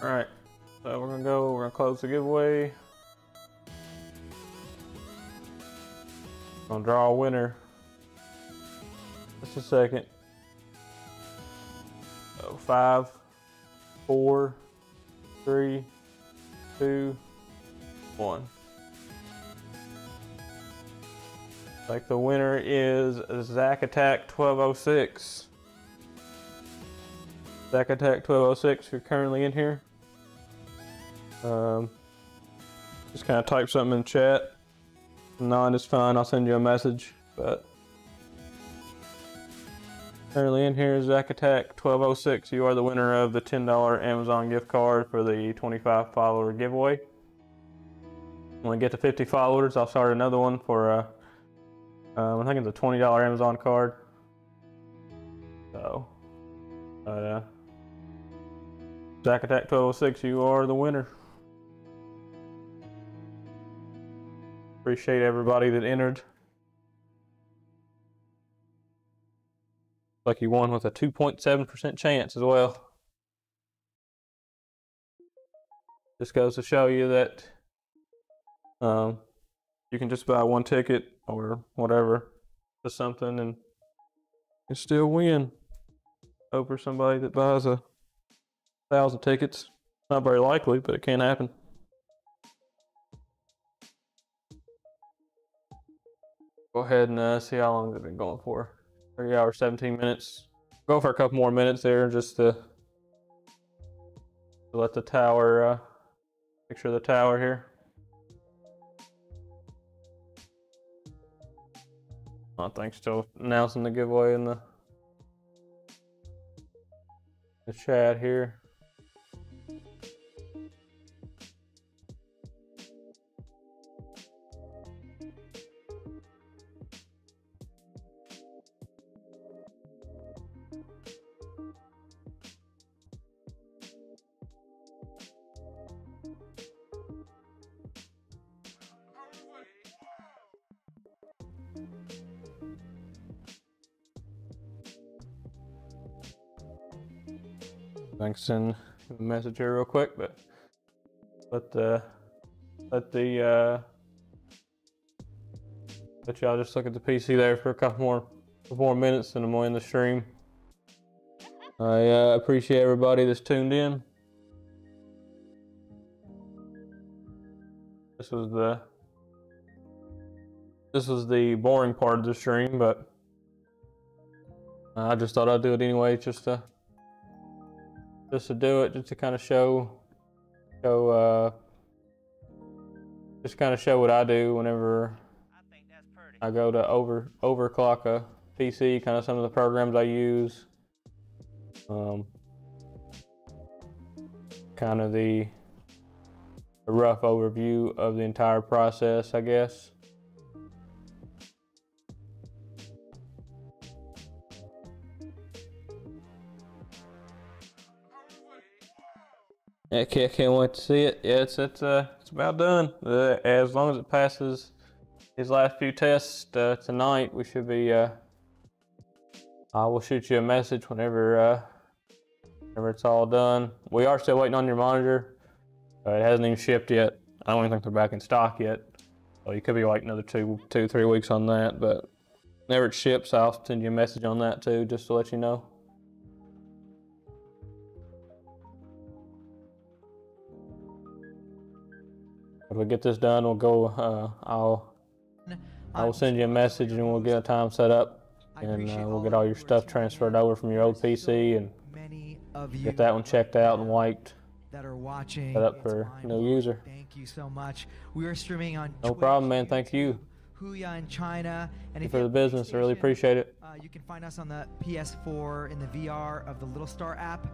All right, so we're gonna close the giveaway. Gonna draw a winner. Just a second. So 5, 4, 3, 2, 1. Like the winner is Zach Attack 1206. Zach Attack 1206, if you're currently in here. Just kind of type something in the chat. No, it's fine, I'll send you a message. But currently in here is Zach Attack 1206. You are the winner of the $10 Amazon gift card for the 25 follower giveaway. When we get to 50 followers, I'll start another one for I think it's a $20 Amazon card. So, Zach Attack 1206, you are the winner. Appreciate everybody that entered. Like you won with a 2.7% chance as well. Just goes to show you that you can just buy one ticket or whatever to something and you still win over somebody that buys 1,000 tickets. Not very likely, but it can happen. Go ahead and see how long they've been going for. 3 hours, 17 minutes. Go for a couple more minutes there just to let the tower, picture the tower here. I think still announcing the giveaway in the chat here. Thanks, send a message here real quick, but let y'all just look at the PC there for a couple more minutes and I'm going to end the stream. I appreciate everybody that's tuned in. This was the boring part of the stream, but I just thought I'd do it anyway, just to do it, just to kind of show what I do whenever I go to overclock a PC, kind of some of the programs I use, kind of the rough overview of the entire process, I guess. Yeah, can't wait to see it. Yeah, it's about done. As long as it passes these last few tests tonight, we should be. I will shoot you a message whenever it's all done. We are still waiting on your monitor. It hasn't even shipped yet. I don't even think they're back in stock yet. So you could be like another 3 weeks on that. But whenever it ships, I'll send you a message on that too, just to let you know. If we get this done, we'll go. I will send you a message and we'll get a time set up, and we'll get all your stuff transferred over from your old PC and get that one checked out and wiped. That are watching, set up for new user. Thank you so much. We are streaming on no Twitch, problem, man. Thank you. Huya in China, and if for the business, I really appreciate it. You can find us on the PS4 in the VR of the Little Star app.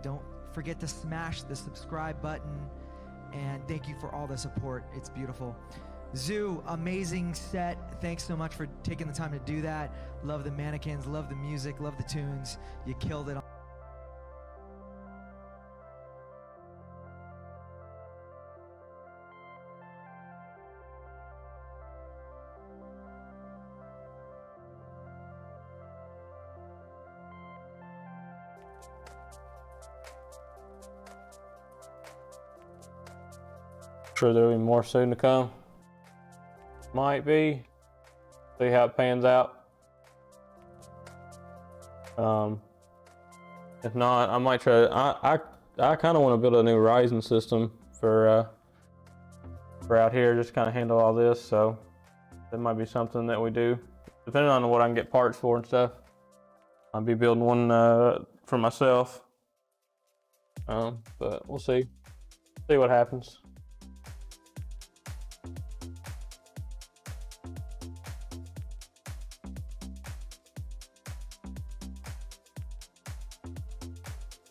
Don't forget to smash the subscribe button, and thank you for all the support. It's beautiful. Zoo, amazing set. Thanks so much for taking the time to do that. Love the mannequins, love the music, love the tunes. You killed it. Sure there'll be more soon to come. Might be. See how it pans out. If not, I might try. I kind of want to build a new Ryzen system for out here, just kind of handle all this. So that might be something that we do, depending on what I can get parts for and stuff. I'll be building one for myself. But we'll see what happens.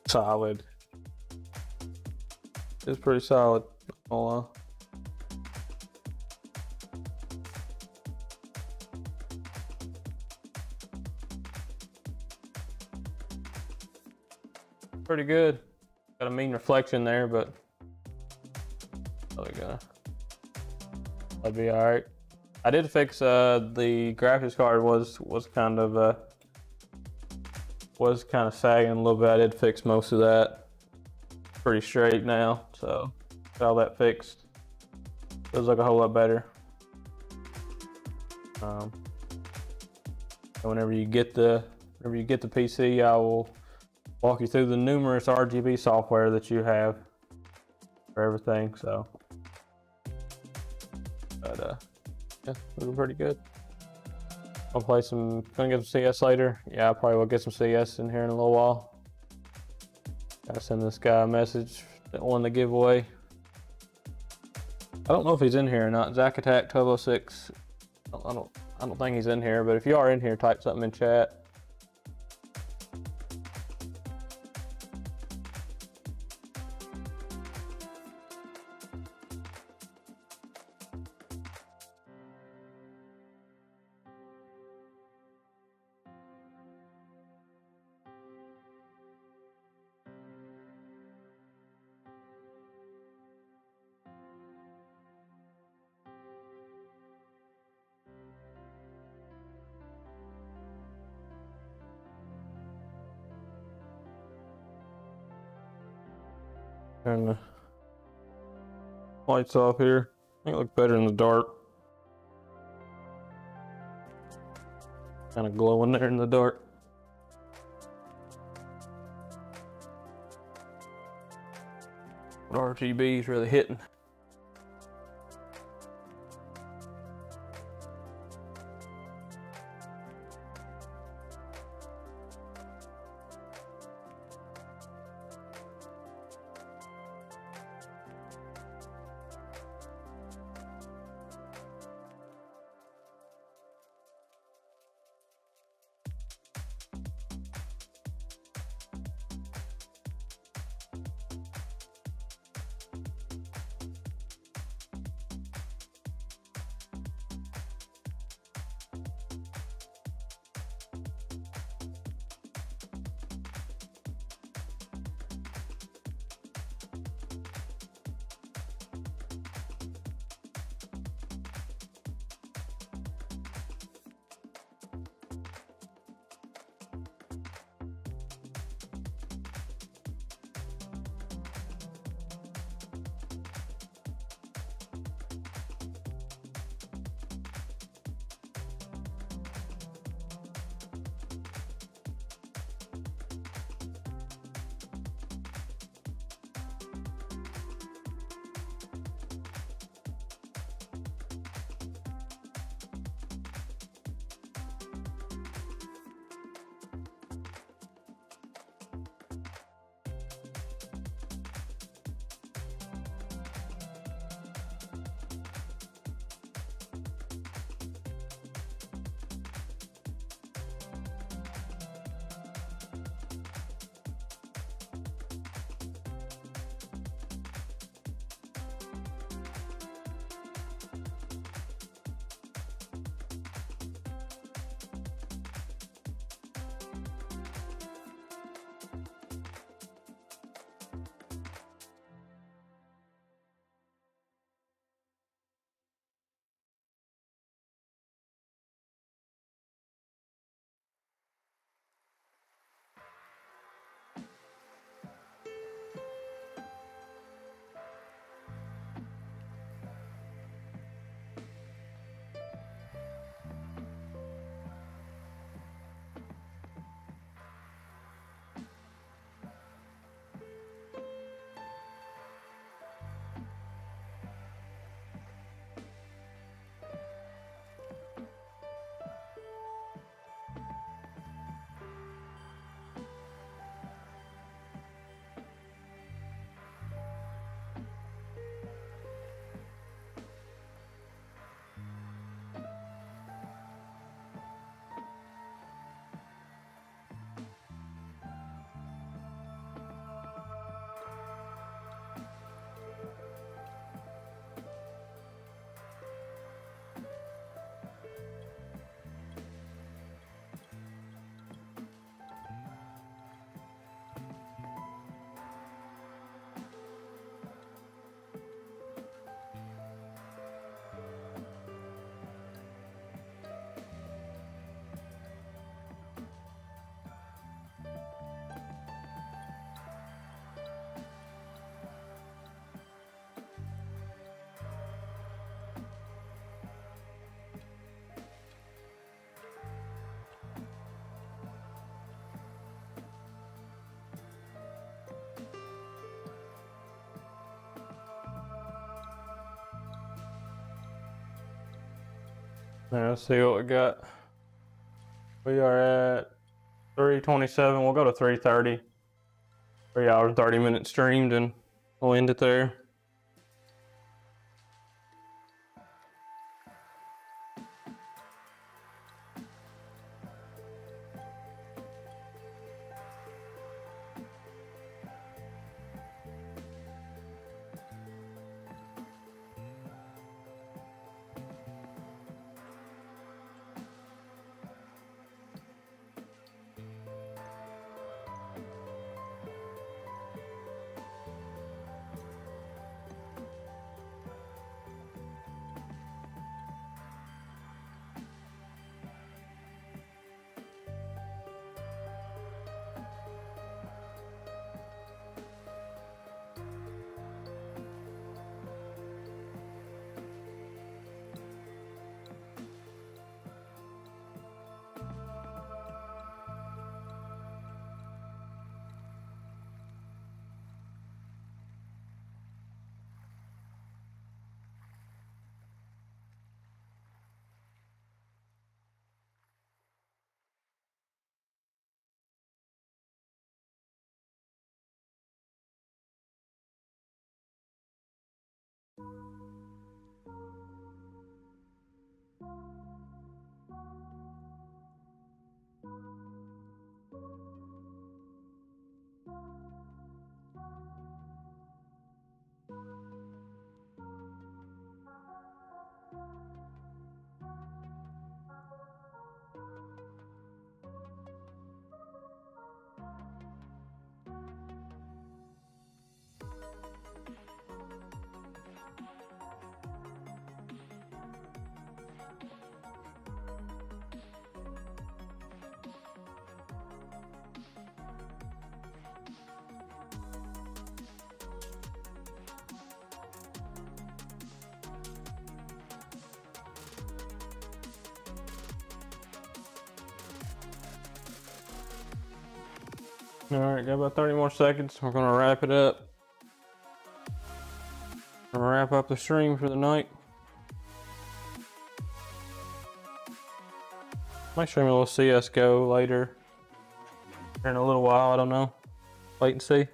Solid. It's pretty solid. Hold on. Pretty good. Got a mean reflection there, but that'll be all right. I did fix the graphics card was kind of sagging a little bit. I did fix most of that. Pretty straight now, so got all that fixed. Feels like a whole lot better. And whenever you get the PC, I will walk you through the numerous RGB software that you have for everything. So, but yeah, looking pretty good. I'll play some. Gonna get some CS later. Yeah, I probably will get some CS in here in a little while. Gotta send this guy a message that won the giveaway. I don't know if he's in here or not. Zach Attack 1206. I don't think he's in here. But if you are in here, type something in chat. Turn the lights off here. I think it looks better in the dark. Kind of glowing there in the dark. RGB is really hitting. Now let's see what we got. We are at 3:27. We'll go to 3:30. 3 hours, 30 minutes streamed, and we'll end it there. All right, got about 30 more seconds. We're gonna wrap it up. We're gonna wrap up the stream for the night. Might stream a little CSGO later. Here in a little while, I don't know. Wait and see.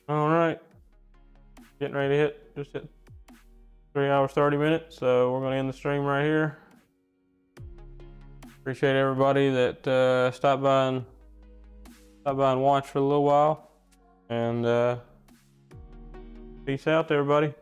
All right, getting ready to hit 3 hours, 30 minutes. So we're gonna end the stream right here. Appreciate everybody that stopped by and watched for a little while. And peace out, everybody.